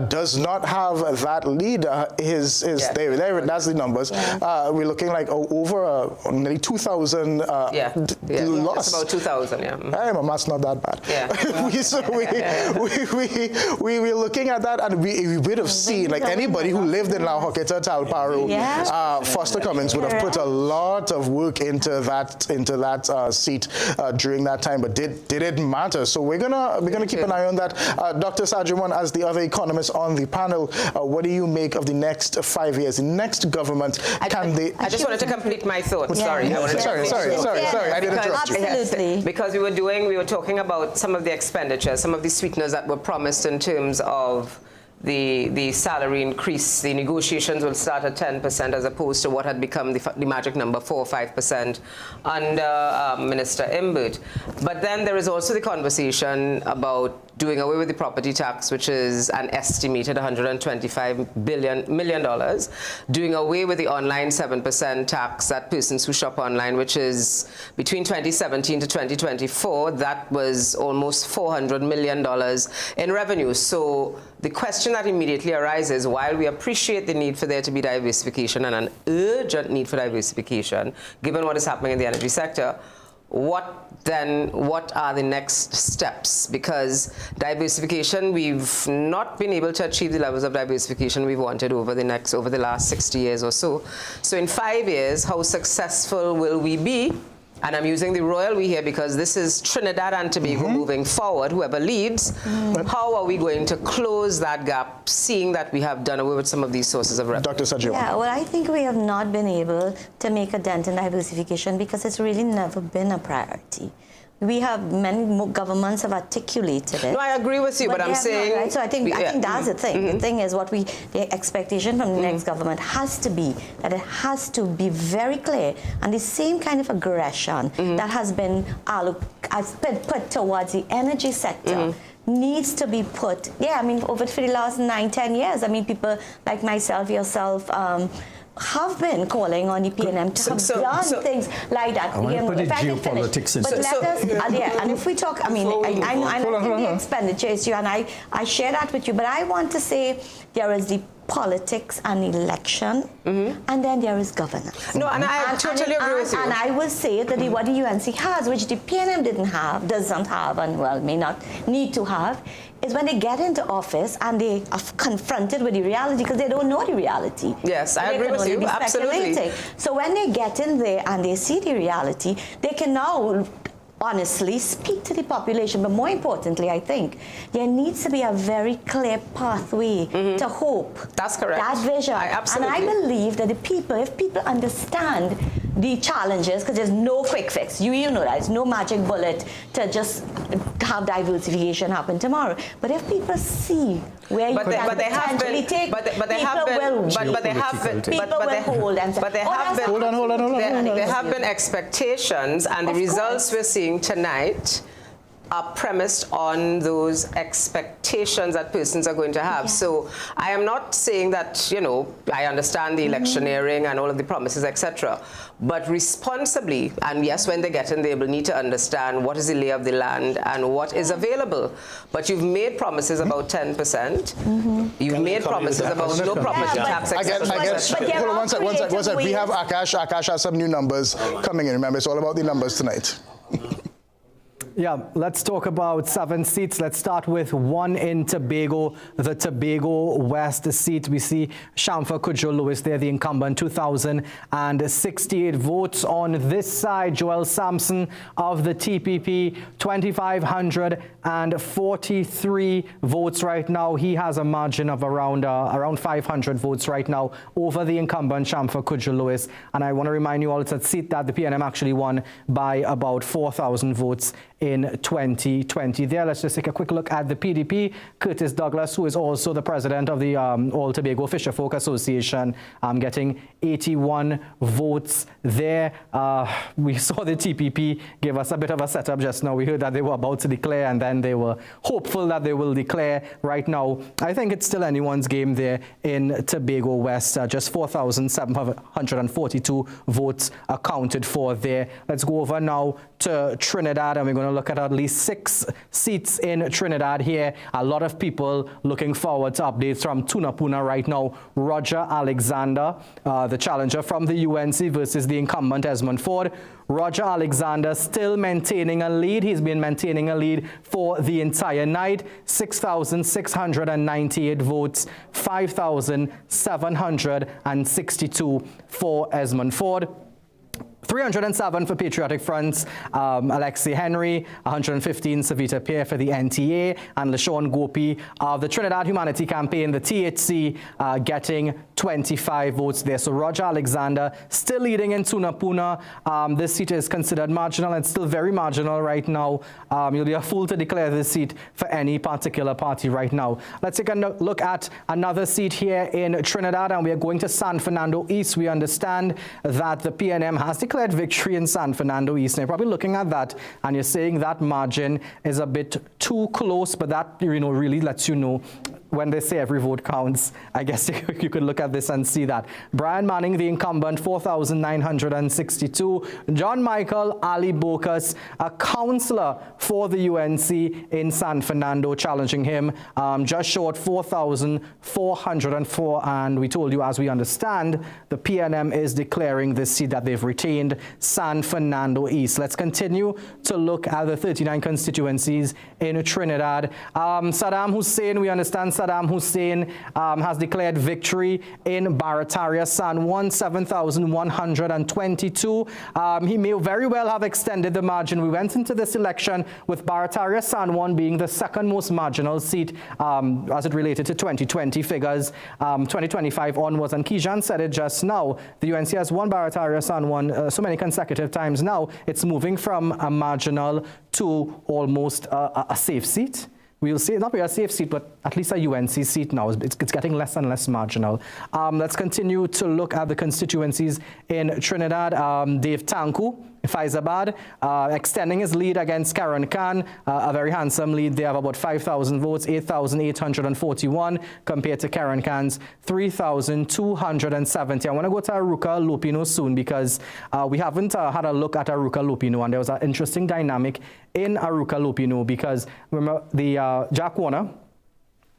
does not have that lead. That's the numbers. We're looking like over nearly 2,000 loss. It's about 2,000, Hey, my math's not that bad. We're looking at that, and we would have seen, like anybody who lived in La Hoqueta Talparo, Foster Cummings would have put a lot of work into that seat during that time, but did it matter? So we're gonna keep an eye on that. Dr. Sajuman, as the other economist on the panel, what do you make of the next 5 years? The next government, I just wanted to complete my thoughts. Sorry, I didn't interrupt you. Absolutely. Because we were talking about some of the expenditures, some of the sweeteners that were promised in terms of the salary increase. The negotiations will start at 10% as opposed to what had become the magic number, 4 or 5% under Minister Imbert. But then there is also the conversation about doing away with the property tax, which is an estimated $125 million, doing away with the online 7% tax that persons who shop online, which is between 2017 to 2024, that was almost $400 million in revenue. So the question that immediately arises, while we appreciate the need for there to be diversification and an urgent need for diversification, given what is happening in the energy sector, what are the next steps? Because diversification, we've not been able to achieve the levels of diversification we've wanted over the last 60 years or so. So in 5 years, how successful will we be? And I'm using the royal we here because this is Trinidad and Tobago moving forward, whoever leads. How are we going to close that gap, seeing that we have done away with some of these sources of revenue? Dr. Sajuman. Yeah, well, I think we have not been able to make a dent in diversification because it's really never been a priority. We have many governments have articulated it. No, I agree with you, but I'm saying... Right? So I think that's the thing. The thing is the expectation from the next government has to be that it has to be very clear, and the same kind of aggression that has been put towards the energy sector needs to be put, over for the last 9-10 years. I mean, people like myself, yourself, have been calling on the PNM to have done things like that. I want to put the geopolitics in. But let us, and if we talk, I know the expenditure issue, and I share that with you, but I want to say there is the politics and election, and then there is governance. No, and I totally agree with you. And I will say that what the UNC has, which the PNM doesn't have, and well, may not need to have, is when they get into office and they are confronted with the reality because they don't know the reality. Yes, I agree with you, absolutely. So when they get in there and they see the reality, they can now honestly speak to the population. But more importantly, I think there needs to be a very clear pathway to hope. That's correct. That vision. Absolutely. And I believe that if people understand the challenges, because there's no quick fix. You know that. It's no magic bullet to just have diversification happen tomorrow. But if people see where you can potentially take, people will hold and say, there have been expectations, and the results we're seeing tonight are premised on those expectations that persons are going to have. So I am not saying that, I understand the electioneering and all of the promises, etc. But responsibly, and yes, when they get in, they will need to understand what is the lay of the land and what is available. But you've made promises about 10%. You've made promises about no property tax, etc. Hold on one sec. We have Akash has some new numbers coming in. Remember, it's all about the numbers tonight. Yeah, let's talk about 7 seats. Let's start with one in Tobago, the Tobago West seat. We see Shamfa Kudjo-Lewis there, the incumbent, 2,068 votes. On this side, Joel Sampson of the TPP, 2,543 votes right now. He has a margin of around 500 votes right now over the incumbent, Shamfa Kudjo-Lewis. And I want to remind you all, it's a seat that the PNM actually won by about 4,000 votes in 2020 there. Let's just take a quick look at the PDP. Curtis Douglas, who is also the president of the All Tobago Fisherfolk Association, getting 81 votes there. We saw the TPP give us a bit of a setup just now. We heard that they were about to declare, and then they were hopeful that they will declare. Right now, I think it's still anyone's game there in Tobago West. Just 4,742 votes accounted for there. Let's go over now to Trinidad, and we're going to look at least 6 seats in Trinidad here. A lot of people looking forward to updates from Tunapuna right now. Roger Alexander, the challenger from the UNC versus the incumbent Esmond Ford. Roger Alexander still maintaining a lead. He's been maintaining a lead for the entire night. 6,698 votes, 5,762 for Esmond Ford. 307 for Patriotic Front, Alexei Henry, 115 Savita Pierre for the NTA, and LaShawn Gopi of the Trinidad Humanity Campaign, the THC, getting 25 votes there. So Roger Alexander still leading in Tunapuna. This seat is considered marginal and still very marginal right now. You'll be a fool to declare this seat for any particular party right now. Let's take a look at another seat here in Trinidad, and we are going to San Fernando East. We understand that the PNM has declared victory in San Fernando East. Now, you're probably looking at that and you're saying that margin is a bit too close, but that, really lets you know when they say every vote counts. I guess you could look at this and see that. Brian Manning, the incumbent, 4,962. John Michael Ali Bokas, a councillor for the UNC in San Fernando, challenging him, just short 4,404. And we told you, as we understand, the PNM is declaring this seat that they've retained, San Fernando East. Let's continue to look at the 39 constituencies in Trinidad. Saddam Hussein, we understand Saddam Hussein has declared victory in Barataria, San Juan, 7,122. He may very well have extended the margin. We went into this election with Barataria, San Juan being the second most marginal seat as it related to 2020 figures. 2025 onwards, and Kijan said it just now, the UNC has won Barataria, San Juan so many consecutive times now. It's moving from a marginal to almost a safe seat. We'll see, not a safe seat, but at least a UNC seat now. It's getting less and less marginal. Let's continue to look at the constituencies in Trinidad. Dave Tanku, Faizabad, extending his lead against Karen Khan, a very handsome lead. They have about 5,000 votes, 8,841, compared to Karen Khan's 3,270. I want to go to Aruka Lupino soon because we haven't had a look at Aruka Lupino, and there was an interesting dynamic in Aruka Lupino because remember the Jack Warner,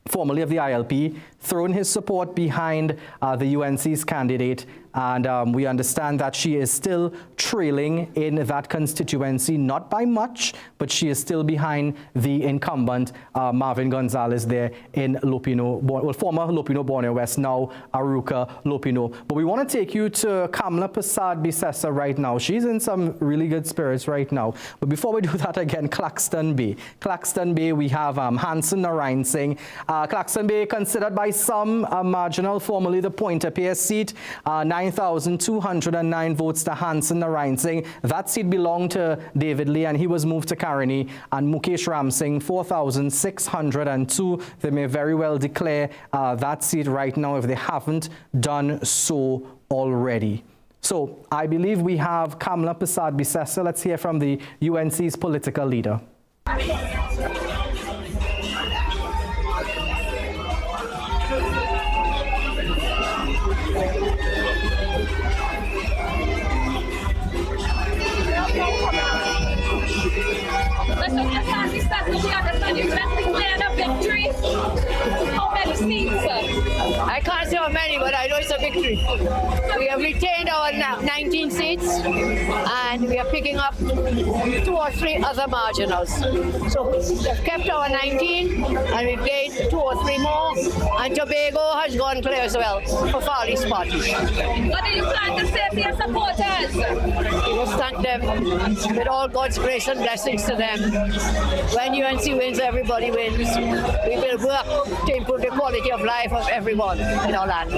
formerly of the ILP, thrown his support behind the UNC's candidate, and we understand that she is still trailing in that constituency, not by much, but she is still behind the incumbent Marvin Gonzalez there in Lupino, well, former Lupino Borneo West, now Aruka Lupino. But we want to take you to Kamla Prasad-Bissessar right now. She's in some really good spirits right now. But before we do that again, Claxton Bay. Claxton Bay, we have Hanson Narayan Singh. Claxton Bay considered by some marginal, formerly the Pointe-a-Pierre seat, 9,209 votes to Hanson Narayan Singh. That seat belonged to David Lee, and he was moved to Caroni. And Mukesh Ram Singh, 4,602. They may very well declare that seat right now if they haven't done so already. So I believe we have Kamla Prasad-Bissessar. Let's hear from the UNC's political leader. I can't say how many, but I know it's a victory. We have retained our 19 seats, and we are picking up 2 or 3 other marginals. So we've kept our 19, and we've gained 2 or 3 more, and Tobago has gone clear as well for Farley's party. What do you plan to say to your supporters? We just thank them them with all God's grace and blessings to them. When UNC wins, everybody wins. We will work to improve the quality of life of everyone in our land.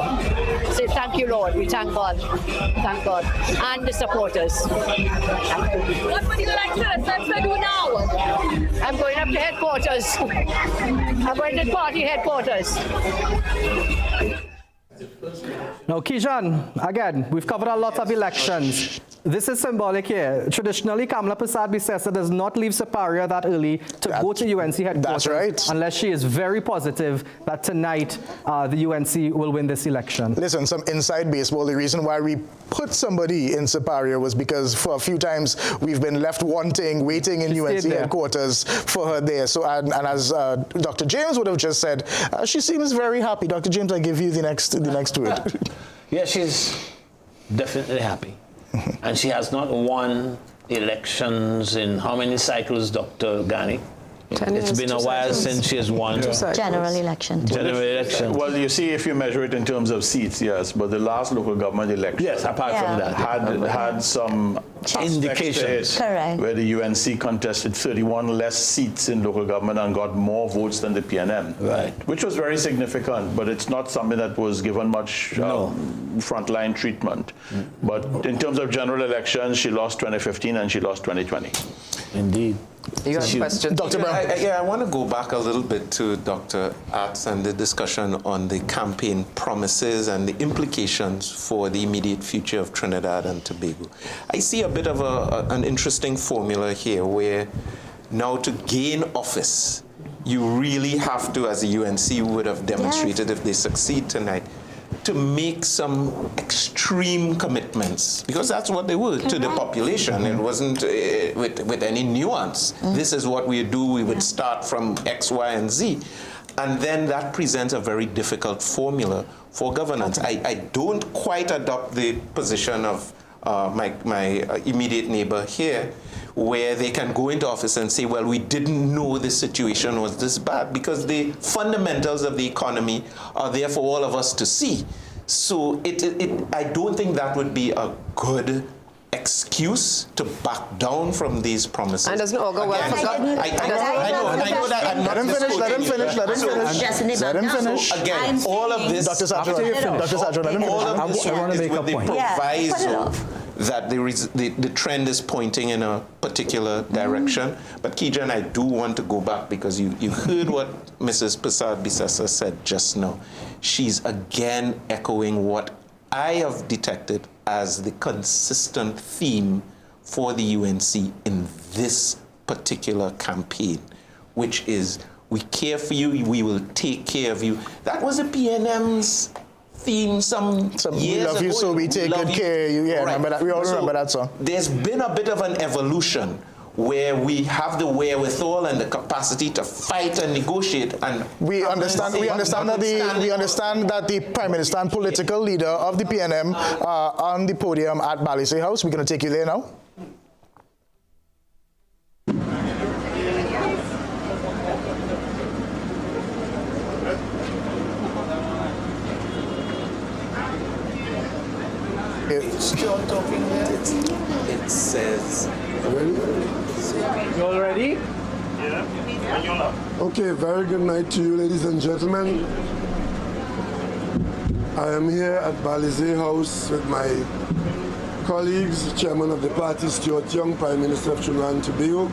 Say thank you, Lord. We thank God. Thank God. And the supporters. What would you like to do now? I'm going up to headquarters. I'm going to party headquarters. Now, Kijan, again, we've covered a lot of elections. This is symbolic here. Traditionally, Kamla Prasad-Bissessar does not leave Superior that early to go to UNC headquarters. That's right. Unless she is very positive that tonight the UNC will win this election. Listen, some inside baseball. The reason why we put somebody in Superior was because for a few times we've been left wanting, waiting in UNC headquarters for her there. So, and as Dr. James would have just said, she seems very happy. Dr. James, I give you the next word. Yeah, she's definitely happy. And she has not won elections in how many cycles, Dr. Ghani? It's been a while since she has won. General election. General election. Well, you see, if you measure it in terms of seats, yes, but the last local government election, yes, apart from that, had some indications. Correct. Where the UNC contested 31 less seats in local government and got more votes than the PNM. Right. Which was very significant, but it's not something that was given much frontline treatment. But in terms of general elections, she lost 2015 and she lost 2020. Indeed. You got a question? Dr. Brown. I want to go back a little bit to Dr. Atz and the discussion on the campaign promises and the implications for the immediate future of Trinidad and Tobago. I see a bit of an interesting formula here where now to gain office, you really have to, as the UNC would have demonstrated if they succeed tonight, to make some extreme commitments, because that's what they were to the population. It wasn't with any nuance. This is what we do. We would start from X, Y, and Z. And then that presents a very difficult formula for governance. I don't quite adopt the position of my immediate neighbor here, where they can go into office and say, well, we didn't know the situation was this bad, because the fundamentals of the economy are there for all of us to see. So I don't think that would be a good excuse to back down from these promises. And doesn't augur well for government. I know that I'm not Let him finish. So again, all of this, Dr. Satchel, let him finish. all of this I want to make is a with the point. proviso that the trend is pointing in a particular direction. But Kijan, I do want to go back, because you heard what Mrs. Prasad-Bissessar said just now. She's again echoing what I have detected as the consistent theme for the UNC in this particular campaign, which is, we care for you, we will take care of you. That was the PNM's theme some years ago. We love you, so we take good care of you. Yeah, right. Remember that. We all remember that song. There's been a bit of an evolution where we have the wherewithal and the capacity to fight and negotiate, and we understand that the Prime Minister and political leader of the PNM are on the podium at Balisay House. We're going to take you there now. Still talking there. It says. You all ready? Yeah. Okay, very good night to you, ladies and gentlemen. I am here at Balisay House with my colleagues, Chairman of the party, Stuart Young, Prime Minister of Trinidad and Tobago.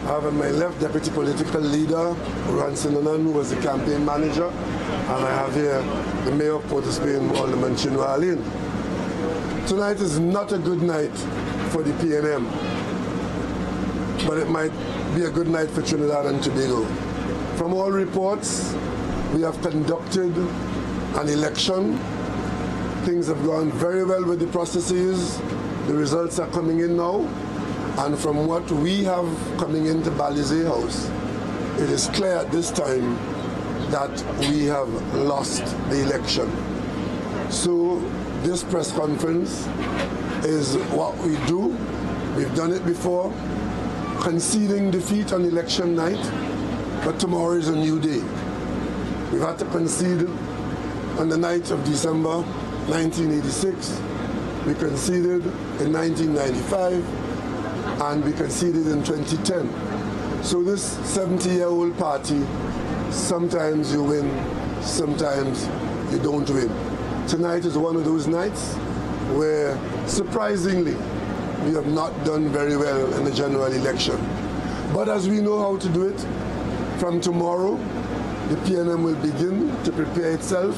I have on my left Deputy Political Leader, Ranson Onan, who was the campaign manager. And I have here the Mayor of Port of Spain, Alderman Chinua Alin. Tonight is not a good night for the PNM, but it might be a good night for Trinidad and Tobago. From all reports, we have conducted an election. Things have gone very well with the processes. The results are coming in now. And from what we have coming into Balisay House, it is clear at this time that we have lost the election. So this press conference is what we do. We've done it before, conceding defeat on election night, but tomorrow is a new day. We've had to concede on the night of December 1986. We conceded in 1995. and we conceded in 2010. So this 70-year-old party, sometimes you win, sometimes you don't win. Tonight is one of those nights where, surprisingly, we have not done very well in the general election. But as we know how to do it, from tomorrow, the PNM will begin to prepare itself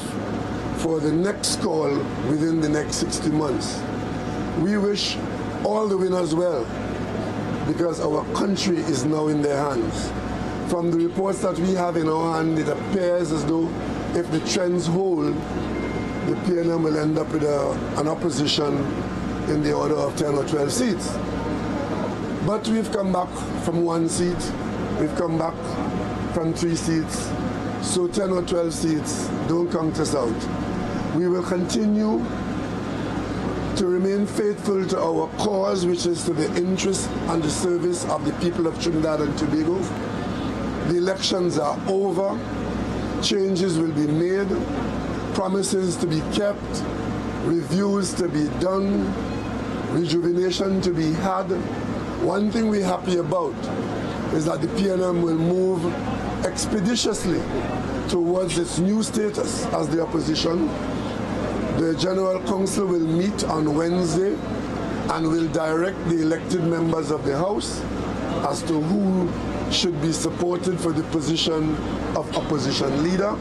for the next call within the next 60 months. We wish all the winners well, because our country is now in their hands. From the reports that we have in our hand, it appears as though if the trends hold, the PNM will end up with an opposition in the order of 10 or 12 seats. But we've come back from 1 seat, we've come back from 3 seats, so 10 or 12 seats don't count us out. We will continue to remain faithful to our cause, which is to the interest and the service of the people of Trinidad and Tobago. The elections are over, changes will be made, promises to be kept, reviews to be done, rejuvenation to be had. One thing we're happy about is that the PNM will move expeditiously towards its new status as the opposition. The General Council will meet on Wednesday and will direct the elected members of the House as to who should be supported for the position of opposition leader.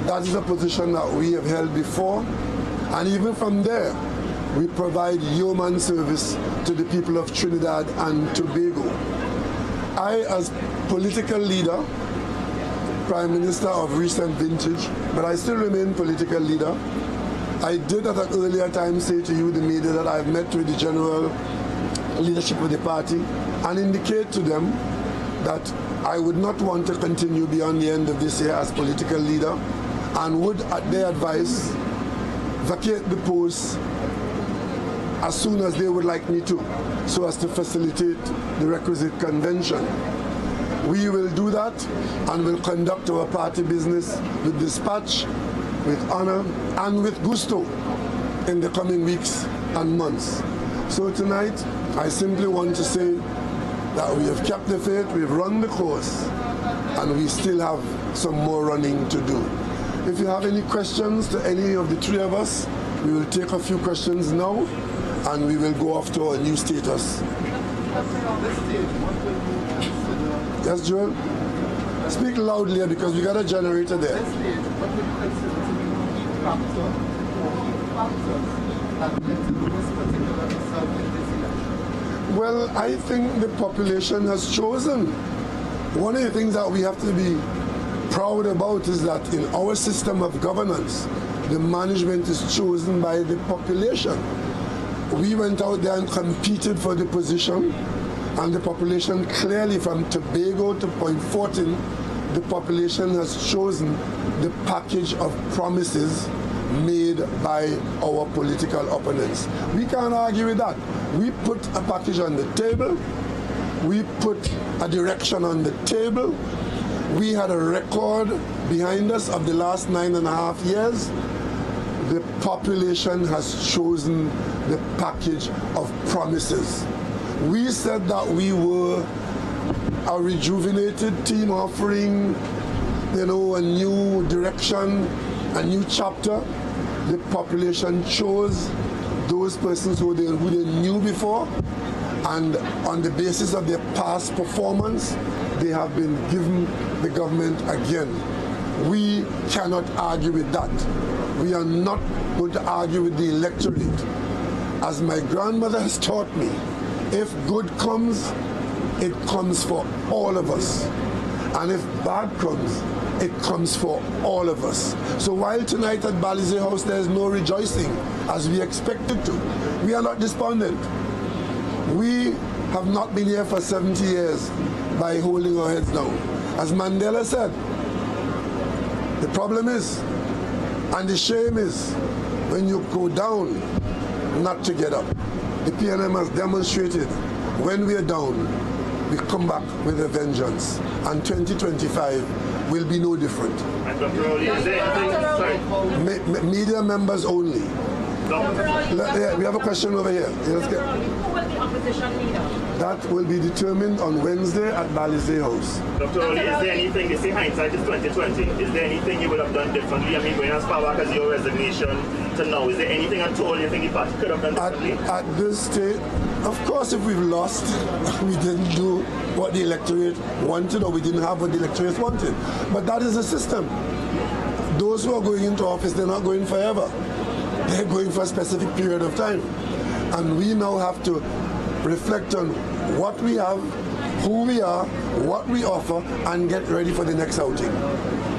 That is a position that we have held before, and even from there, we provide yeoman service to the people of Trinidad and Tobago. I, as political leader, Prime Minister of recent vintage, but I still remain political leader, I did at an earlier time say to you, the media, that I've met with the general leadership of the party and indicate to them that I would not want to continue beyond the end of this year as political leader, and would, at their advice, vacate the post as soon as they would like me to, so as to facilitate the requisite convention. We will do that and will conduct our party business with dispatch, with honor, and with gusto in the coming weeks and months. So tonight, I simply want to say that we have kept the faith, we've run the course, and we still have some more running to do. If you have any questions to any of the three of us, we will take a few questions now, and we will go off to our new status. Yes, Joel? Speak loudly because we got a generator there. Well, I think the population has chosen. One of the things that we have to be proud about is that in our system of governance, the management is chosen by the population. We went out there and competed for the position, and the population clearly, from Tobago to Point Fortin, the population has chosen the package of promises made by our political opponents. We can't argue with that. We put a package on the table. We put a direction on the table. We had a record behind us of the last 9.5 years. The population has chosen the package of promises. We said that we were a rejuvenated team offering, a new direction, a new chapter. The population chose those persons who they knew before, and on the basis of their past performance, they have been given the government again. We cannot argue with that. We are not going to argue with the electorate. As my grandmother has taught me, if good comes, it comes for all of us. And if bad comes, it comes for all of us. So while tonight at Balize House there is no rejoicing as we expected to, we are not despondent. We have not been here for 70 years by holding our heads down. As Mandela said, the problem is, and the shame is, when you go down, not to get up. The PNM has demonstrated when we are down, we come back with a vengeance. And 2025 will be no different. Media members only. We have a question over here. Let's get. opposition leader? That will be determined on Wednesday at Balizé House. Dr. Rowley, is there anything, they say hindsight is 2020, is there anything you would have done differently? I mean, going as far back as your resignation to now, is there anything at all you think the party could have done differently? At this stage, of course, if we've lost, we didn't do what the electorate wanted, or we didn't have what the electorate wanted. But that is the system. Those who are going into office, they're not going forever. They're going for a specific period of time. And we now have to reflect on what we have, who we are, what we offer, and get ready for the next outing.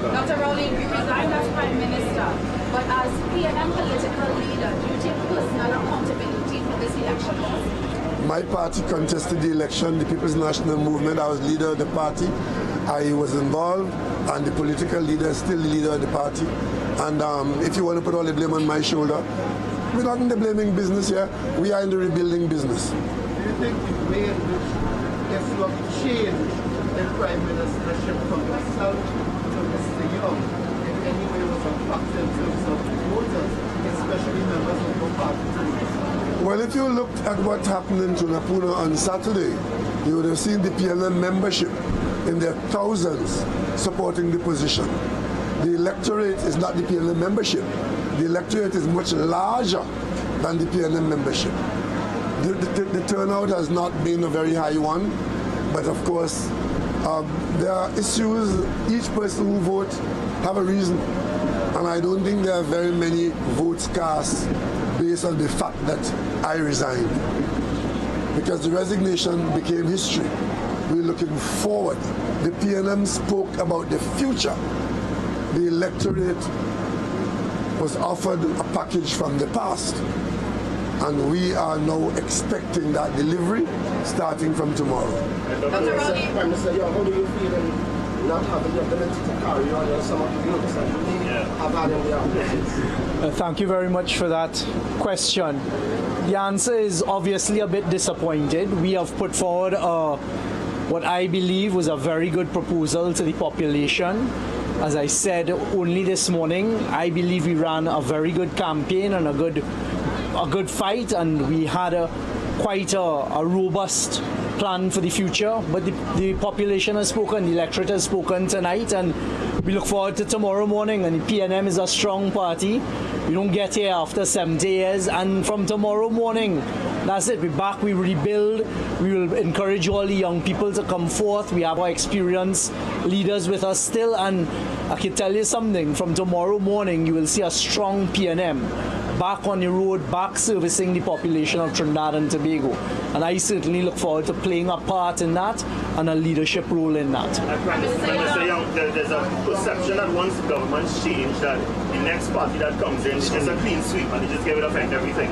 Dr. Rowley, you resigned as Prime Minister, but as PNM political leader, do you take personal accountability for this election? My party contested the election, the People's National Movement. I was leader of the party. I was involved, and the political leader is still the leader of the party. And if you want to put all the blame on my shoulder, we're not in the blaming business here. We are in the rebuilding business. Do you think the way in which if you have changed the Prime Ministership from yourself to Mr. Young in any way was a factor in terms of voters, especially members of your party? Well, if you looked at what happened in Tunapuna on Saturday, you would have seen the PLM membership in their thousands supporting the position. The electorate is not the PLM membership. The electorate is much larger than the PLM membership. The turnout has not been a very high one, but of course, there are issues. Each person who votes have a reason, and I don't think there are very many votes cast based on the fact that I resigned, because the resignation became history. We're looking forward. The PNM spoke about the future. The electorate was offered a package from the past, and we are now expecting that delivery starting from tomorrow. Dr. Rowley, Prime Minister, how do you feel in not having the ability to carry on some of the works that you have had in the office? Thank you very much for that question. The answer is obviously a bit disappointed. We have put forward what I believe was a very good proposal to the population. As I said only this morning, I believe we ran a very good campaign and a good fight, and we had quite a robust plan for the future. But the population has spoken, the electorate has spoken tonight, and we look forward to tomorrow morning. And the PNM is a strong party. We don't get here after 70 years, and from tomorrow morning, that's it. We're back, we rebuild. We will encourage all the young people to come forth. We have our experienced leaders with us still, and I can tell you something, from tomorrow morning you will see a strong PNM back on the road, back servicing the population of Trinidad and Tobago. And I certainly look forward to playing a part in that and a leadership role in that. Mr. Young, there's a perception that once the government's changed, that the next party that comes in is a clean sweep and they just get rid of everything.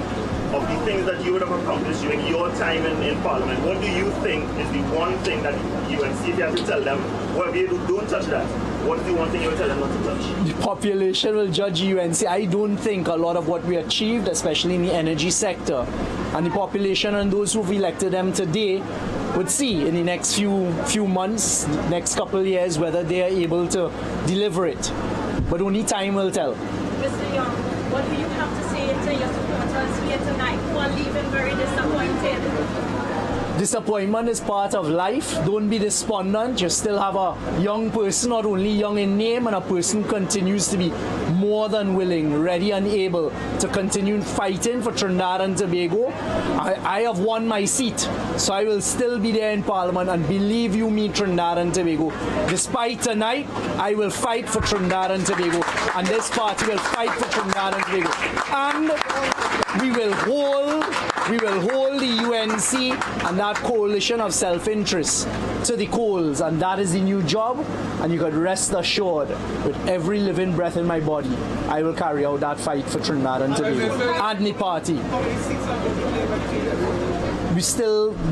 Of the things that you would have accomplished during your time in Parliament, what do you think is the one thing that UNC, if you have to tell them, well, we don't touch that? What is the one thing you would tell them not to touch? The population will judge UNC. I don't think a lot of what we achieved, especially in the energy sector, and the population and those who've elected them today would see in the next few months, next couple of years, whether they are able to deliver it. But only time will tell. Mr. Young, what do you have to say to your supporters here tonight who are leaving very disappointed? Disappointment is part of life. Don't be despondent. You still have a young person, not only young in name, and a person continues to be more than willing, ready and able to continue fighting for Trinidad and Tobago. I have won my seat, so I will still be there in Parliament, and believe you me, Trinidad and Tobago, despite tonight, I will fight for Trinidad and Tobago, and this party will fight for Trinidad and Tobago. And we will hold the UNC and that coalition of self-interest to the coals, and that is the new job. And you could rest assured, with every living breath in my body, I will carry out that fight for Trinidad and Tobago and the party.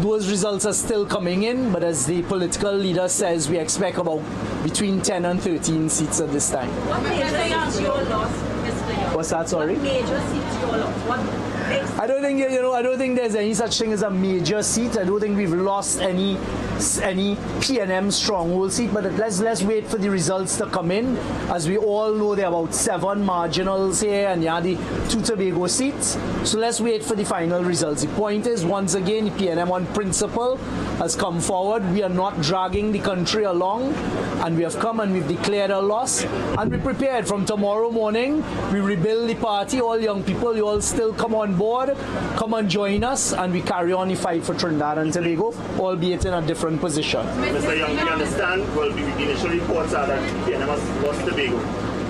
Those results are still coming in, but as the political leader says, we expect about between 10 and 13 seats at this time. What major seats you lost, Mr. Young? What's that, sorry? What major seats you lost? I don't think I don't think there's any such thing as a major seat. I don't think we've lost any PNM stronghold seat. But let's wait for the results to come in. As we all know, there are about 7 marginals here, and the 2 Tobago seats. So let's wait for the final results. The point is, once again, the PNM on principle has come forward. We are not dragging the country along, and we have come and we've declared a loss, and we're prepared. From tomorrow morning, we rebuild the party. All young people, you all still come on board, come and join us, and we carry on the fight for Trinidad and Tobago, albeit in a different position. Mr. Young, we understand, well, the initial reports are that PNM has lost Tobago.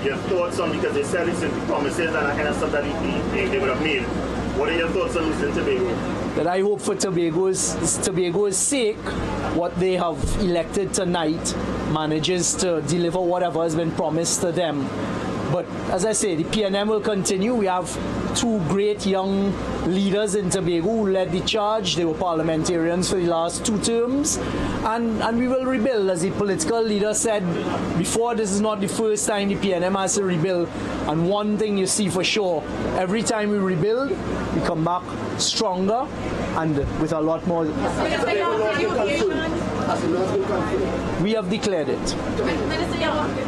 Your thoughts on, because they said it's in the promises and that kind of stuff that they would have made. What are your thoughts on losing Tobago? That I hope for Tobago's sake, what they have elected tonight manages to deliver whatever has been promised to them. But as I say, the PNM will continue. We have 2 great young leaders in Tobago who led the charge. They were parliamentarians for the last 2 terms. And we will rebuild. As the political leader said before, this is not the first time the PNM has to rebuild. And one thing you see for sure, every time we rebuild, we come back stronger and with a lot more. We have declared it. Minister Young, do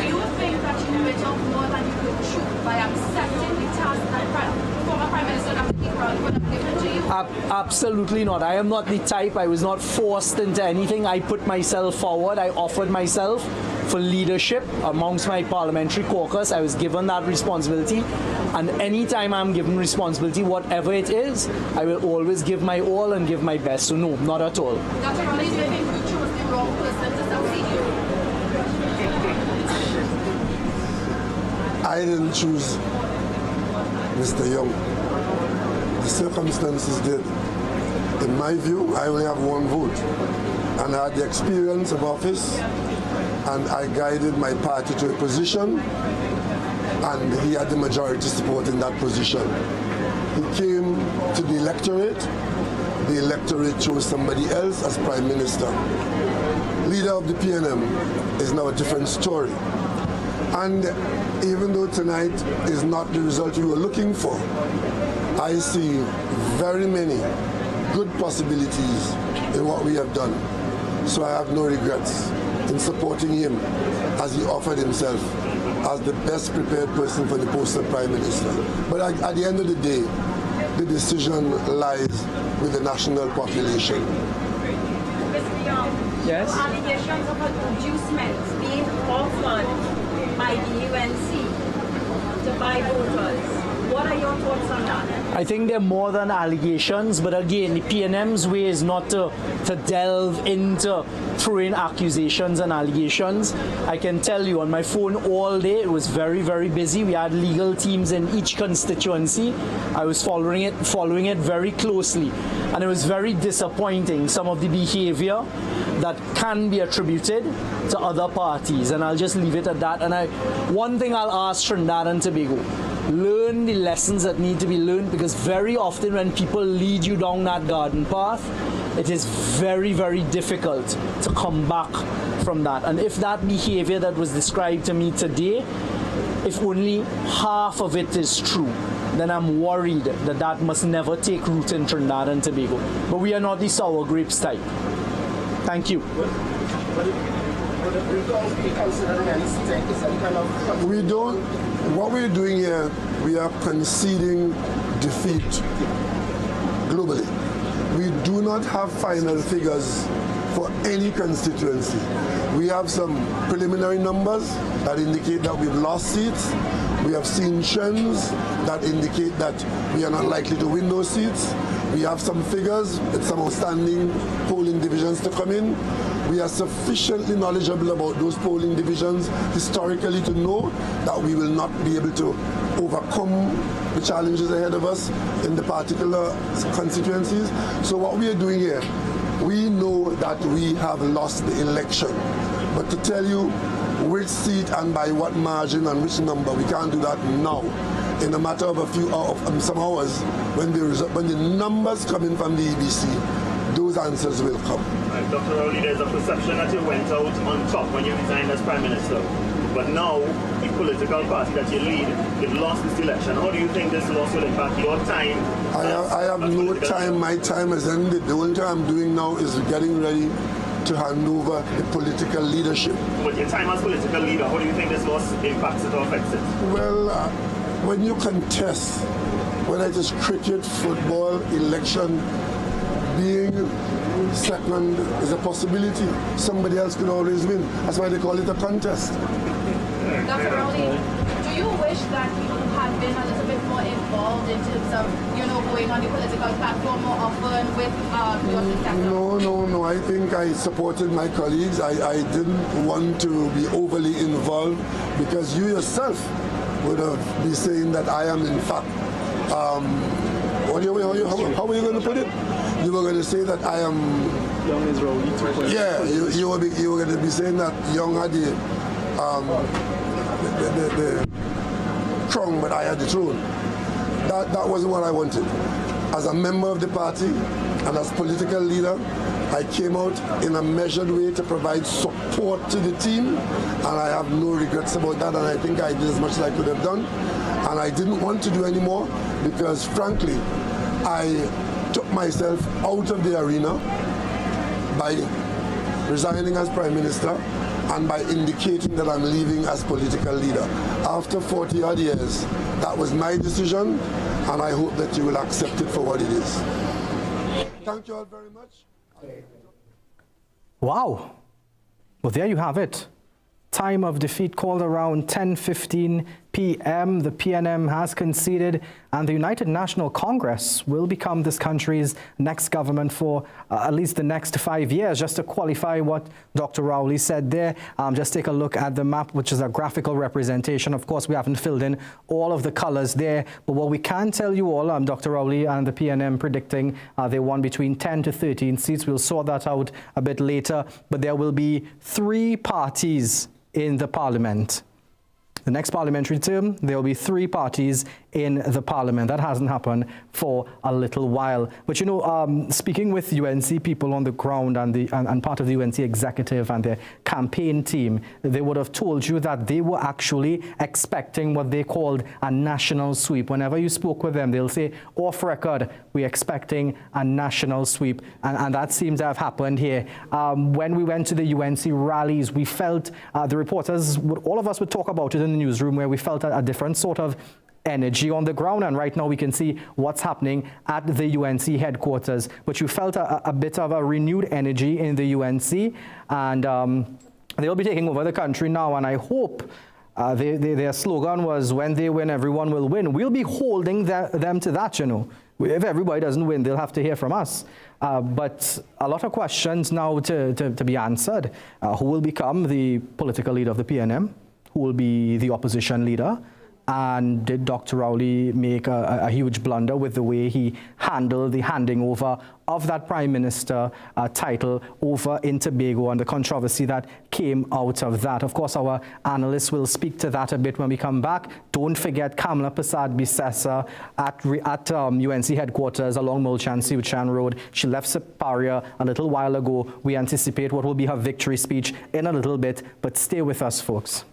you think that you went out more than you could chew by accepting the task that former Prime Minister would have given to you? Absolutely not. I am not the type. I was not forced into anything. I put myself forward. I offered myself for leadership amongst my parliamentary caucus. I was given that responsibility. And anytime I'm given responsibility, whatever it is, I will always give my all and give my best. So no, not at all. Dr. Rowley, do you think you chose the wrong person to succeed you? I didn't choose Mr. Young. The circumstances did. In my view, I only have 1 vote. And I had the experience of office, and I guided my party to a position, and he had the majority support in that position. He came to the electorate chose somebody else as Prime Minister. Leader of the PNM is now a different story. And even though tonight is not the result we were looking for, I see very many good possibilities in what we have done. So I have no regrets in supporting him as he offered himself as the best prepared person for the post of Prime Minister. But at the end of the day, the decision lies with the national population. Mr. Young, yes? Allegations of inducement being offered by the UNC to buy voters. What are your thoughts on that? I think they're more than allegations, but again, the PNM's way is not to delve into throwing accusations and allegations. I can tell you on my phone all day, it was very, very busy. We had legal teams in each constituency. I was following it very closely. And it was very disappointing, some of the behavior that can be attributed to other parties. And I'll just leave it at that. And one thing I'll ask Trinidad and Tobago, learn the lessons that need to be learned, because very often when people lead you down that garden path, it is very, very difficult to come back from that. And if that behavior that was described to me today, if only half of it is true, then I'm worried that that must never take root in Trinidad and Tobago. But we are not the sour grapes type. Thank you. We don't, what we're doing here, we are conceding defeat globally. We do not have final figures for any constituency. We have some preliminary numbers that indicate that we've lost seats. We have seen trends that indicate that we are not likely to win those seats. We have some figures with some outstanding polling divisions to come in. We are sufficiently knowledgeable about those polling divisions historically to know that we will not be able to overcome the challenges ahead of us in the particular constituencies. So what we are doing here, we know that we have lost the election. But to tell you which seat and by what margin and which number, we can't do that now. In a matter of a few hours, some hours, when the numbers come in from the EBC, those answers will come. Dr. Rowley, there's a perception that you went out on top when you resigned as Prime Minister. But now, the political party that you lead, you've lost this election. How do you think this loss will impact your time? I have no time. My time has ended. The only thing I'm doing now is getting ready to hand over the political leadership. But your time as political leader, how do you think this loss impacts it or affects it? Well, when you contest, whether it is cricket, football, election, being second is a possibility. Somebody else could always win. That's why they call it a contest. Dr. Rowley, do you wish that you had been a little bit more involved in terms of, going on the political platform more often with your successor? No. I think I supported my colleagues. I didn't want to be overly involved because you yourself would have been saying that I am in fact, how were you going to put it? You were going to say that I am young as Rowley 2.0. Yeah, you were going to be saying that Young had the crown, but I had the throne. That wasn't what I wanted. As a member of the party and as political leader, I came out in a measured way to provide support to the team, and I have no regrets about that, and I think I did as much as I could have done. And I didn't want to do any more because, frankly, I took myself out of the arena by resigning as Prime Minister and by indicating that I'm leaving as political leader. After 40-odd years, that was my decision, and I hope that you will accept it for what it is. Thank you all very much. Wow. Well, there you have it. Time of defeat called around 10:15 p.m. The PNM has conceded, and the United National Congress will become this country's next government for at least the next 5 years. Just to qualify what Dr. Rowley said there, just take a look at the map, which is a graphical representation. Of course, we haven't filled in all of the colors there, but what we can tell you all, Dr. Rowley and the PNM predicting they won between 10 to 13 seats. We'll sort that out a bit later, but there will be 3 parties in the parliament. The next parliamentary term, there will be 3 parties in the parliament. That hasn't happened for a little while. But speaking with UNC people on the ground and part of the UNC executive and their campaign team, they would have told you that they were actually expecting what they called a national sweep. Whenever you spoke with them, they'll say, off record, we're expecting a national sweep. And that seems to have happened here. When we went to the UNC rallies, we felt the reporters, all of us would talk about it in the newsroom, where we felt a different sort of energy on the ground, and right now we can see what's happening at the UNC headquarters. But you felt a bit of a renewed energy in the UNC, and they'll be taking over the country now, and I hope their slogan was, when they win, everyone will win. We'll be holding them to that, If everybody doesn't win, they'll have to hear from us. But a lot of questions now to be answered. Who will become the political leader of the PNM? Who will be the opposition leader? And did Dr. Rowley make a huge blunder with the way he handled the handing over of that Prime Minister title over in Tobago and the controversy that came out of that? Of course, our analysts will speak to that a bit when we come back. Don't forget Kamla Prasad-Bissessar at UNC headquarters along Mulchan-Siuchan Road. She left Siparia a little while ago. We anticipate what will be her victory speech in a little bit, but stay with us, folks.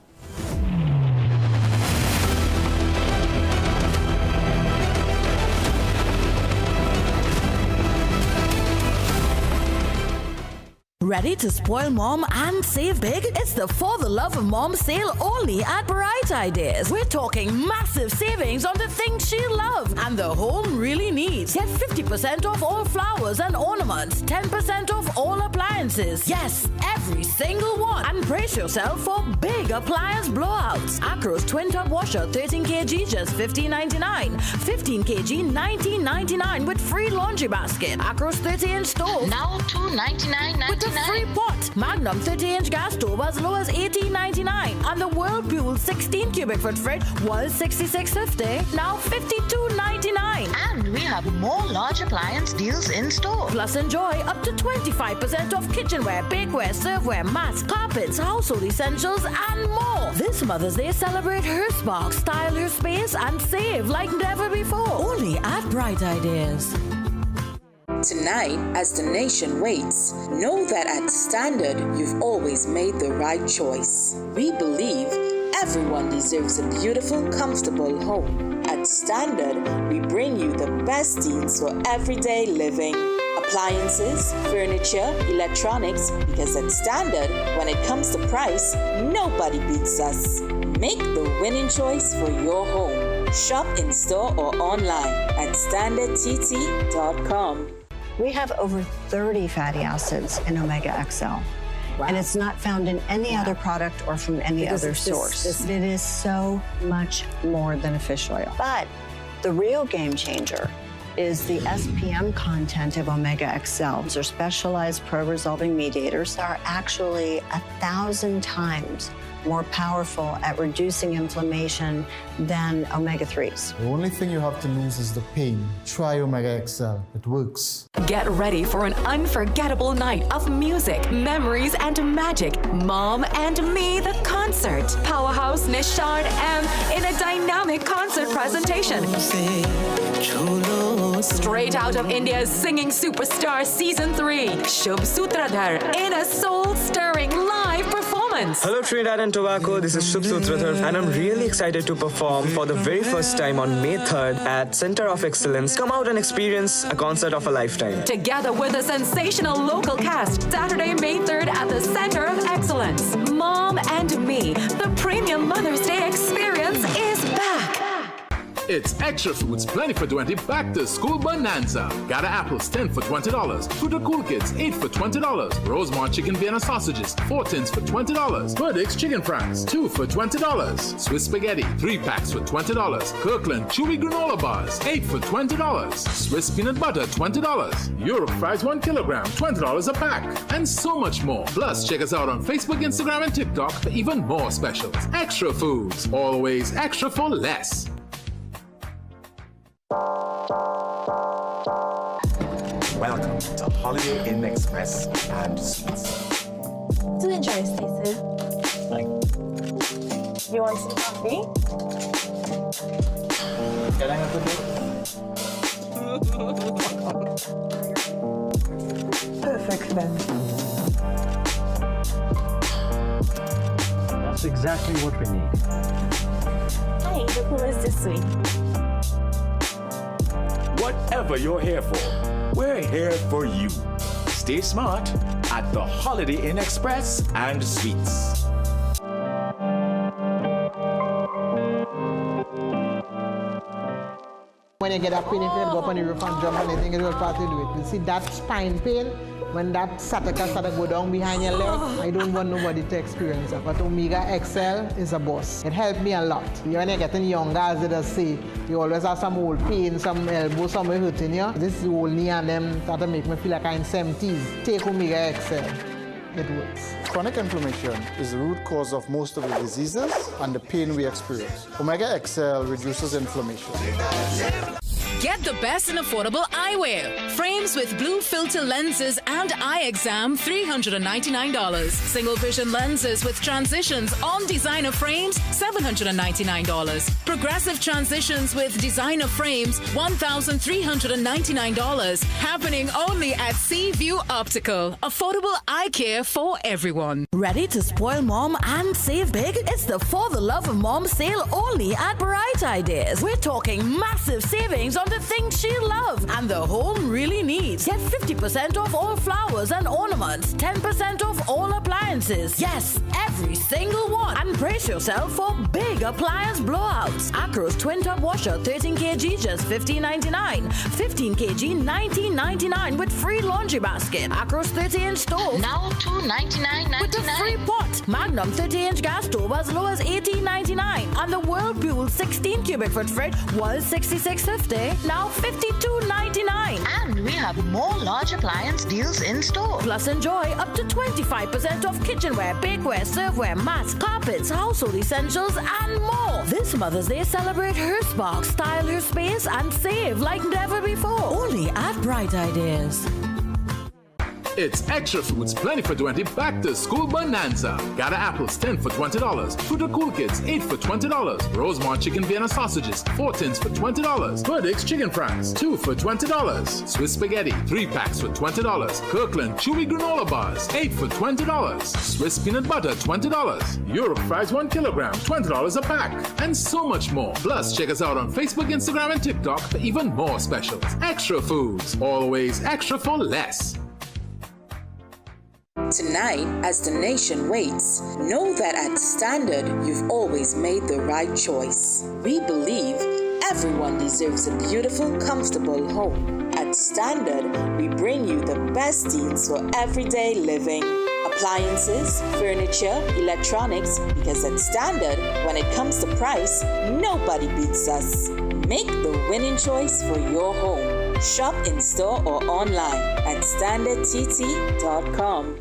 Ready to spoil mom and save big? It's the For the Love of Mom sale only at Bright Ideas. We're talking massive savings on the things she loves and the home really needs. Get 50% off all flowers and ornaments, 10% off all appliances. Yes, every single one. And brace yourself for big appliance blowouts. Acros Twin Tub Washer 13 kg just $15.99. 15 kg $19.99 with free laundry basket. Acros 30-inch stove now $299.99 with the free pot. Magnum 30-inch gas stove as low as $18.99. And the Whirlpool 16 cubic foot fridge was $66.50, now $52.99. And we have more large appliance deals in store. Plus enjoy up to 25% off kitchenware, bakeware, serveware, mats, carpets, household essentials, and more. This Mother's Day, celebrate her spark, style her space, and save like never before. Only at Bright Ideas. Tonight, as the nation waits, know that at Standard, you've always made the right choice. We believe Everyone deserves a beautiful, comfortable home. At Standard, we bring you the best deals for everyday living. Appliances, furniture, electronics, because at Standard, when it comes to price, nobody beats us. Make the winning choice for your home. Shop in store or online at standardtt.com. We have over 30 fatty acids in Omega XL. Wow. And it's not found in any other product or from any other source. It is so much more than a fish oil. But the real game changer is the SPM content of Omega XL. Their specialized pro-resolving mediators are actually 1,000 times more powerful at reducing inflammation than omega-3s. The only thing you have to lose is the pain. Try Omega XL. It works. Get ready for an unforgettable night of music, memories, and magic. Mom and Me, the concert. Powerhouse Nishad M in a dynamic concert presentation. Straight out of India's singing superstar Season 3, Shubh Sutradhar in a soul-stirring live performance. Hello Trinidad and Tobago, this is Shubh Sutradhar and I'm really excited to perform for the very first time on May 3rd at Center of Excellence. Come out and experience a concert of a lifetime. Together with a sensational local cast, Saturday, May 3rd at the Center of Excellence. Mom and Me, the premium Mother's Day experience is back. It's Extra Foods Plenty for 20 Back to School Bonanza. Gotta apples 10 for $20. Fruit or Cool Kids 8 for $20. Rosemont Chicken Vienna Sausages 4 tins for $20. Burdick's Chicken Franks 2 for $20. Swiss Spaghetti 3 packs for $20. Kirkland Chewy Granola Bars 8 for $20. Swiss Peanut Butter $20. Europe Fries 1 kilogram $20 a pack. And so much more. Plus check us out on Facebook, Instagram and TikTok for even more specials. Extra Foods, always extra for less. Welcome to Holiday Inn Express and Suites. Do enjoy, Stacey. You want some coffee? Can I have a Perfect then. That's exactly what we need. Hi, the pool is this way. Whatever you're here for, we're here for you. Stay smart at the Holiday Inn Express and Suites. When you get a pain, if you go up on the roof and jump on anything, it will start to do it. You see that spine pain, when that sciatica starts to go down behind your leg, I don't want nobody to experience that. But Omega XL is a boss. It helped me a lot. When you're getting younger, as they just say, you always have some old pain, some elbow, somewhere hurting you. This is the old knee and them start to make me feel like I'm in 70s. Take Omega XL. It works. Chronic inflammation is the root cause of most of the diseases and the pain we experience. Omega XL reduces inflammation. Get the best in affordable eyewear. Frames with blue filter lenses and eye exam, $399. Single vision lenses with transitions on designer frames, $799. Progressive transitions with designer frames, $1,399. Happening only at View Optical. Affordable eye care for everyone. Ready to spoil mom and save big? It's the For the Love of Mom sale only at Bright Ideas. We're talking massive savings on the things she loves and the home really needs. Get 50% off all flowers and ornaments, 10% off all appliances. Yes, every single one. And brace yourself for big appliance blowouts. Acros Twin Tub Washer 13 kg just $15.99. 15 kg $19.99 with free laundry basket. Acros 30-inch stove now $299.99 with a free pot. Magnum 30-inch gas stove as low as $18.99. And the Whirlpool 16 cubic foot fridge was $66.50. Now $52.99. And we have more large appliance deals in store. Plus enjoy up to 25% off kitchenware, bakeware, serveware, mats, carpets, household essentials, and more. This Mother's Day, celebrate her spark, style her space, and save like never before. Only at Bright Ideas. It's Extra Foods Plenty for 20 Back to School Bonanza. Gather apples 10 for $20. Fruit of Cool Kids 8 for $20. Rosemont chicken Vienna sausages 4 tins for $20. Perdix chicken fries 2 for $20. Swiss spaghetti 3 packs for $20. Kirkland chewy granola bars 8 for $20. Swiss peanut butter $20. Europe fries 1 kilogram $20 a pack. And so much more. Plus check us out on Facebook, Instagram, and TikTok for even more specials. Extra Foods, always extra for less. Tonight, as the nation waits, know that at Standard, you've always made the right choice. We believe everyone deserves a beautiful, comfortable home. At Standard, we bring you the best deals for everyday living. Appliances, furniture, electronics, because at Standard, when it comes to price, nobody beats us. Make the winning choice for your home. Shop in store or online at standardtt.com.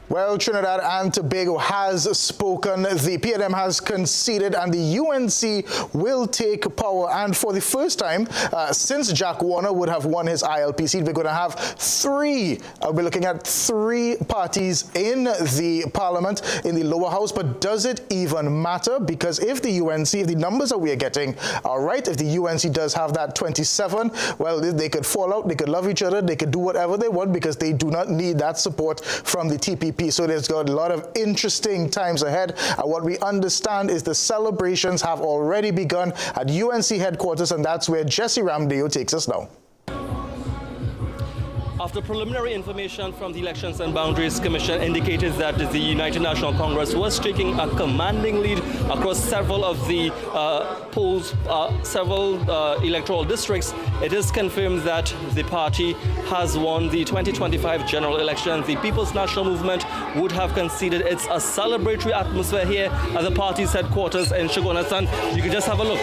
Well, Trinidad and Tobago has spoken. The PNM has conceded, and the UNC will take power. And for the first time since Jack Warner would have won his ILP seat, we're going to have three. We're looking at 3 parties in the parliament, in the lower house. But does it even matter? Because if the UNC, if the numbers that we are getting are right, if the UNC does have that 27, well, they could fall out, they could love each other, they could do whatever they want because they do not need that support from the TPP. So there's got a lot of interesting times ahead. What we understand is the celebrations have already begun at UNC headquarters, and that's where Jesse Ramdeo takes us now. After preliminary information from the Elections and Boundaries Commission indicated that the United National Congress was taking a commanding lead across several of the polls, several electoral districts, it is confirmed that the party has won the 2025 general election. The People's National Movement would have conceded. It's a celebratory atmosphere here at the party's headquarters in Shogunasan. You can just have a look.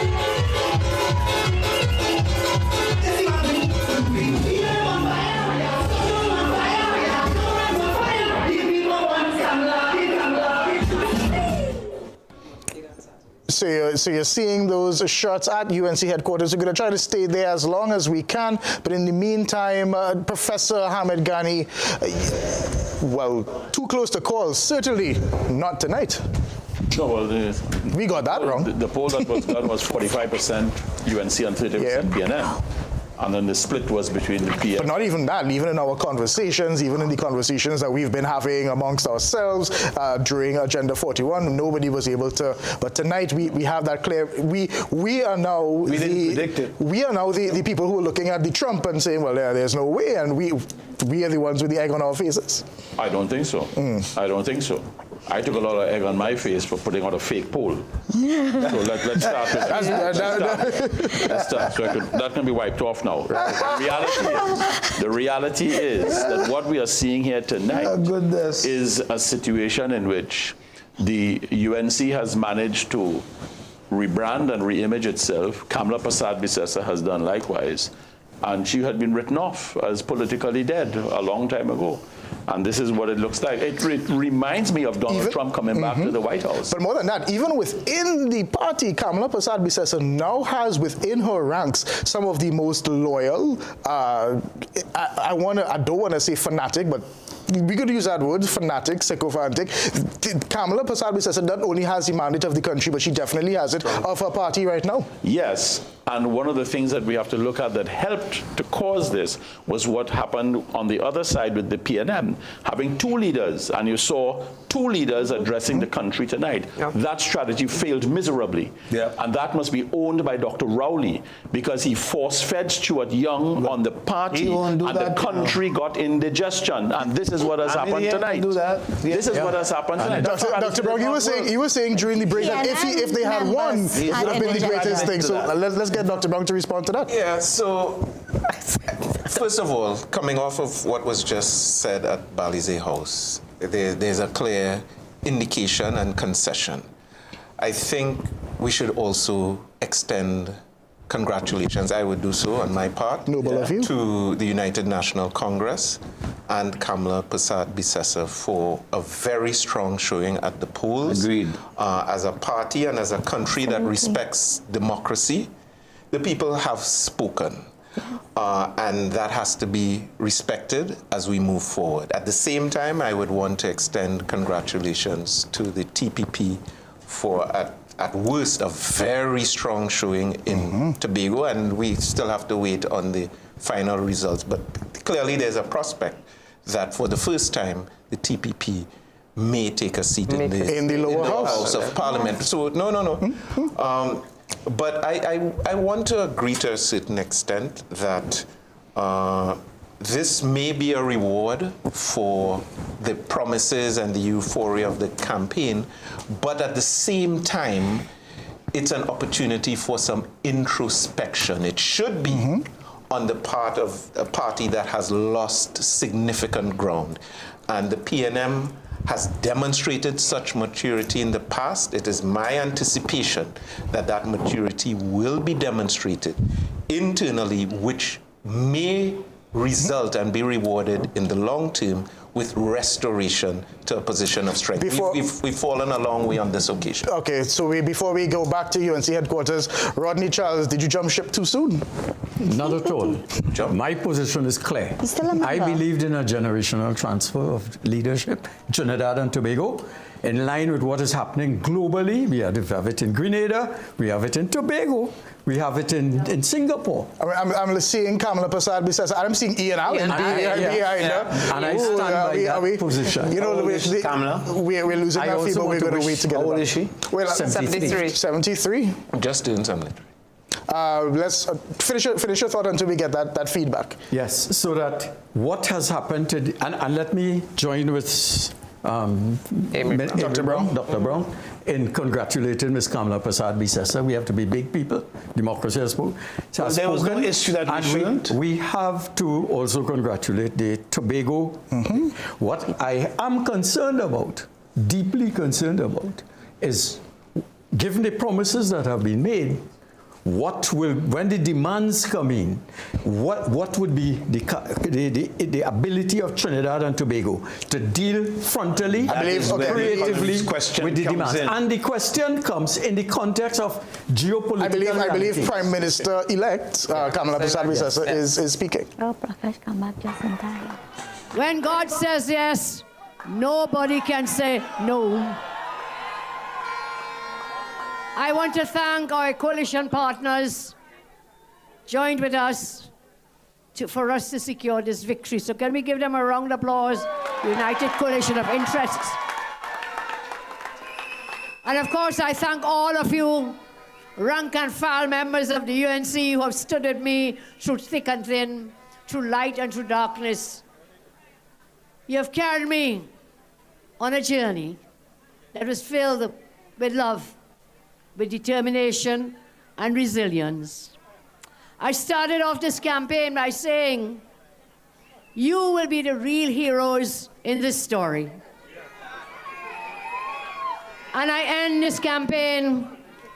So you're seeing those shots at UNC headquarters. We're going to try to stay there as long as we can. But in the meantime, Professor Hamid Ghani, well, too close to call. Certainly not tonight. No, well, we got that wrong. The poll that was done was 45% UNC and 30% PNM. And then the split was between the PNM. But not even that. Even in our conversations, even in the conversations that we've been having amongst ourselves during Agenda 41, nobody was able to. But tonight we have that clear. We are now the people who are looking at the Trump and saying, well, there's no way, and we are the ones with the egg on our faces. I don't think so. I don't think so. I took a lot of egg on my face for putting out a fake poll. So let's start with let's start. So that can be wiped off now. The reality is that what we are seeing here tonight is a situation in which the UNC has managed to rebrand and reimage itself. Kamla Prasad-Bissessar has done likewise. And she had been written off as politically dead a long time ago. And this is what it looks like. It reminds me of Donald Trump coming back to the White House. But more than that, even within the party, Kamla Prasad-Bissessar now has within her ranks some of the most loyal, I don't want to say fanatic, but we could use that word, fanatic, sycophantic. Kamla Prasad-Bissessar not only has the mandate of the country, but she definitely has it of her party right now. Yes, and one of the things that we have to look at that helped to cause this was what happened on the other side with the PNM, having 2 leaders, and you saw 2 leaders addressing the country tonight. That strategy failed miserably, and that must be owned by Dr. Rowley, because he force-fed Stuart Young on the party, and the country got indigestion, and this is what has happened tonight. This is what has happened tonight. Dr. Brown, you were saying during the break that if they had won, it would have been the greatest thing. So let's get Dr. Brown to respond to that. Yeah, so first of all, coming off of what was just said at Balize House, there's a clear indication and concession. I think we should also extend congratulations, I would do so on my part. Noble of you. To the United National Congress and Kamla Prasad-Bissessar for a very strong showing at the polls. Agreed. As a party and as a country that respects democracy, the people have spoken. And that has to be respected as we move forward. At the same time, I would want to extend congratulations to the TPP for, at worst, a very strong showing in Tobago, and we still have to wait on the final results. But clearly there's a prospect that for the first time, the TPP may take a seat in the lower house of Parliament. So, no. But I want to agree to a certain extent that this may be a reward for the promises and the euphoria of the campaign, but at the same time, it's an opportunity for some introspection. It should be on the part of a party that has lost significant ground. And the PNM has demonstrated such maturity in the past. It is my anticipation that that maturity will be demonstrated internally, which may result and be rewarded in the long term with restoration to a position of strength. We've fallen a long way on this occasion. Okay, so before we go back to UNC headquarters, Rodney Charles, did you jump ship too soon? Not at all. My position is clear. I believed in a generational transfer of leadership, Trinidad and Tobago, in line with what is happening globally. We have it in Grenada, we have it in Tobago, we have it in Singapore. I'm seeing Kamla Prasad-Bissessar. I'm seeing Ian Allen behind her. And I stand by that position. You know, we're losing our feet, but we're going to wait together. How old is she? Well, 73. 73. Just doing something. Let's finish your thought until we get that feedback. Yes, so that what has happened to, and let me join with Dr. Brown, in congratulating Ms. Kamla Prasad-Bissessar. We have to be big people. Democracy has spoken. There was no issue that we shouldn't. We have to also congratulate the Tobago. What I am concerned about, deeply concerned about, is given the promises that have been made, when the demands come in, what would be the ability of Trinidad and Tobago to deal frontally, creatively with the demands? And the question comes in the context of geopolitical I believe Prime Minister-elect Kamla Prasad-Bissessar is speaking. Oh, Prakash, come back just in time. When God says yes, nobody can say no. I want to thank our coalition partners joined with us for us to secure this victory. So can we give them a round of applause? United Coalition of Interests. And of course, I thank all of you, rank and file members of the UNC who have stood with me through thick and thin, through light and through darkness. You have carried me on a journey that was filled with love, with determination and resilience. I started off this campaign by saying, you will be the real heroes in this story. And I end this campaign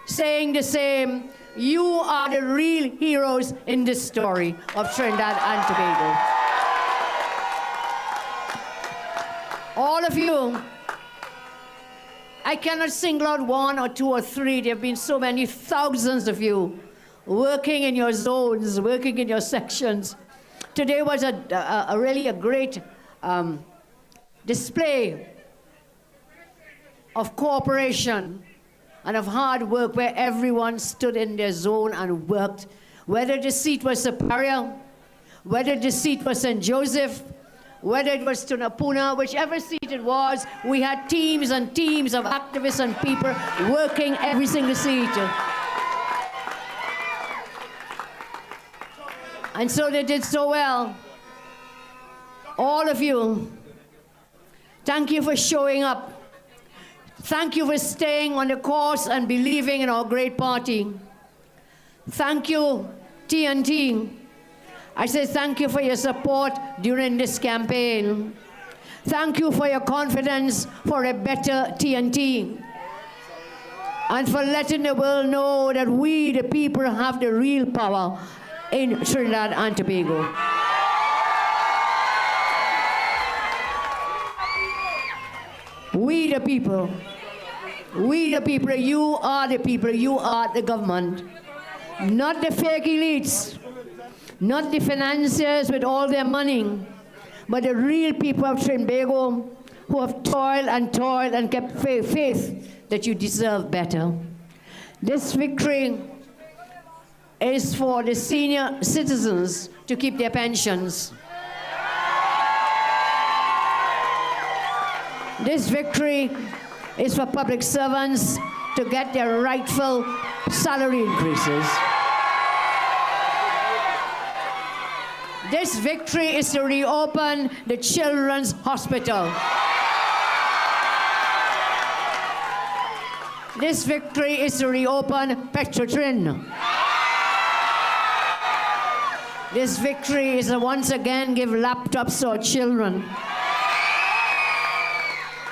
saying the same, you are the real heroes in this story of Trinidad and Tobago. All of you, I cannot single out one or two or three. There have been so many thousands of you working in your zones, working in your sections. Today was really a great display of cooperation and of hard work where everyone stood in their zone and worked. Whether the seat was Superior, whether the seat was St. Joseph, whether it was Tunapuna, whichever seat it was, we had teams and teams of activists and people working every single seat. And so they did so well. All of you, thank you for showing up. Thank you for staying on the course and believing in our great party. Thank you, TNT. I say thank you for your support during this campaign. Thank you for your confidence for a better TNT. and for letting the world know that we, the people, have the real power in Trinidad and Tobago. We the people, you are the people, you are the government. Not the fake elites, not the financiers with all their money, but the real people of Tobago who have toiled and kept faith that you deserve better. This victory is for the senior citizens to keep their pensions. This victory is for public servants to get their rightful salary increases. This victory is to reopen the Children's Hospital. This victory is to reopen Petrotrin. This victory is to once again give laptops to our children.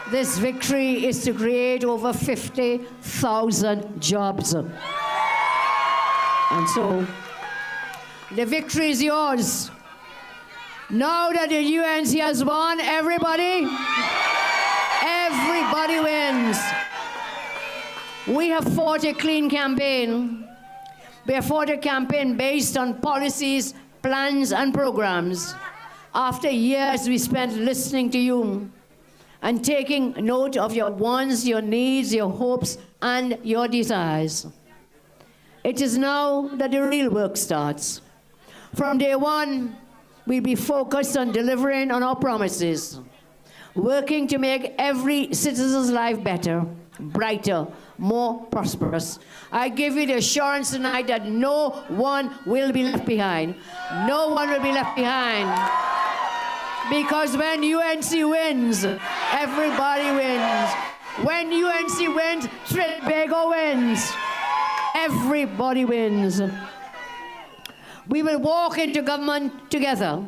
This victory is to create over 50,000 jobs. And so, the victory is yours. Now that the UNC has won, everybody wins. We have fought a clean campaign. We have fought a campaign based on policies, plans, and programs. After years we spent listening to you and taking note of your wants, your needs, your hopes, and your desires. It is now that the real work starts. From day one, we'll be focused on delivering on our promises, working to make every citizen's life better, brighter, more prosperous. I give you the assurance tonight that no one will be left behind. No one will be left behind. Because when UNC wins, everybody wins. When UNC wins, Tobago wins. Everybody wins. We will walk into government together.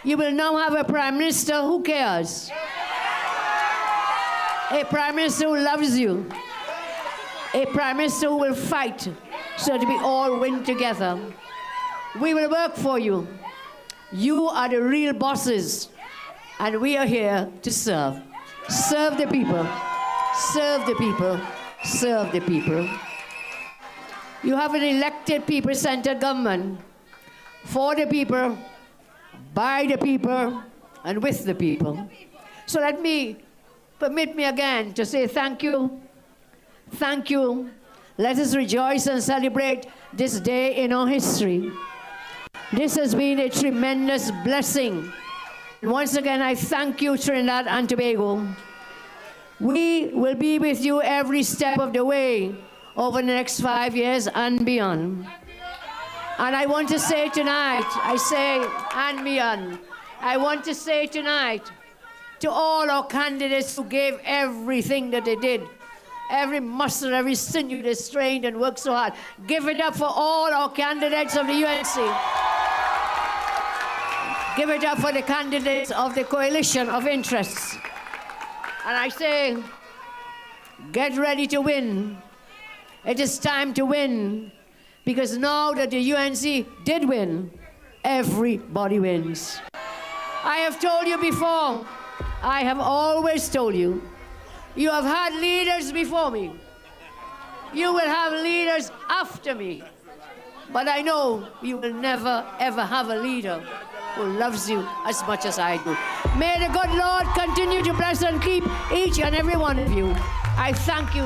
You will now have a Prime Minister who cares. A Prime Minister who loves you. A Prime Minister who will fight so that we all win together. We will work for you. You are the real bosses, and we are here to serve. Serve the people. Serve the people. Serve the people. You have an elected people-centered government for the people, by the people, and with the people. So permit me again to say thank you. Thank you. Let us rejoice and celebrate this day in our history. This has been a tremendous blessing. Once again, I thank you, Trinidad and Tobago. We will be with you every step of the way over the next 5 years and beyond. And I want to say tonight, and beyond, I want to say tonight to all our candidates who gave everything that they did, every muscle, every sinew they strained and worked so hard. Give it up for all our candidates of the UNC. Give it up for the candidates of the coalition of interests. And I say, get ready to win. It is time to win, because now that the UNC did win, everybody wins. I have told you before, I have always told you, you have had leaders before me. You will have leaders after me. But I know you will never, ever have a leader who loves you as much as I do. May the good Lord continue to bless and keep each and every one of you. I thank you.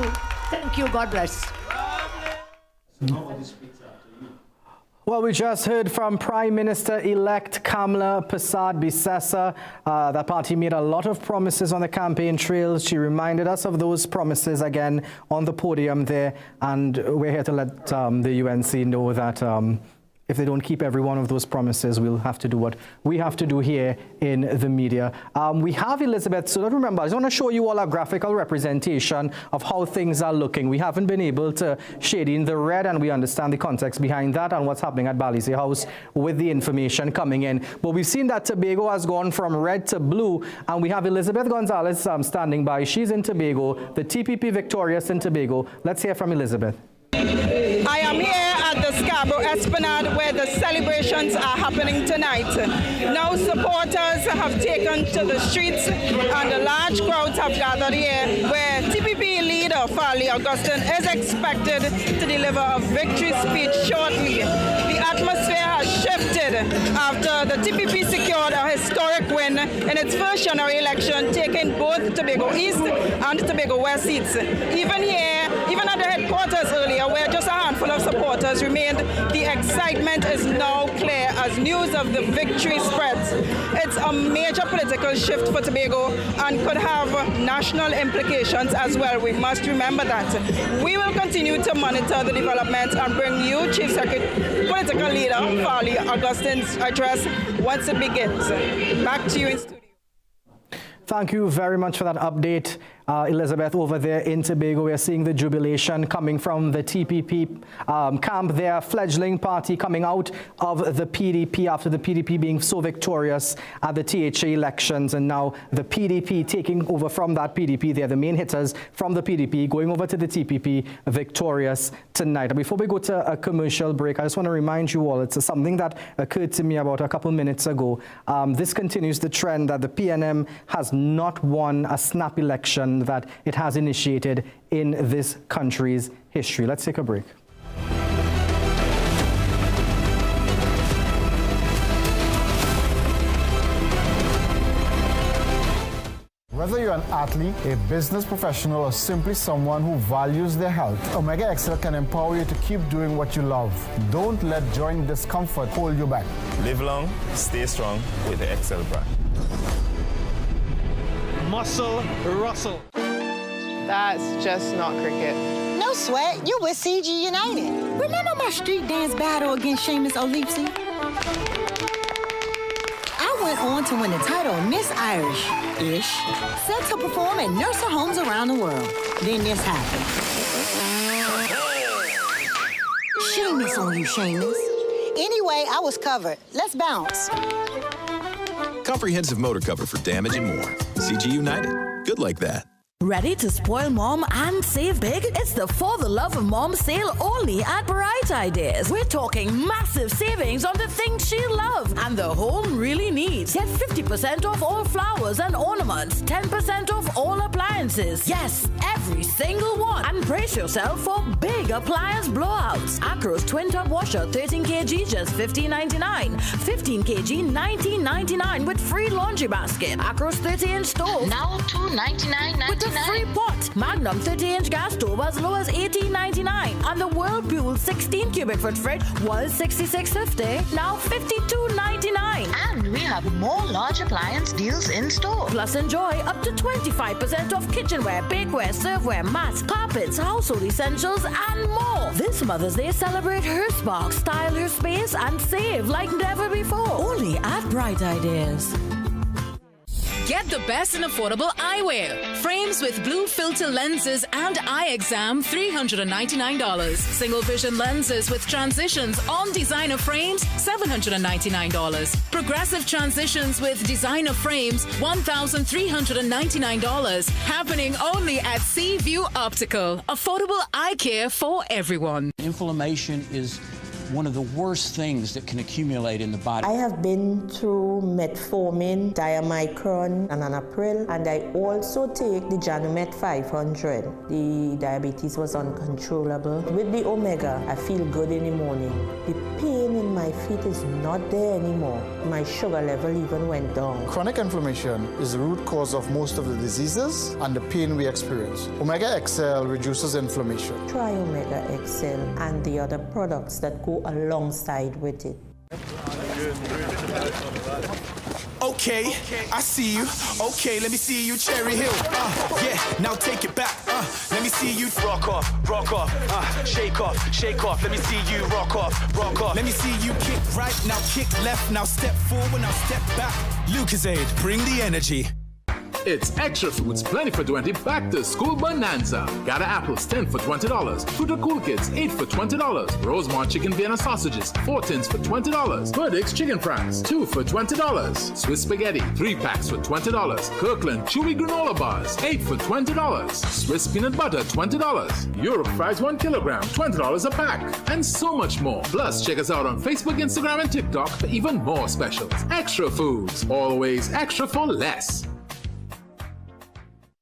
Thank you. God bless. Well, we just heard from Prime Minister-elect Kamla Prasad-Bissessar. The party made a lot of promises on the campaign trail. She reminded us of those promises again on the podium there, and we're here to let the UNC know that if they don't keep every one of those promises, we'll have to do what we have to do here in the media. We have Elizabeth, so remember, I just want to show you all a graphical representation of how things are looking. We haven't been able to shade in the red, and we understand the context behind that and what's happening at Bally's House with the information coming in. But we've seen that Tobago has gone from red to blue, and we have Elizabeth Gonzalez standing by. She's in Tobago, the TPP victorious in Tobago. Let's hear from Elizabeth. I am here at the Scarborough Esplanade where the celebrations are happening tonight. Now supporters have taken to the streets and the large crowds have gathered here where TPP leader Farley Augustine is expected to deliver a victory speech shortly. The atmosphere has shifted after the TPP secured a historic win in its first general election, taking both Tobago East and Tobago West seats. Even here, even at the headquarters earlier, where just a handful of supporters remained, the excitement is now clear as news of the victory spreads. It's a major political shift for Tobago and could have national implications as well. We must remember that. We will continue to monitor the developments and bring you Chief Secretary, political leader Farley Augustine's address once it begins. Back to you in studio. Thank you very much for that update, Elizabeth. Over there in Tobago, we are seeing the jubilation coming from the TPP camp, their fledgling party coming out of the PDP after the PDP being so victorious at the THA elections, and now the PDP taking over from that PDP. They're the main hitters from the PDP, going over to the TPP, victorious tonight. And before we go to a commercial break, I just want to remind you all, it's something that occurred to me about a couple minutes ago. This continues the trend that the PNM has not won a snap election that it has initiated in this country's history. Let's take a break. Whether you're an athlete, a business professional, or simply someone who values their health, Omega XL can empower you to keep doing what you love. Don't let joint discomfort hold you back. Live long, stay strong with the XL brand. Muscle Russell. That's just not cricket. No sweat, you with CG United. Remember my street dance battle against Seamus O'Leapsy? I went on to win the title Miss Irish-ish, set to perform at nursing homes around the world. Then this happened. Seamus on you, Seamus. Anyway, I was covered. Let's bounce. Comprehensive motor cover for damage and more. CG United. Good like that. Ready to spoil mom and save big? It's the For the Love of Mom sale only at Bright Ideas. We're talking massive savings on the things she loves and the home really needs. Get 50% off all flowers and ornaments, 10% off all appliances. Yes, every single one. And brace yourself for big appliance blowouts. Acro's twin tub washer, 13 kg, just $15.99. 15 kg, $19.99 with free laundry basket. Acro's 30-inch stove, now $299.99. with the free pot. Magnum 30-inch gas stove as low as $18.99. And the Whirlpool 16 cubic foot fridge was $66.50, now $52.99. And we have more large appliance deals in store. Plus enjoy up to 25% off kitchenware, bakeware, serveware, mats, carpets, household essentials, and more. This Mother's Day, celebrate her spark, style her space, and save like never before. Only at Bright Ideas. Get the best in affordable eyewear. Frames with blue filter lenses and eye exam, $399. Single vision lenses with transitions on designer frames, $799. Progressive transitions with designer frames, $1,399. Happening only at View Optical. Affordable eye care for everyone. Inflammation is one of the worst things that can accumulate in the body. I have been through metformin, diamicron, and anapril, and I also take the Janumet 500. The diabetes was uncontrollable. With the Omega, I feel good in the morning. The pain in my feet is not there anymore. My sugar level even went down. Chronic inflammation is the root cause of most of the diseases and the pain we experience. Omega XL reduces inflammation. Try Omega XL and the other products that go alongside with it. Okay, I see you. Okay, let me see you, Cherry Hill. Yeah, now take it back. Let me see you rock off, shake off, shake off. Let me see you rock off, rock off. Let me see you kick right, now kick left, now step forward, now step back. Lucozade, bring the energy. It's Extra Foods Plenty for 20 Back to School Bonanza. Gather apples 10 for $20. Fruit Cool Kids 8 for $20. Rosemont Chicken Vienna Sausages 4 tins for $20. Perdix Chicken Franks 2 for $20. Swiss Spaghetti 3 packs for $20. Kirkland Chewy Granola Bars 8 for $20. Swiss Peanut Butter $20. Europe Fries 1 kilogram $20 a pack. And so much more. Plus check us out on Facebook, Instagram and TikTok for even more specials. Extra Foods. Always extra for less.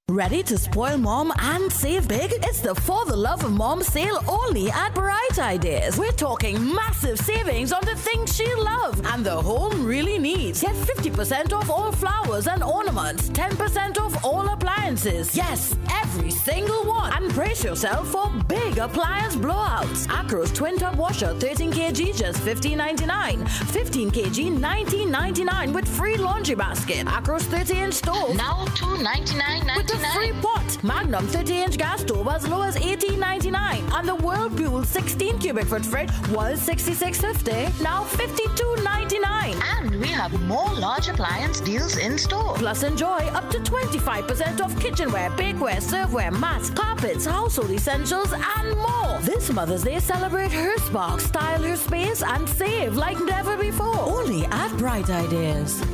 Ready to spoil mom and save big? It's the For the Love of Mom sale only at Bright Ideas. We're talking massive savings on the things she loves and the home really needs. Get 50% off all flowers and ornaments, 10% off all appliances. Yes, every single one. And brace yourself for big appliance blowouts. Acros Twin Tub Washer 13 kg just $15.99. 15 kg $19.99 with free laundry basket. Acros 30-inch stove now $299.99. Free pot. Magnum 30-inch gas stove as low as $18.99. And the Whirlpool 16 cubic foot fridge was $66.50. Now $52.99. And we have more large appliance deals in store. Plus enjoy up to 25% off kitchenware, bakeware, serveware, mats, carpets, household essentials, and more. This Mother's Day, celebrate her spark, style her space, and save like never before. Only at Bright Ideas.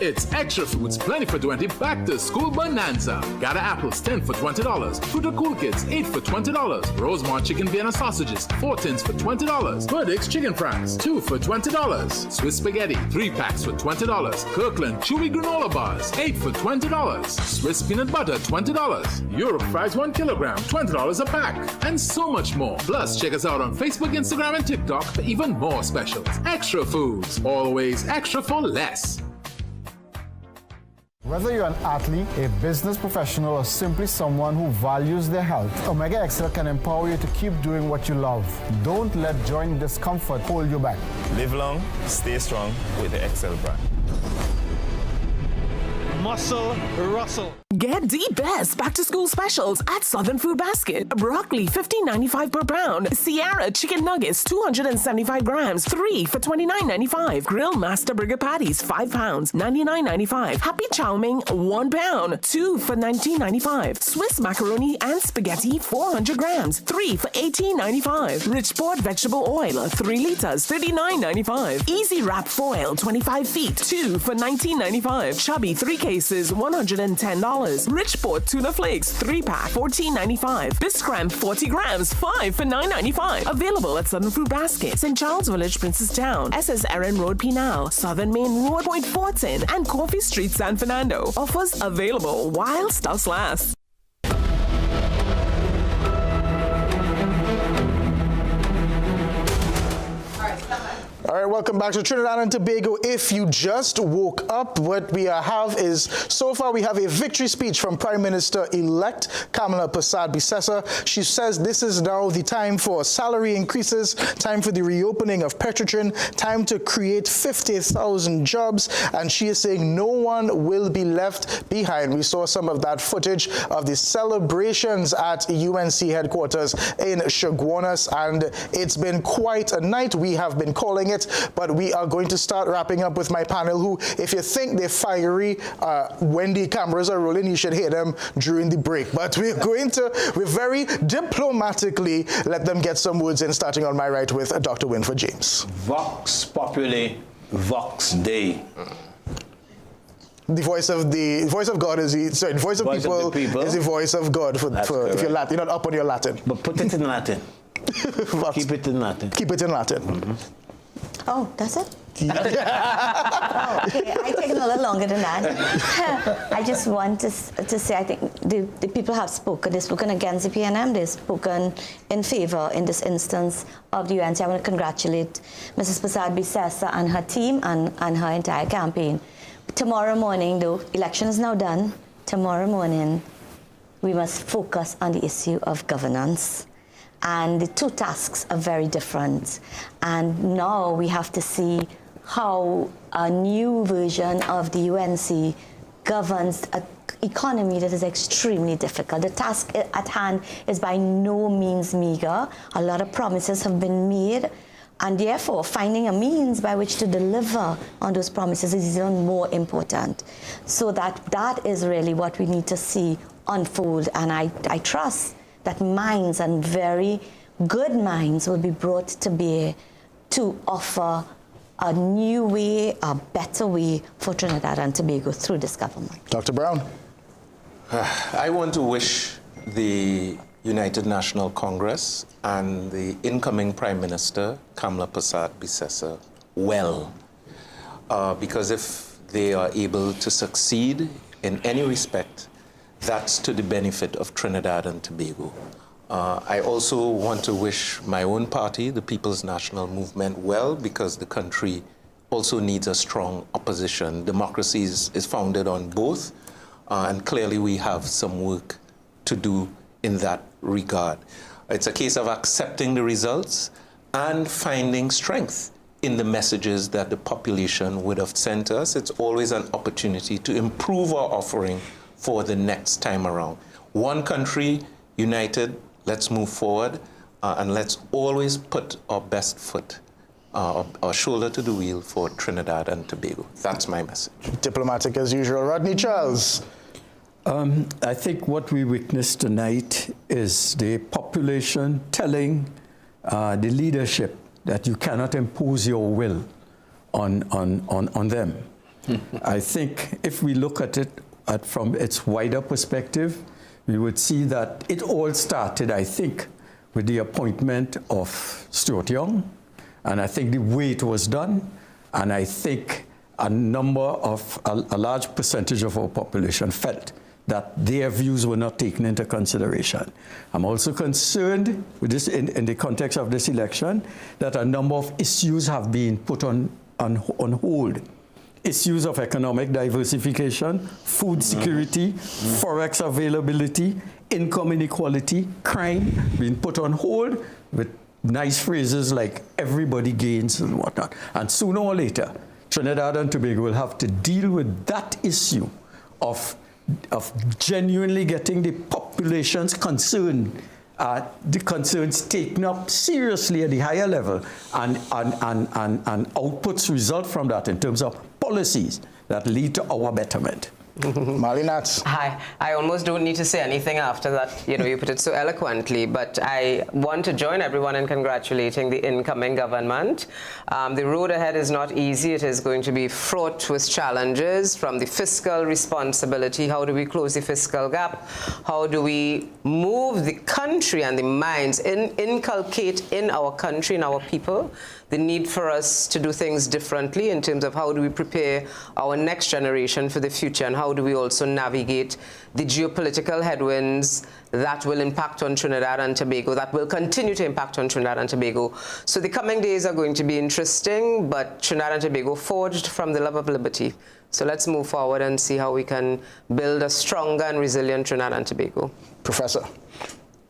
It's Extra Foods Plenty for 20 Back to School Bonanza. Gather apples 10 for $20. Fruit Cool Kids 8 for $20. Rosemont Chicken Vienna Sausages 4 tins for $20. Perdix Chicken Franks 2 for $20. Swiss Spaghetti 3 packs for $20. Kirkland Chewy Granola Bars 8 for $20. Swiss Peanut Butter $20. Europe Fries 1 kilogram $20 a pack. And so much more. Plus check us out on Facebook, Instagram and TikTok for even more specials. Extra Foods. Always extra for less. Whether you're an athlete, a business professional, or simply someone who values their health, Omega XL can empower you to keep doing what you love. Don't let joint discomfort hold you back. Live long, stay strong with the XL brand. Muscle Russell. Get the best back-to-school specials at Southern Food Basket. Broccoli, $15.95 per pound. Sierra chicken nuggets, 275 grams, 3 for $29.95. Grill Master Burger patties, 5 pounds, $99.95. Happy Chow Mein, 1 pound, 2 for $19.95. Swiss macaroni and spaghetti, 400 grams, 3 for $18.95. Richport vegetable oil, 3 liters, $39.95. Easy Wrap foil, 25 feet, 2 for $19.95. Chubby 3 cases, $110. Richport tuna flakes, 3-pack, $14.95. Biscram 40 grams, 5 for $9.95. Available at Southern Food Basket, St. Charles Village, Princestown, SS Erin Road, Pinal, Southern Main Road, Point Fortin, and Coffee Street, San Fernando. Offers available while stocks last. All right, welcome back to Trinidad and Tobago. If you just woke up, what we have is, so far we have a victory speech from Prime Minister-elect Kamla Prasad-Bissessar. She says this is now the time for salary increases, time for the reopening of Petrotrin, time to create 50,000 jobs, and she is saying no one will be left behind. We saw some of that footage of the celebrations at UNC headquarters in Chaguanas, and it's been quite a night. We have been calling it, but we are going to start wrapping up with my panel who, if you think they're fiery when the cameras are rolling, you should hear them during the break. But we're very diplomatically let them get some words in, starting on my right with Dr. Winford James. Vox Populi, Vox Dei. The voice of God is the voice of people is the voice of God for if you're Latin, you're not up on your Latin. But put it in Latin. Keep it in Latin. Keep it in Latin. Mm-hmm. Oh, that's it? Oh, okay, I take a little longer than that. I just want to say, I think the people have spoken. They've spoken against the PNM. They've spoken in favor, in this instance, of the UNC. I want to congratulate Mrs. Prasad-Bissessar and her team and her entire campaign. Tomorrow morning, though, election is now done. Tomorrow morning, we must focus on the issue of governance. And the two tasks are very different. And now we have to see how a new version of the UNC governs an economy that is extremely difficult. The task at hand is by no means meager. A lot of promises have been made, and therefore finding a means by which to deliver on those promises is even more important. So that is really what we need to see unfold, and I trust that minds, and very good minds, will be brought to bear to offer a new way, a better way for Trinidad and Tobago through this government. Dr. Brown. I want to wish the United National Congress and the incoming Prime Minister, Kamla Prasad-Bissessar, well. Because if they are able to succeed in any respect, that's to the benefit of Trinidad and Tobago. I also want to wish my own party, the People's National Movement, well, because the country also needs a strong opposition. Democracy is founded on both, and clearly we have some work to do in that regard. It's a case of accepting the results and finding strength in the messages that the population would have sent us. It's always an opportunity to improve our offering for the next time around. One country, united, let's move forward, and let's always put our best foot, our shoulder to the wheel for Trinidad and Tobago. That's my message. Diplomatic as usual. Rodney Charles. I think what we witnessed tonight is the population telling the leadership that you cannot impose your will on them. I think if we look at it from its wider perspective, we would see that it all started, I think, with the appointment of Stuart Young, and I think the way it was done, and I think a large percentage of our population felt that their views were not taken into consideration. I'm also concerned with this, in the context of this election, that a number of issues have been put on hold. Issues of economic diversification, food security, forex availability, income inequality, crime being put on hold with nice phrases like everybody gains and whatnot. And sooner or later, Trinidad and Tobago will have to deal with that issue of genuinely getting the population's concern, the concerns taken up seriously at the higher level, and outputs result from that in terms of policies that lead to our betterment. Malinats. Hi. I almost don't need to say anything after that. You put it so eloquently, but I want to join everyone in congratulating the incoming government. The road ahead is not easy. It is going to be fraught with challenges, from the fiscal responsibility. How do we close the fiscal gap? How do we move the country and the minds, inculcate in our country, in our people, the need for us to do things differently in terms of how do we prepare our next generation for the future, and how do we also navigate the geopolitical headwinds that will impact on Trinidad and Tobago, that will continue to impact on Trinidad and Tobago. So the coming days are going to be interesting, but Trinidad and Tobago forged from the love of liberty. So let's move forward and see how we can build a stronger and resilient Trinidad and Tobago. Professor.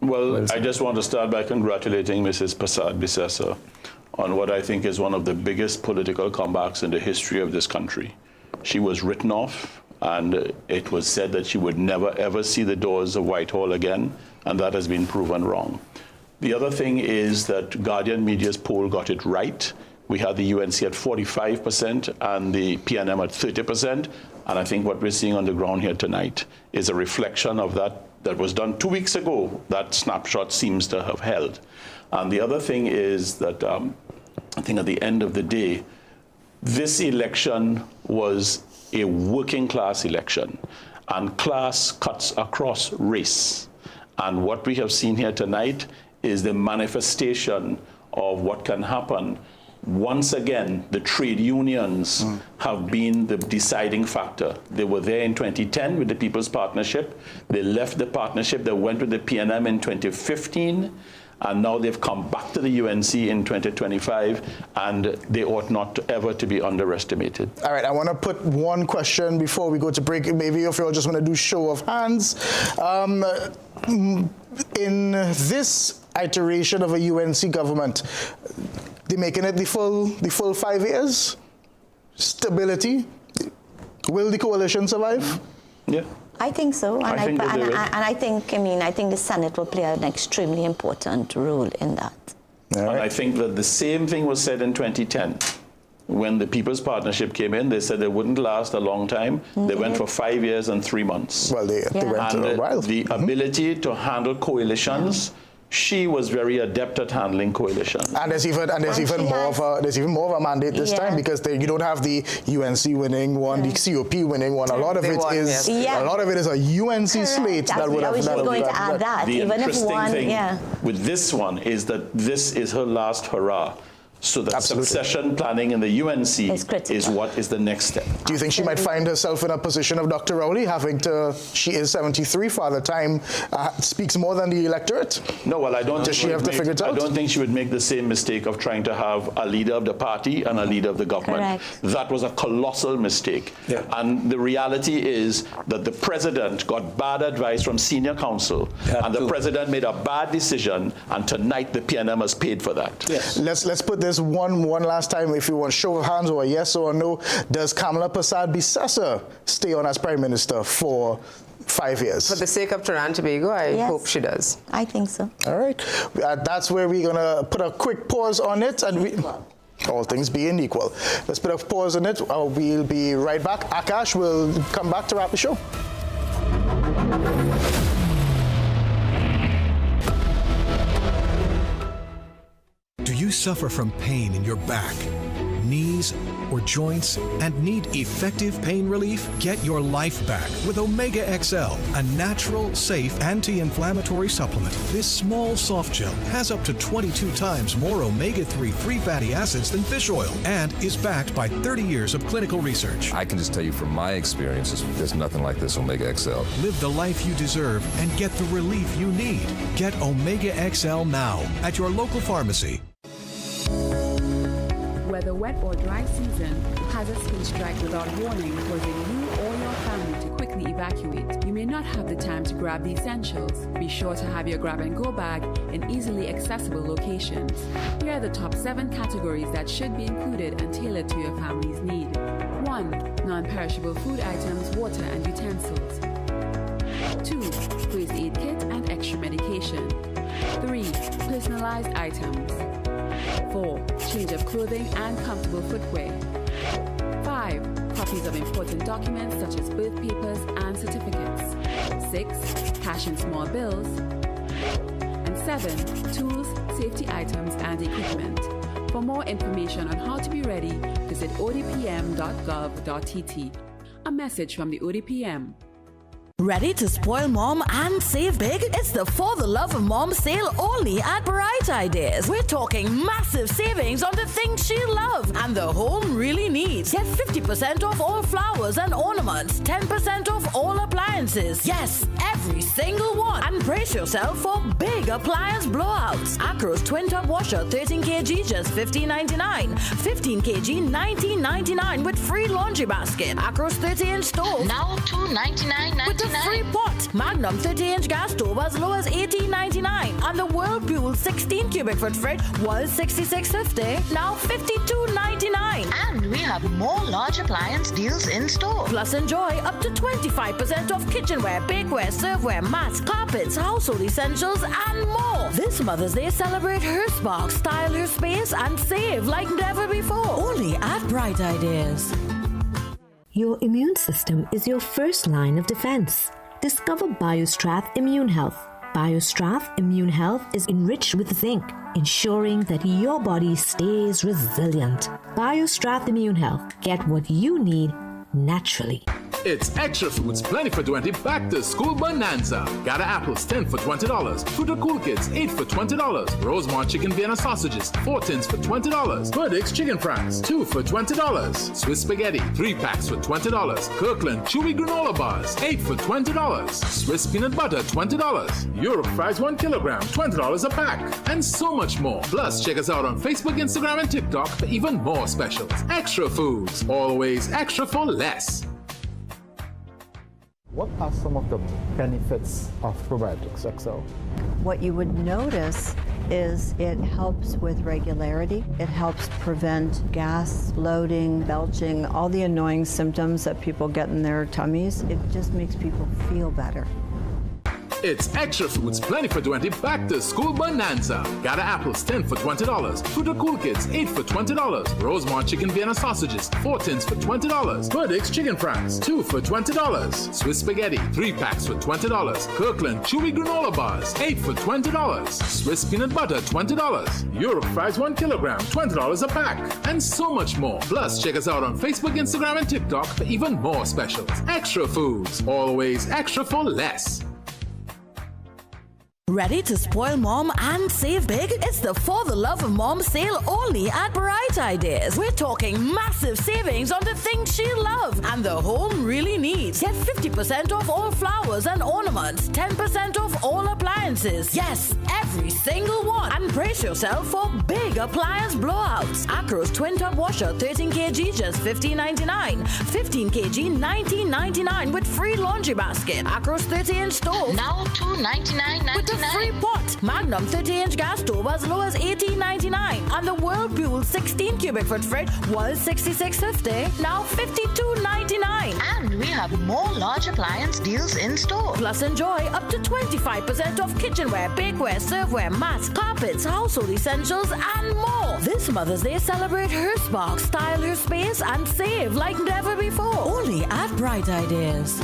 Well, I just want to start by congratulating Mrs. Prasad-Bissessar on what I think is one of the biggest political comebacks in the history of this country. She was written off, and it was said that she would never, ever see the doors of Whitehall again, and that has been proven wrong. The other thing is that Guardian Media's poll got it right. We had the UNC at 45% and the PNM at 30%, and I think what we're seeing on the ground here tonight is a reflection of that was done 2 weeks ago. That snapshot seems to have held. And the other thing is that I think at the end of the day, this election was a working class election, and class cuts across race. And what we have seen here tonight is the manifestation of what can happen. Once again, the trade unions have been the deciding factor. They were there in 2010 with the People's Partnership. They left the partnership. They went with the PNM in 2015. And now they've come back to the UNC in 2025, and they ought not ever to be underestimated. All right, I want to put one question before we go to break. Maybe if you all just want to do show of hands. In this iteration of a UNC government, they making it the full 5 years? stability. Will the coalition survive? Yeah. I think so, and I think the Senate will play an extremely important role in that. And I think that the same thing was said in 2010. When the People's Partnership came in, they said they wouldn't last a long time. They went for 5 years and 3 months. Well, they went a while. The ability to handle coalitions, she was very adept at handling coalitions. And there's even more of a mandate this time, because you don't have the UNC winning one, the COP winning one. A lot of it is a UNC slate that would have. I was just going to add that. The even interesting if one, thing with this one is that this is her last hurrah. So that succession planning in the UNC is what is the next step. Do you think she might find herself in a position of Dr. Rowley, she is 73, Father Time speaks more than the electorate? No, well, I don't Does she have to figure it out? I don't think she would make the same mistake of trying to have a leader of the party and a leader of the government. Correct. That was a colossal mistake. Yeah. And the reality is that the president got bad advice from senior counsel, and the president made a bad decision, and tonight the PNM has paid for that. Yes. Let's put this one last time, if you want show of hands or a yes or a no. Does Kamla Prasad-Bissessar stay on as Prime Minister for 5 years? For the sake of Trinidad and Tobago, I hope she does. I think so. All right. That's where we're going to put a quick pause on it. And all things being equal. Let's put a pause on it. We'll be right back. Akash will come back to wrap the show. Do you suffer from pain in your back, knees, or joints and need effective pain relief? Get your life back with Omega XL, a natural, safe, anti-inflammatory supplement. This small soft gel has up to 22 times more omega-3 free fatty acids than fish oil and is backed by 30 years of clinical research. I can just tell you from my experiences, there's nothing like this Omega XL. Live the life you deserve and get the relief you need. Get Omega XL now at your local pharmacy. Whether wet or dry season, hazards can strike without warning, causing you or your family to quickly evacuate. You may not have the time to grab the essentials. Be sure to have your grab-and-go bag in easily accessible locations. Here are the top 7 categories that should be included and tailored to your family's need. 1. Non-perishable food items, water and utensils. 2. First aid kit and extra medication. 3. Personalized items. 4. Change of clothing and comfortable footwear. 5. Copies of important documents such as birth papers and certificates. 6. Cash and small bills. And 7. Tools, safety items and equipment. For more information on how to be ready, visit odpm.gov.tt. A message from the ODPM. Ready to spoil mom and save big? It's the For the Love of Mom sale only at Bright Ideas. We're talking massive savings on the things she loves and the home really needs. Get 50% off all flowers and ornaments, 10% off all appliances. Yes, every single one. And brace yourself for big appliance blowouts. Acro's twin tub washer, 13 kg, just $15.99. 15 kg, $19.99 with free laundry basket. Acro's 30-inch stove, now $299.99. with a free pot. Magnum 30-inch gas stove as low as $18.99. And the Whirlpool 16 cubic foot fridge was $66.50, now $52.99. And we have more large appliance deals in store. Plus enjoy up to 25% off kitchenware, bakeware, serveware, mats, carpets, household essentials, and more. This Mother's Day, celebrate her spark, style her space, and save like never before. Only at Bright Ideas. Your immune system is your first line of defense. Discover BioStrath Immune Health. BioStrath Immune Health is enriched with zinc, ensuring that your body stays resilient. BioStrath Immune Health. Get what you need naturally. It's Extra Foods Plenty for 20 Back to School Bonanza. Gather apples 10 for $20. Fruit of Cool Kids 8 for $20. Rosemont chicken Vienna sausages 4 tins for $20. Perdix chicken franks 2 for $20. Swiss spaghetti 3 packs for $20. Kirkland chewy granola bars 8 for $20. Swiss peanut butter $20. Europe fries 1 kilogram $20 a pack. And so much more. Plus check us out on Facebook, Instagram and TikTok for even more specials. Extra Foods, always extra for less. What are some of the benefits of Probiotics XL? What you would notice is it helps with regularity. It helps prevent gas, bloating, belching, all the annoying symptoms that people get in their tummies. It just makes people feel better. It's Extra Foods Plenty for 20 Back to School Bonanza. Gather apples 10 for $20. Fruit Cool Kids 8 for $20. Rosemont Chicken Vienna Sausages 4 tins for $20. Burdick's Chicken Franks 2 for $20. Swiss Spaghetti 3 packs for $20. Kirkland Chewy Granola Bars 8 for $20. Swiss Peanut Butter $20. Europe Fries 1 kilogram $20 a pack. And so much more. Plus check us out on Facebook, Instagram and TikTok for even more specials. Extra Foods. Always extra for less. Ready to spoil mom and save big? It's the For the Love of Mom sale only at Bright Ideas. We're talking massive savings on the things she loves and the home really needs. Get 50% off all flowers and ornaments, 10% off all appliances. Yes, every single one. And brace yourself for big appliance blowouts. Acro's Twin Tub Washer 13 kg just $15.99. 15 kg $19.99 with free laundry basket. Acro's 30-inch stove now $299.99. with the free pot. Magnum 30-inch gas stove as low as $18.99. And the Whirlpool 16 cubic foot fridge was $66.50, now $52.99. And we have more large appliance deals in store. Plus enjoy up to 25% off kitchenware, bakeware, serveware, mats, carpets, household essentials, and more. This Mother's Day, celebrate her spark, style her space, and save like never before. Only at Bright Ideas.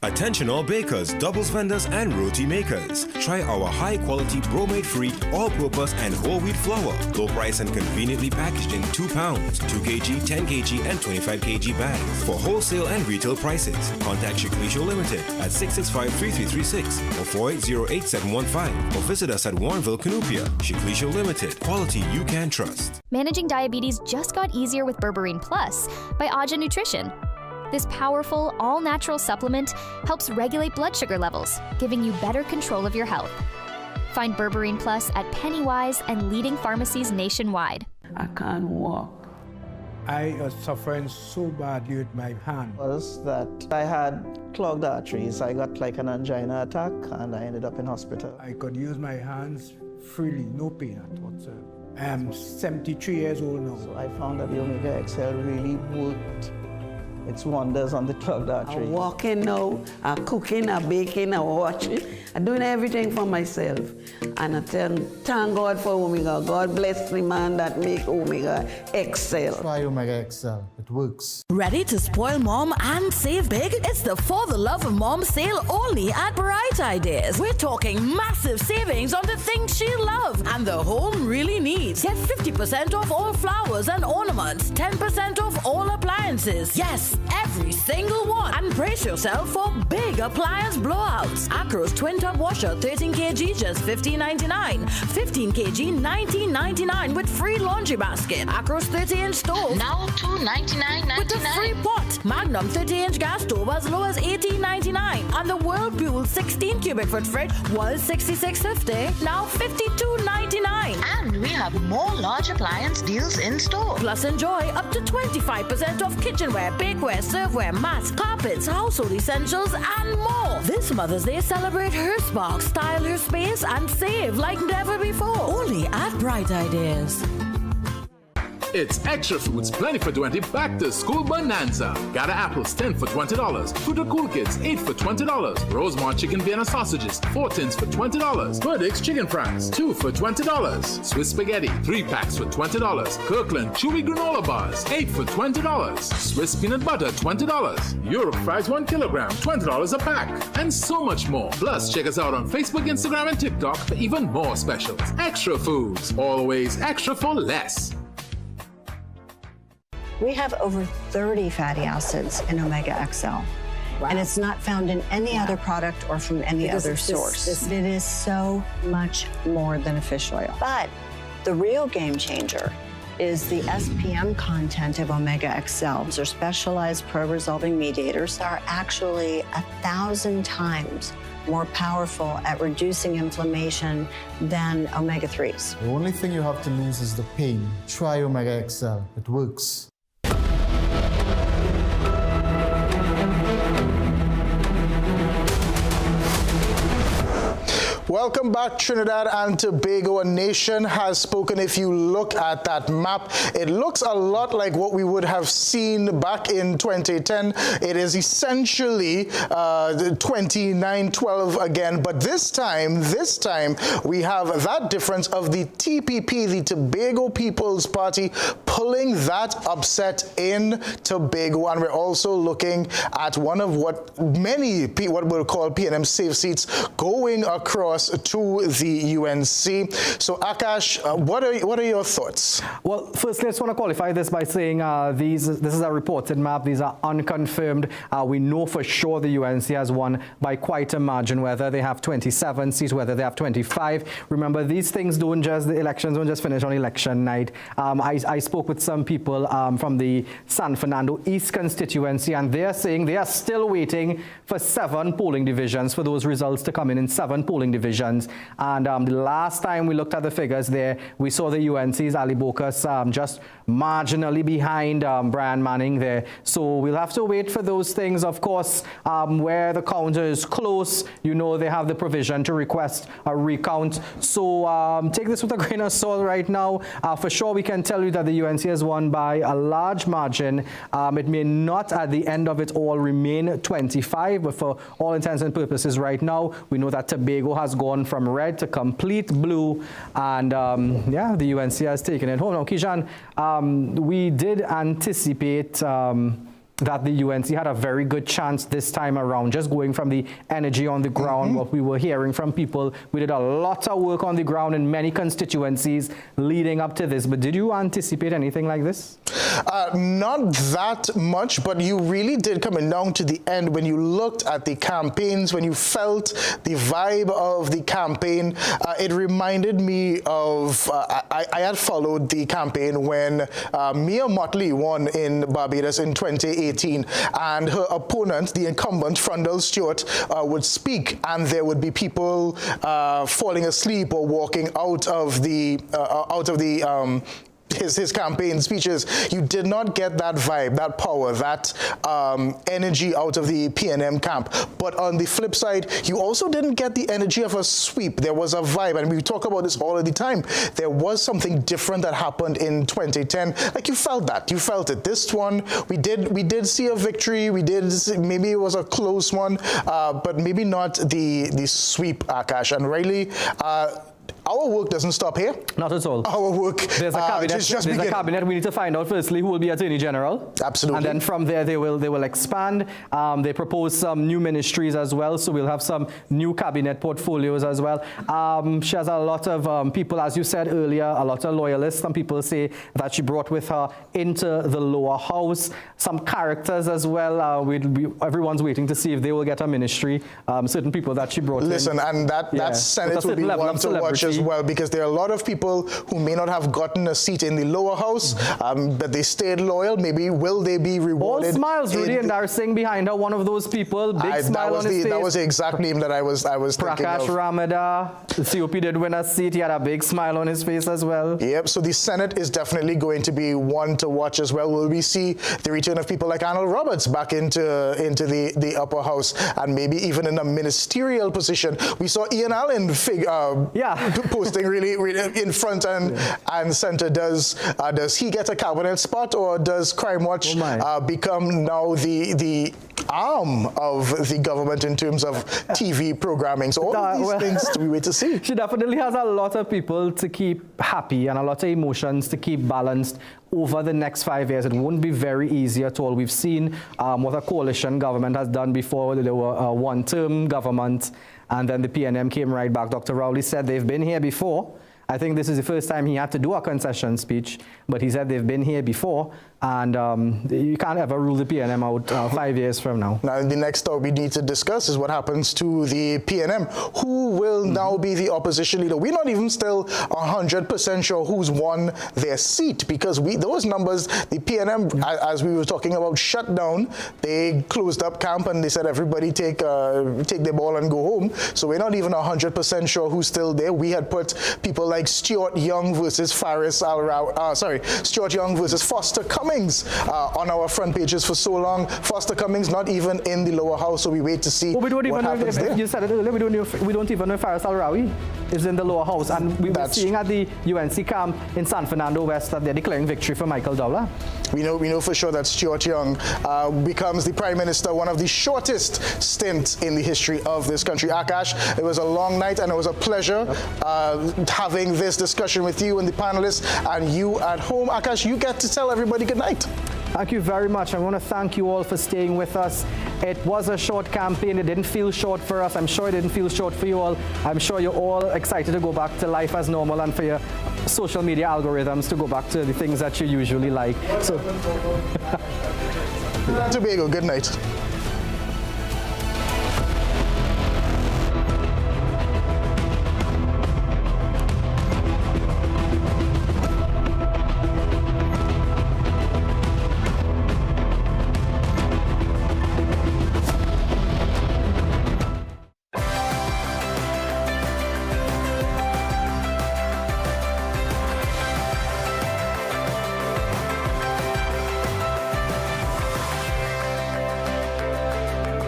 Attention all bakers, doubles vendors, and roti makers. Try our high-quality bromate-free, all-purpose, and whole wheat flour. Low price and conveniently packaged in 2 pounds, 2 kg, 10 kg, and 25 kg bags. For wholesale and retail prices, contact Shiklisho Limited at 665-3336 or 480-8715 or visit us at Warrenville, Canoopia. Shiklisho Limited, quality you can trust. Managing diabetes just got easier with Berberine Plus by Aja Nutrition. This powerful, all-natural supplement helps regulate blood sugar levels, giving you better control of your health. Find Berberine Plus at Pennywise and leading pharmacies nationwide. I can't walk. I was suffering so badly with my hand. Was that I had clogged arteries. I got like an angina attack and I ended up in hospital. I could use my hands freely, no pain at whatsoever. I am 73 years old now. So I found that the Omega XL really worked its wonders on the clogged artery. I'm walking now, I'm cooking, I'm baking, I'm watching. I'm doing everything for myself. And I thank God for Omega. God bless the man that make Omega XL. Try Omega XL, it works. Ready to spoil mom and save big? It's the For the Love of Mom sale only at Bright Ideas. We're talking massive savings on the things she loves and the home really needs. Get 50% off all flowers and ornaments, 10% off all appliances. Yes, every single one. And brace yourself for big appliance blowouts. Acro's Twin Tub Washer 13 kg just $15.99. 15 kg $19.99 with free laundry basket. Acro's 30-inch stove now $299.99 with the free pot. Magnum 30-inch gas stove as low as $18.99. And the Whirlpool 16 cubic foot fridge was $66.50, now $52.99. And we have more large appliance deals in store. Plus enjoy up to 25% off kitchenware, bakeware, serveware, mats, carpets, household essentials, and more. This Mother's Day, celebrate her spark, style her space, and save like never before. Only at Bright Ideas. It's Extra Foods Plenty for 20 Back to School Bonanza. Gather apples 10 for $20. Fruit Cool Kids 8 for $20. Rosemont Chicken Vienna Sausages 4 tins for $20. Burdick's Chicken Franks 2 for $20. Swiss Spaghetti 3 packs for $20. Kirkland Chewy Granola Bars 8 for $20. Swiss Peanut Butter $20. Europe Fries 1 kilogram $20 a pack. And so much more. Plus check us out on Facebook, Instagram and TikTok for even more specials. Extra Foods. Always extra for less. We have over 30 fatty acids in Omega XL. Wow. And it's not found in any other product or from any other source. It is so much more than a fish oil. But the real game changer is the SPM content of Omega XL. Their specialized pro-resolving mediators are actually 1,000 times more powerful at reducing inflammation than omega-3s. The only thing you have to lose is the pain. Try Omega XL, it works. Welcome back, Trinidad and Tobago. A nation has spoken. If you look at that map, it looks a lot like what we would have seen back in 2010. It is essentially 29-12 again, but this time we have that difference of the TPP, the Tobago People's Party, pulling that upset in Tobago, and we're also looking at one of what we'll call PNM safe seats going across to the UNC. So Akash, what are your thoughts? Well, firstly, I just want to qualify this by saying this is a reported map. These are unconfirmed. We know for sure the UNC has won by quite a margin, whether they have 27 seats, whether they have 25. Remember, the elections don't just finish on election night. I spoke with some people from the San Fernando East constituency, and they are saying they are still waiting for 7 polling divisions, for those results to come in 7 polling divisions. And the last time we looked at the figures there, we saw the UNC's Ali Bokas just marginally behind Brian Manning there. So we'll have to wait for those things. Of course, where the counter is close, you know they have the provision to request a recount. So take this with a grain of salt right now. For sure, we can tell you that the UNC has won by a large margin. It may not at the end of it all remain 25, but for all intents and purposes right now, we know that Tobago has gone from red to complete blue, and yeah, the UNC has taken it home. Now, Kijan, we did anticipate that the UNC had a very good chance this time around, just going from the energy on the ground, what we were hearing from people. We did a lot of work on the ground in many constituencies leading up to this, but did you anticipate anything like this? Not that much, but you really did coming down to the end when you looked at the campaigns, when you felt the vibe of the campaign. It reminded me of, I had followed the campaign when Mia Motley won in Barbados in 2018, and her opponent, the incumbent, Frundle Stewart, would speak, and there would be people falling asleep or walking out of the his campaign speeches. You did not get that vibe, that power, that energy out of the PNM camp. But on the flip side, you also didn't get the energy of a sweep. There was a vibe, and we talk about this all of the time. There was something different that happened in 2010. Like, you felt that. You felt it. This one, we did see a victory. We did see, maybe it was a close one, but maybe not the sweep, Akash. And Riley, our work doesn't stop here. Not at all. Our work there's a cabinet. We need to find out firstly who will be Attorney General. Absolutely. And then from there they will expand. They propose some new ministries as well, so we'll have some new cabinet portfolios as well. She has a lot of people, as you said earlier, a lot of loyalists. Some people say that she brought with her into the lower house. Some characters as well. Everyone's waiting to see if they will get a ministry. Certain people that she brought in. Listen, and that Senate will be one to watch as well, because there are a lot of people who may not have gotten a seat in the lower house, but they stayed loyal. Maybe will they be rewarded? All smiles, Rudy Endarsingh behind her, one of those people, big smile on his face. That was the exact name that I was thinking of. Prakash Ramada, the COP did win a seat. He had a big smile on his face as well. Yep, so the Senate is definitely going to be one to watch as well. Will we see the return of people like Arnold Roberts back into the upper house, and maybe even in a ministerial position? We saw Ian Allen posting really in front and center. Does he get a cabinet spot, or does Crime Watch become now the arm of the government in terms of TV programming? So all of these things we wait to see. She definitely has a lot of people to keep happy and a lot of emotions to keep balanced over the next 5 years. It won't be very easy at all. We've seen what a coalition government has done before. There were a one-term government, and then the PNM came right back. Dr. Rowley said they've been here before. I think this is the first time he had to do a concession speech, but he said they've been here before, and you can't ever rule the PNM out 5 years from now. Now, the next thought we need to discuss is what happens to the PNM. Who will now be the opposition leader? We're not even still 100% sure who's won their seat, because those numbers, the PNM, as we were talking about, shut down. They closed up camp and they said everybody take their ball and go home. So we're not even 100% sure who's still there. We had put people like Stuart Young versus Stuart Young versus Foster Cummings on our front pages for so long. Foster Cummings not even in the lower house, so we wait to see we don't what even happens know there. You said it earlier, we don't even know if Faris Al-Rawi is in the lower house, and we were seeing at the UNC camp in San Fernando West that they're declaring victory for Michael Dowler. We know for sure that Stuart Young becomes the Prime Minister, one of the shortest stints in the history of this country. Akash, it was a long night and it was a pleasure having this discussion with you and the panelists and you at home. Akash, you get to tell everybody good night. Thank you very much. I want to thank you all for staying with us. It was a short campaign. It didn't feel short for us. I'm sure it didn't feel short for you all. I'm sure you're all excited to go back to life as normal and for your social media algorithms to go back to the things that you usually like. So, Tobago, good night.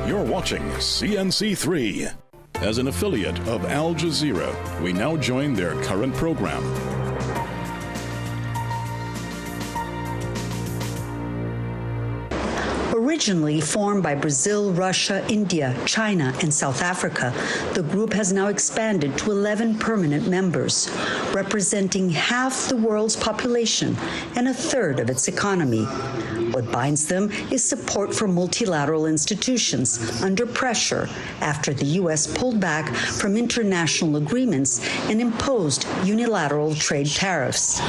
You're watching CNC3. As an affiliate of Al Jazeera, we now join their current program. Originally formed by Brazil, Russia, India, China, and South Africa, the group has now expanded to 11 permanent members, representing half the world's population and a third of its economy. What binds them is support for multilateral institutions under pressure after the U.S. pulled back from international agreements and imposed unilateral trade tariffs.